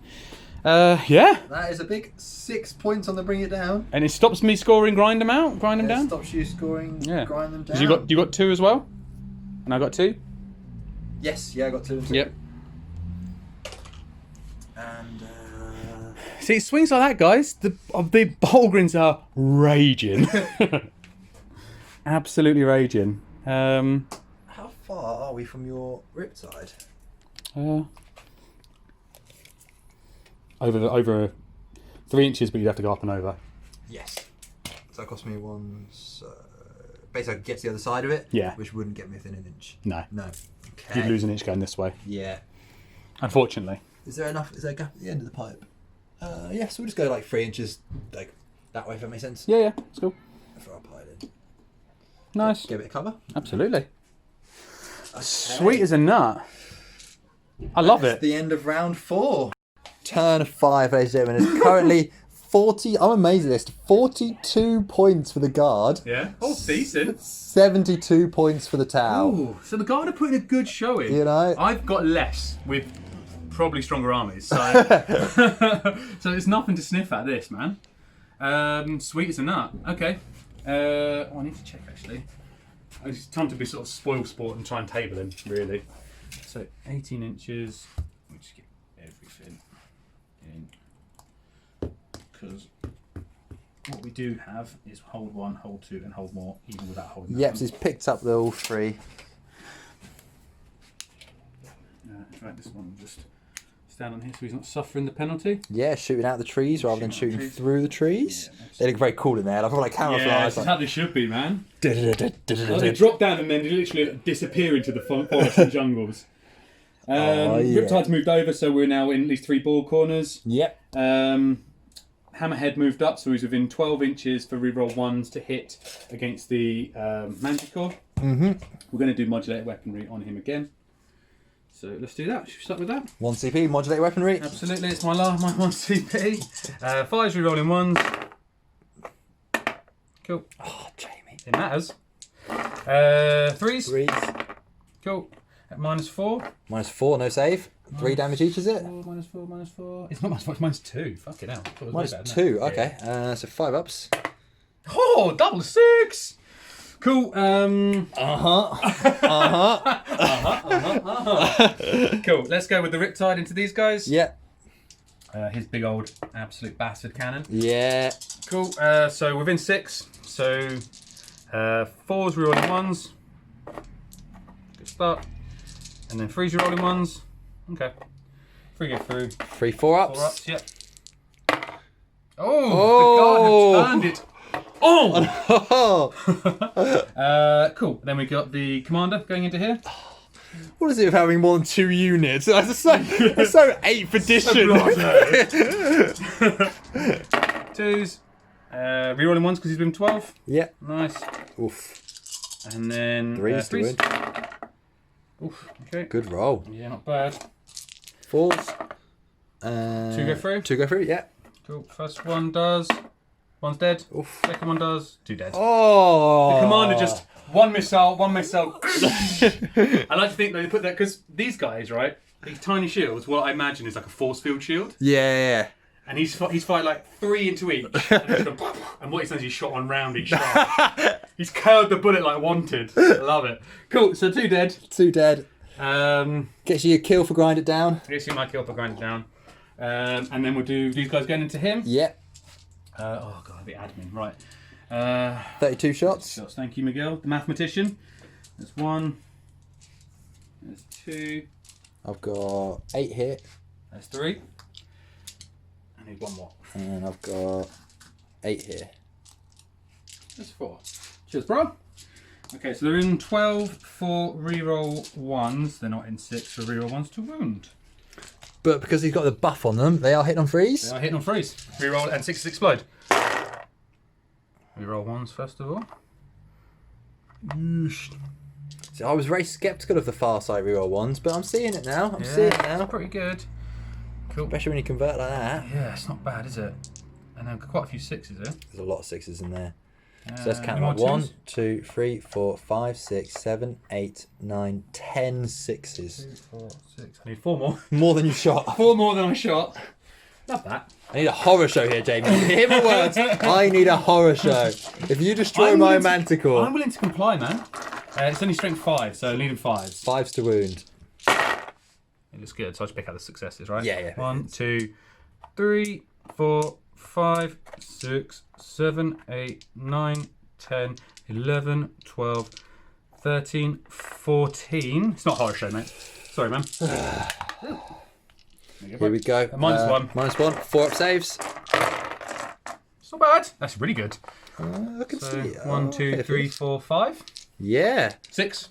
S1: Yeah.
S2: That is a big 6 points on the bring it down.
S1: And it stops me scoring, grind them down?
S2: Stops you scoring,
S1: Yeah.
S2: grind them down.
S1: You got 2 as well? And I got 2?
S2: Yes, yeah, I got 2 and 2.
S1: Yep.
S2: And
S1: See, swings like that, guys. The Bolgrins are raging. Absolutely raging.
S2: how far are we from your riptide?
S1: Over 3 inches, but you'd have to go up and over.
S2: Yes. So that cost me 1. So basically, I could get to the other side of it.
S1: Yeah.
S2: Which wouldn't get me within an inch.
S1: No.
S2: No. Okay.
S1: You'd lose an inch going this way.
S2: Yeah.
S1: Unfortunately.
S2: Is there enough? Is there a gap at the end of the pipe? Yeah. So we'll just go like 3 inches, like that way. If that makes sense.
S1: Yeah, it's cool.
S2: Throw our pile in.
S1: Nice.
S2: Give it a cover.
S1: Absolutely. Okay. Sweet as a nut. I love it.
S2: The end of round 4. Turn 5, ladies and gentlemen. It's currently 40. I'm amazed at this. 42 points for the guard.
S1: Yeah. Oh, decent.
S2: 72 points for the towel.
S1: Ooh, so the guard are putting a good showing.
S2: You know?
S1: I've got less with probably stronger armies, so so it's nothing to sniff at this, man. Sweet as a nut. Okay. I need to check actually. It's time to be sort of spoil sport and try and table him, really. So 18 inches. Let me just get everything in. Because what we do have is hold 1, hold 2, and hold more, even without holding.
S2: Yep, so he's picked up all 3.
S1: In fact, this one will just stand on here so he's not suffering the penalty.
S2: Yeah, shooting out the trees rather than shooting through the trees.
S1: Yeah,
S2: they look very cool in there. Like camouflage.
S1: Yeah, this is how they should be, man. They drop down and then they literally disappear into the forests and jungles. Riptide's moved over, so we're now in at least 3 ball corners.
S2: Yep.
S1: Hammerhead moved up, so he's within 12 inches for reroll 1s to hit against the Manticore.
S2: Mm-hmm.
S1: We're going to do modulated weaponry on him again. So let's do that. Should we start with that?
S2: 1 CP, modulated weaponry.
S1: Absolutely, it's my 1 CP. 5s rerolling 1s. Cool.
S2: Oh, Jamie.
S1: It matters. 3s.
S2: 3s.
S1: Cool. At -4.
S2: -4, no save. 3 damage each, is it?
S1: -4. It's not -4, it's -2. Fucking hell.
S2: -2, okay. So 5 ups.
S1: Oh, double 6! Cool. Cool. Let's go with the Riptide into these guys.
S2: Yeah.
S1: His big old absolute bastard cannon.
S2: Yeah.
S1: Cool. So within 6. So 4s rerolling 1s. Good start. And then 3s rerolling 1s. Okay. 3 go through.
S2: 3 4-ups.
S1: 4-ups, yep. Oh, the guard have turned it. Oh! Cool. Then we got the commander going into here.
S2: What is it with having more than 2 units? That's so 8th edition.
S1: 2s. Rerolling 1s because he's been 12.
S2: Yeah.
S1: Nice.
S2: Oof.
S1: And then
S2: 3s to win.
S1: Oof. Okay.
S2: Good roll.
S1: Yeah, not bad.
S2: 4s.
S1: 2 go through.
S2: 2 go through, yeah.
S1: Cool. First one does. 1's dead.
S2: Oof.
S1: Second one does. 2 dead.
S2: Oh.
S1: The commander just one missile. I like to think they put that because these guys, right? These tiny shields. What I imagine is like a force field shield.
S2: Yeah.
S1: And he's fired like 3 into each. And what he's done is he's shot one round each time. He's curved the bullet like wanted. I love it. Cool. So 2 dead.
S2: 2 dead.
S1: Gets
S2: Gets you a kill for grind it down.
S1: you my kill for grind it down. And then we'll do these guys going into him.
S2: Yeah.
S1: Oh god, the admin. Right.
S2: 32 shots.
S1: Thank you, Miguel, the mathematician. There's 1. There's 2.
S2: I've got 8 hit.
S1: There's 3. I need 1 more.
S2: And I've got 8 here.
S1: There's 4. Cheers, bro. Okay, so they're in 12 for reroll 1s. They're not in 6 for reroll 1s to wound.
S2: But because he's got the buff on them, they are hitting on 3s.
S1: They are hitting on 3s. Reroll and 6s explode. Reroll 1s first of all.
S2: So I was very sceptical of the far side reroll 1s, but I'm seeing it now. I'm seeing it now.
S1: It's pretty good. Cool.
S2: Especially when you convert like that.
S1: Yeah, it's not bad, is it? And then quite a few 6s there.
S2: There's a lot of 6s in there. So let's count
S1: any
S2: them.
S1: more
S2: 1,
S1: 2s?
S2: 2, 3, 4, 5, 6, 7, 8, 9, 10 6s.
S1: 2, 4, 6. I need 4 more.
S2: More than you shot.
S1: 4 more than I shot. Love that.
S2: I need a horror show here, Jamie. You hear my words? I need a horror show. If you destroy my Manticore.
S1: I'm willing to comply, man. It's only strength 5, so I need 5s.
S2: 5s to wound.
S1: It looks good, so I'll just pick out the successes, right?
S2: Yeah.
S1: 1, 2, 3, 4, 5, 6, 7, 8, 9, 10, 11, 12, 13, 14. It's not a horror show, mate. Sorry, man.
S2: Here we go.
S1: -1.
S2: -1. 4 up saves.
S1: It's not bad. That's really good.
S2: I can
S1: So
S2: see.
S1: 1, 2, 3, 4, 5.
S2: Yeah.
S1: 6.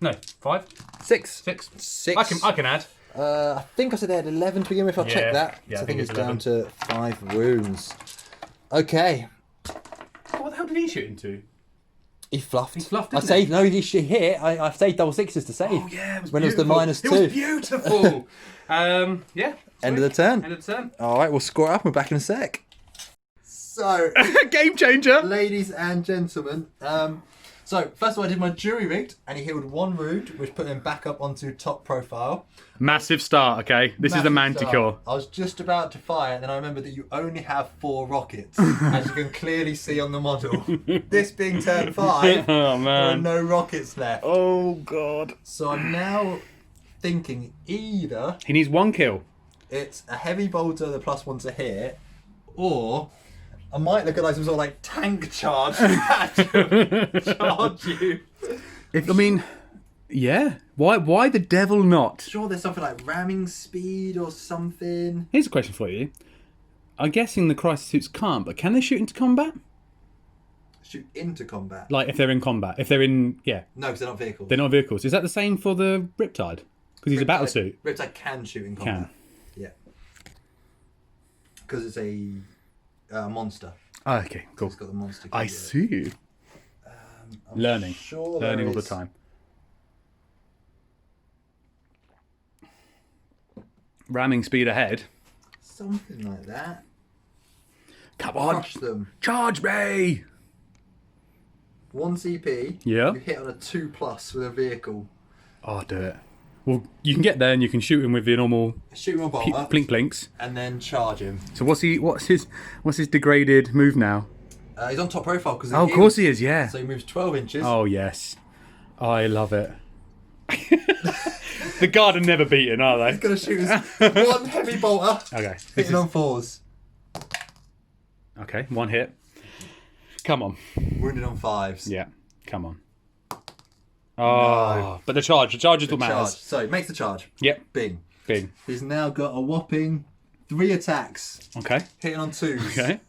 S1: No, 5.
S2: 6.
S1: 6.
S2: 6.
S1: I can add.
S2: I think I said they had 11 to begin with. I'll check that.
S1: Yeah,
S2: So
S1: I think
S2: it's
S1: it's
S2: down to 5 wounds. Okay.
S1: What the hell did he shoot into?
S2: He fluffed.
S1: He fluffed,
S2: I
S1: didn't
S2: saved. No, he hit. I saved double 6s to save.
S1: Oh yeah, it was
S2: when
S1: beautiful.
S2: it was the -2.
S1: It was beautiful. Yeah.
S2: End of the turn.
S1: End of the turn.
S2: All right, we'll score it up. We're back in a sec. So, game changer, ladies and gentlemen. So first of all, I did my jury rigged, and he healed 1 wound, which put him back up onto top profile.
S1: Massive start, okay? This is a Manticore.
S2: I was just about to fire, and then I remembered that you only have 4 rockets, as you can clearly see on the model. This being turn 5,
S1: Oh,
S2: there are
S1: man.
S2: no rockets left.
S1: Oh, God.
S2: So I'm now thinking either
S1: He needs 1 kill.
S2: it's a heavy bolter, the +1 to hit, or I might look at like some sort of like tank charge. Charge you.
S1: I mean, yeah. Why the devil not?
S2: Sure, there's something like ramming speed or something.
S1: Here's a question for you. I'm guessing the crisis suits can't, but can they shoot into combat?
S2: Shoot into combat?
S1: Like if they're in combat, if they're in
S2: No, because they're not vehicles.
S1: they're not vehicles. Is that the same for the Riptide? Because he's a battle suit.
S2: Riptide can shoot in combat. Yeah. Because it's a monster.
S1: Oh, okay, cool.
S2: It's got the monster.
S1: I see.
S2: I'm
S1: Learning
S2: sure
S1: all the
S2: is.
S1: time. Ramming speed ahead.
S2: Something like that.
S1: Come on,
S2: Crush them.
S1: charge me!
S2: 1 CP.
S1: Yeah.
S2: You hit on a 2+ with a vehicle.
S1: Oh, do it. Well, you can get there and you can shoot him with your normal
S2: Shoot him a bolt
S1: blink blinks.
S2: and then charge him.
S1: So what's his degraded move now?
S2: He's on top profile because
S1: Oh, of course he is. Yeah.
S2: So he moves 12 inches.
S1: Oh yes, I love it. The guard are never beaten, are they?
S2: He's gonna shoot his one heavy bolter.
S1: Okay.
S2: Hitting on 4s.
S1: Okay, one hit. Come on.
S2: Wounded on 5s.
S1: Yeah, come on. Oh, but the charge is what matters.
S2: So makes the charge.
S1: Yep,
S2: Bing.
S1: bing.
S2: He's now got a whopping 3 attacks.
S1: Okay,
S2: Hitting on 2s.
S1: okay.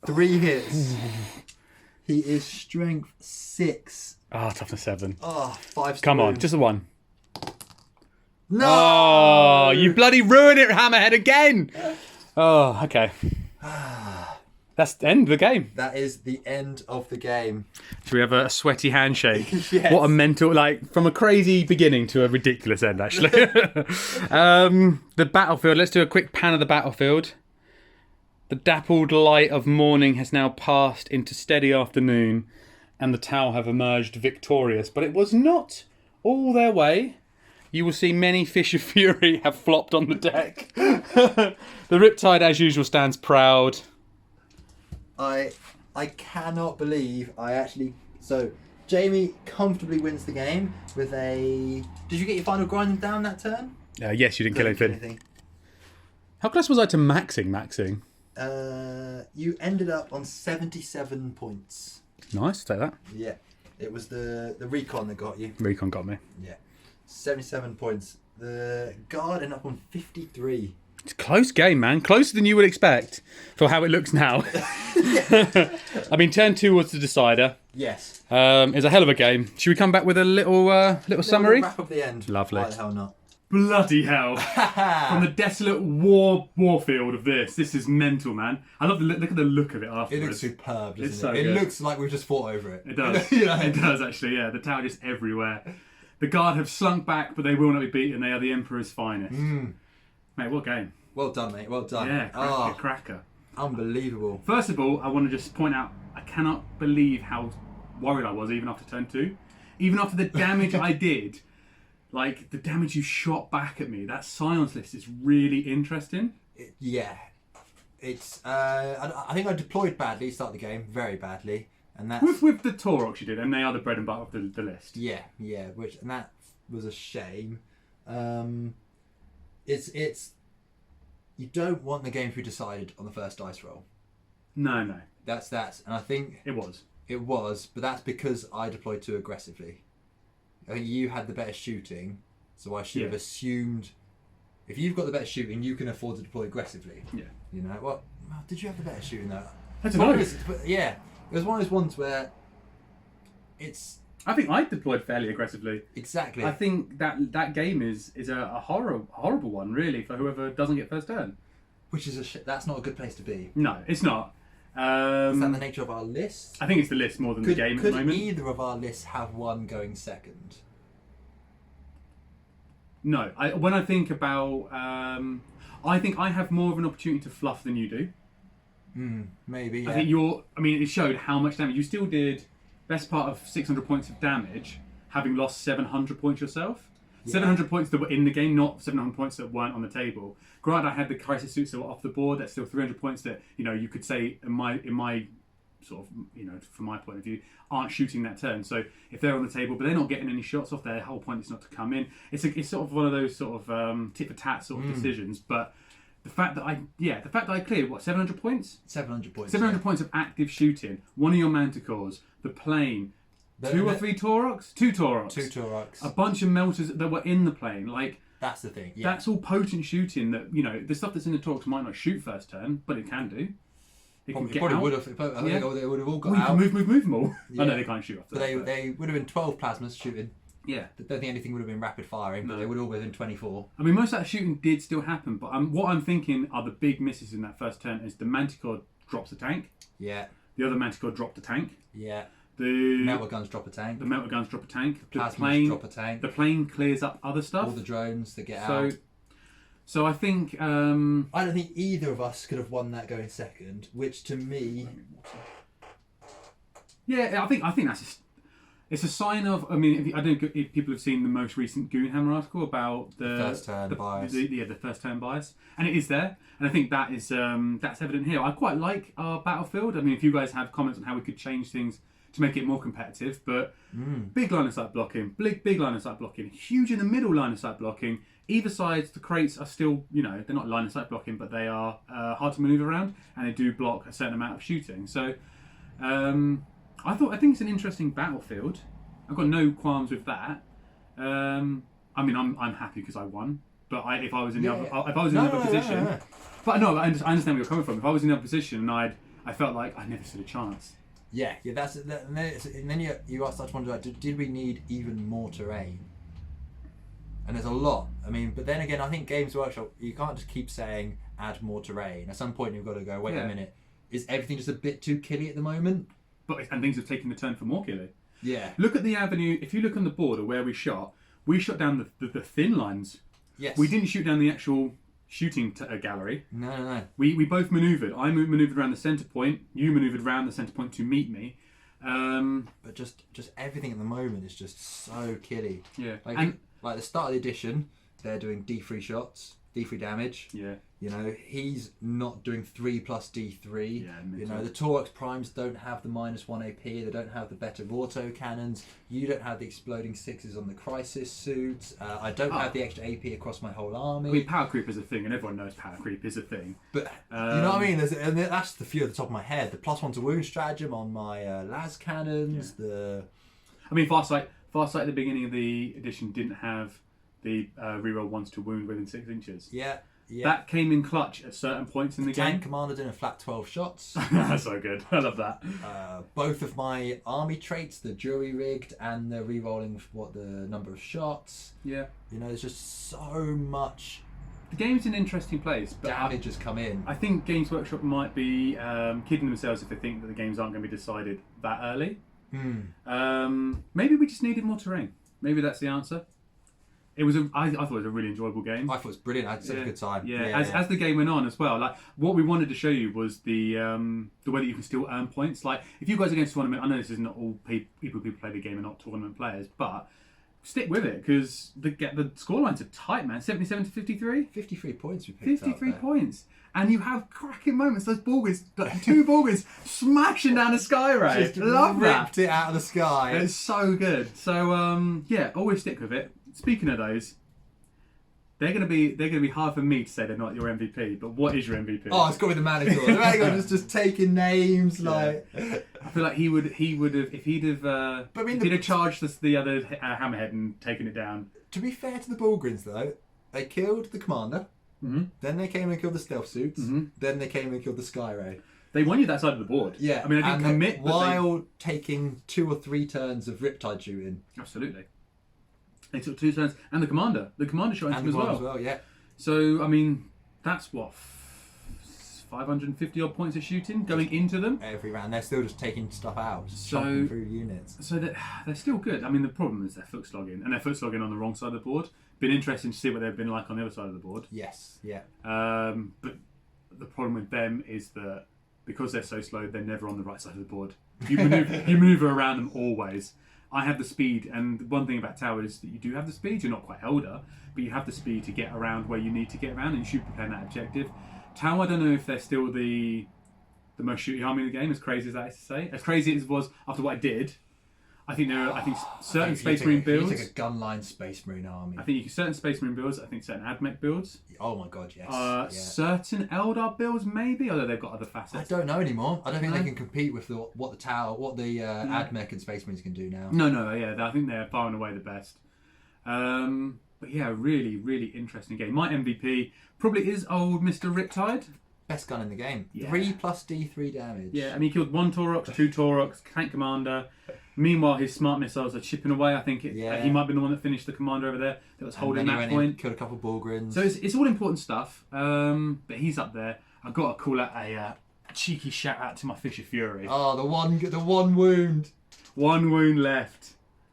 S2: 3 hits. He is strength 6.
S1: Ah, toughness 7.
S2: Oh, 5.
S1: Come on, just a 1.
S2: No!
S1: Oh, you bloody ruined it, Hammerhead, again! Oh, okay. That's the end of the game.
S2: That is the end of the game.
S1: Should we have a sweaty handshake?
S2: Yes.
S1: What a mental, from a crazy beginning to a ridiculous end, actually. The battlefield, let's do a quick pan of the battlefield. The dappled light of morning has now passed into steady afternoon, and the Tau have emerged victorious. But it was not all their way. You will see many fish of fury have flopped on the deck. The Riptide, as usual, stands proud.
S2: I cannot believe I actually... So, Jamie comfortably wins the game with a... Did you get your final grind down that turn?
S1: Yes, you didn't kill anything. How close was I to maxing?
S2: You ended up on 77 points.
S1: Nice, take that.
S2: Yeah. It was the recon that got you.
S1: Recon got me.
S2: Yeah. 77 points. The guard ended up on 53.
S1: It's a close game, man. Closer than you would expect for how it looks now. I mean, turn 2 was the decider.
S2: Yes.
S1: It's a hell of a game. Should we come back with a little summary?
S2: Wrap up the end.
S1: Lovely.
S2: Why the hell not?
S1: Bloody hell. From the desolate warfield of this is mental, man. I love look at the look of it afterwards.
S2: It looks superb, doesn't
S1: It's
S2: it?
S1: so
S2: It
S1: good.
S2: looks like we've just fought over it.
S1: It does.
S2: You know?
S1: It does, actually, yeah. The Tau just everywhere. The Guard have slunk back, but they will not be beaten. They are the Emperor's finest. Mate, what game?
S2: Well done, mate. Well done.
S1: Yeah, cracker.
S2: Unbelievable.
S1: First of all, I want to just point out, I cannot believe how worried I was even after turn 2. Even after the damage I did, like the damage you shot back at me, that Scions list is really interesting.
S2: Yeah. It's. I think I deployed badly, start the game, very badly. And that's...
S1: With the Taurox you did, and they are the bread and butter of the list.
S2: Yeah, and that was a shame. It's you don't want the game to be decided on the first dice roll.
S1: No.
S2: That's and I think
S1: It was,
S2: but that's because I deployed too aggressively. I think you had the better shooting, so I should have assumed if you've got the better shooting, you can afford to deploy aggressively.
S1: Yeah.
S2: You know what? Well, did you have the better shooting though?
S1: I don't know.
S2: But yeah, it was one of those ones where it's
S1: I think I deployed fairly aggressively.
S2: exactly.
S1: I think that game is a horrible one, really, for whoever doesn't get first turn.
S2: Which is that's not a good place to be.
S1: No, it's not.
S2: Is that the nature of our list?
S1: I think it's the list more than the game at the moment.
S2: Could either of our lists have one going second?
S1: No. When I think about... I think I have more of an opportunity to fluff than you do.
S2: Maybe, yeah.
S1: I think it showed how much damage. You still did best part of 600 points of damage, having lost 700 points yourself. Yeah. 700 points that were in the game, not 700 points that weren't on the table. Granted, I had the crisis suits that were off the board. That's still 300 points that, you could say in my sort of, from my point of view, aren't shooting that turn. So if they're on the table, but they're not getting any shots off, their whole point is not to come in. It's sort of one of those sort of tit for tat sort of decisions. But the fact that I cleared 700 points?
S2: 700 points.
S1: 700 points of active shooting. One of your Manticores, the plane, Two or three Taurochs? Two Taurochs.
S2: Two Taurochs.
S1: A bunch of melters that were in the plane. Like,
S2: that's the thing. Yeah.
S1: That's all potent shooting that, you know, the stuff that's in the Taurochs might not shoot first turn, but it can do. It can get
S2: probably
S1: out.
S2: would have. I think they would have all got
S1: well,
S2: out.
S1: You can move them all. Yeah. I know they can't shoot after
S2: but
S1: that.
S2: They would have been 12 plasmas shooting.
S1: Yeah.
S2: I don't think anything would have been rapid firing, but they would all have been 24.
S1: I mean, most of that shooting did still happen, but what I'm thinking are the big misses in that first turn is the Manticore drops a tank.
S2: Yeah.
S1: The other Manticore dropped a tank.
S2: Yeah.
S1: The
S2: melter guns drop a tank.
S1: The melter guns drop a tank.
S2: The plasmas drop a tank.
S1: The plane clears up other stuff.
S2: All the drones that get out.
S1: So I think...
S2: I don't think either of us could have won that going second, which to me...
S1: Yeah, I think that's... It's a sign of... I mean, I don't know if people have seen the most recent Goonhammer article about the
S2: first turn bias.
S1: The first turn bias. And it is there. And I think that is that's evident here. I quite like our battlefield. I mean, if you guys have comments on how we could change things to make it more competitive, but big line of sight blocking, big line of sight blocking, huge in the middle line of sight blocking. Either sides, the crates are still, you know, they're not line of sight blocking, but they are hard to manoeuvre around, and they do block a certain amount of shooting. So, I think it's an interesting battlefield. I've got no qualms with that. I mean, I'm happy because I won. But if I was in the other position, but no, I understand where you're coming from. If I was in the other position and I felt like I never stood a chance.
S2: Yeah, that's and then you start to wonder, like, did we need even more terrain? And there's a lot. I mean, but then again, I think Games Workshop, you can't just keep saying add more terrain. At some point, you've got to go, wait a minute, is everything just a bit too killy at the moment?
S1: And things have taken the turn for more killy.
S2: Yeah.
S1: Look at the avenue. If you look on the border where we shot down the thin lines.
S2: Yes.
S1: We didn't shoot down the actual shooting gallery.
S2: No.
S1: We both manoeuvred. I manoeuvred around the centre point. You manoeuvred around the centre point to meet me.
S2: But just everything at the moment is just so killy.
S1: Yeah.
S2: Like the start of the edition, they're doing D3 shots, D3 damage.
S1: Yeah.
S2: You know, he's not doing 3 plus D3.
S1: Yeah,
S2: you know, the Taurochs Primes don't have the -1 AP, they don't have the better auto cannons, you don't have the exploding 6s on the crisis suits, I don't have the extra AP across my whole army.
S1: I mean, power creep is a thing, and everyone knows power creep is a thing.
S2: But, you know what I mean? And that's the few at the top of my head. The +1 to wound stratagem on my las cannons,
S1: I mean, Farsight at the beginning of the edition didn't have the reroll 1s to wound within 6 inches.
S2: Yeah.
S1: That came in clutch at certain points in the game.
S2: Tank commander doing a flat 12 shots.
S1: That's so good. I love that.
S2: Both of my army traits, the jury rigged and the rerolling the number of shots.
S1: Yeah.
S2: You know, there's just so much.
S1: The game's an interesting place, but
S2: damage has come in.
S1: I think Games Workshop might be kidding themselves if they think that the games aren't going to be decided that early. Maybe we just needed more terrain. Maybe that's the answer. I thought it was a really enjoyable game.
S2: I thought it was brilliant. I had such a good time.
S1: Yeah. As the game went on as well, like what we wanted to show you was the way that you can still earn points. Like if you guys are against tournament, I know this is not all people who play the game are not tournament players, but stick with it because the scorelines are tight, man. 77 to 53.
S2: 53 points we picked
S1: 53 points. And you have cracking moments. Those Borgers, like 2 Borgers smashing down a sky ray.
S2: Just
S1: love
S2: ripped
S1: that.
S2: it out of the sky.
S1: It's so good. So always stick with it. Speaking of those, they're gonna be hard for me to say they're not your MVP. But what is your MVP?
S2: Oh, it's got to be the Manticore. The Manticore is just taking names like.
S1: I feel like he would have if he'd have charged the other hammerhead and taken it down.
S2: To be fair to the Bullgrins though, they killed the commander. Then they came and killed the stealth suits. Then they came and killed the sky ray.
S1: They won you that side of the board.
S2: Yeah,
S1: I mean, I didn't commit
S2: while taking 2 or 3 turns of riptide shooting.
S1: Absolutely. They took 2 turns, and the commander shot into him as well.
S2: Yeah.
S1: So I mean, that's what 550 odd points of shooting going into them
S2: every round. They're still just taking stuff out, just chopping through units.
S1: So they're still good. I mean, the problem is they're foot slogging, and they're foot slogging on the wrong side of the board. Been interesting to see what they've been like on the other side of the board.
S2: Yes. Yeah.
S1: But the problem with them is that because they're so slow, they're never on the right side of the board. You maneuver around them always. I have the speed, and one thing about Tower is that you do have the speed. You're not quite Elder, but you have the speed to get around where you need to get around, and you should prepare that objective. Tower, I don't know if they're still the most shooting army in the game, as crazy as that is to say. As crazy as it was after what I did, I think certain
S2: You
S1: Space
S2: take
S1: Marine
S2: You
S1: builds.
S2: take a gunline Space Marine army.
S1: I think you can certain Space Marine builds. I think certain AdMech builds.
S2: Oh my god, yes.
S1: Certain Eldar builds, maybe, although they've got other
S2: I
S1: facets.
S2: don't know anymore. I don't think they can compete with what the AdMech and Space Marines can do now.
S1: No, yeah, I think they're far and away the best. But yeah, really, really interesting game. My MVP probably is old Mr. Riptide.
S2: Best gun in the game.
S1: Yeah.
S2: 3 plus D3 damage.
S1: Yeah, I mean, he killed 1 Taurox, 2 Taurox, tank commander. Meanwhile, his smart missiles are chipping away. I think he might have been the one that finished the commander over there that was holding that point.
S2: Killed a couple of Bullgrins.
S1: So it's all important stuff. But he's up there. I've got to call out a cheeky shout out to my Fisher Fury.
S2: Oh, the one wound.
S1: 1 wound left.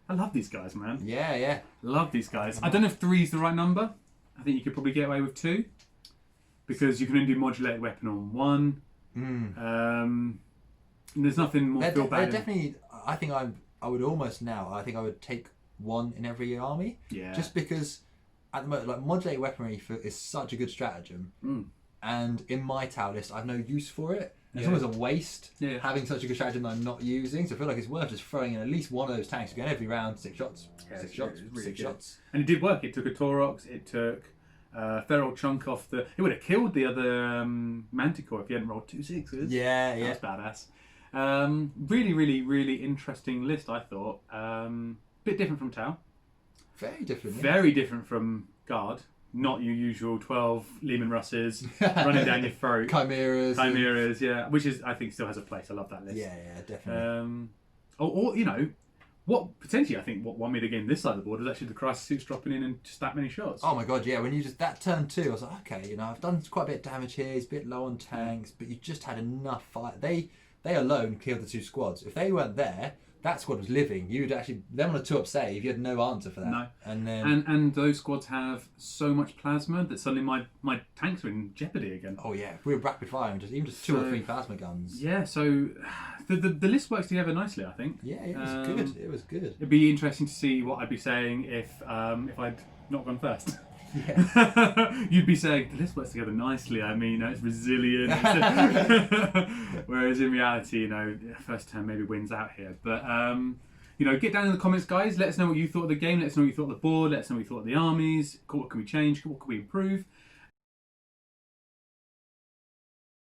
S1: I love these guys, man.
S2: Yeah.
S1: Love these guys. I don't know if 3 is the right number. I think you could probably get away with 2. Because you can only do modulated weapon on 1. There's nothing more feel bad.
S2: Definitely, I think I would almost now. I think I would take 1 in every army.
S1: Yeah.
S2: Just because at the moment, like modulated weaponry is such a good stratagem, and in my tower list, I've no use for it. It's almost a waste having such a good stratagem that I'm not using. So I feel like it's worth just throwing in at least one of those tanks again every round. 6 shots,
S1: Yeah,
S2: 6 shots,
S1: really
S2: 6
S1: good.
S2: shots.
S1: And it did work. It took a Taurox. It took feral chunk off the. It would have killed the other Manticore if you hadn't rolled 2 6s.
S2: Yeah.
S1: That's badass. Really, really, really interesting list. I thought. Bit different from Tau.
S2: Very different. Yeah.
S1: Very different from Guard. Not your usual 12 Lehman Russes running down your throat.
S2: Chimeras.
S1: Yeah. Which is, I think, still has a place. I love that list.
S2: Yeah, definitely.
S1: Or you know, what potentially I think what won me the game this side of the board was actually the crisis suits dropping in and just that many shots.
S2: Oh my god, yeah! When you just that turn 2, I was like, okay, you know, I've done quite a bit of damage here. It's a bit low on tanks, but you just had enough fight. They alone killed the 2 squads. If they weren't there, that squad was living. You'd actually them on a 2-up save. You had no answer for that.
S1: No.
S2: And then
S1: and those squads have so much plasma that suddenly my tanks are in jeopardy again.
S2: oh yeah, we were rapid firing just 2 or 3 plasma guns.
S1: Yeah, so the list works together nicely, I think.
S2: Yeah, it was good. It was good.
S1: It'd be interesting to see what I'd be saying if I'd not gone first.
S2: Yeah.
S1: You'd be saying the list works together nicely. I mean, it's resilient. Whereas in reality, you know, first turn maybe wins out here. But you know, get down in the comments, guys. Let us know what you thought of the game. Let us know what you thought of the board. Let us know what you thought of the armies. What can we change? What can we improve?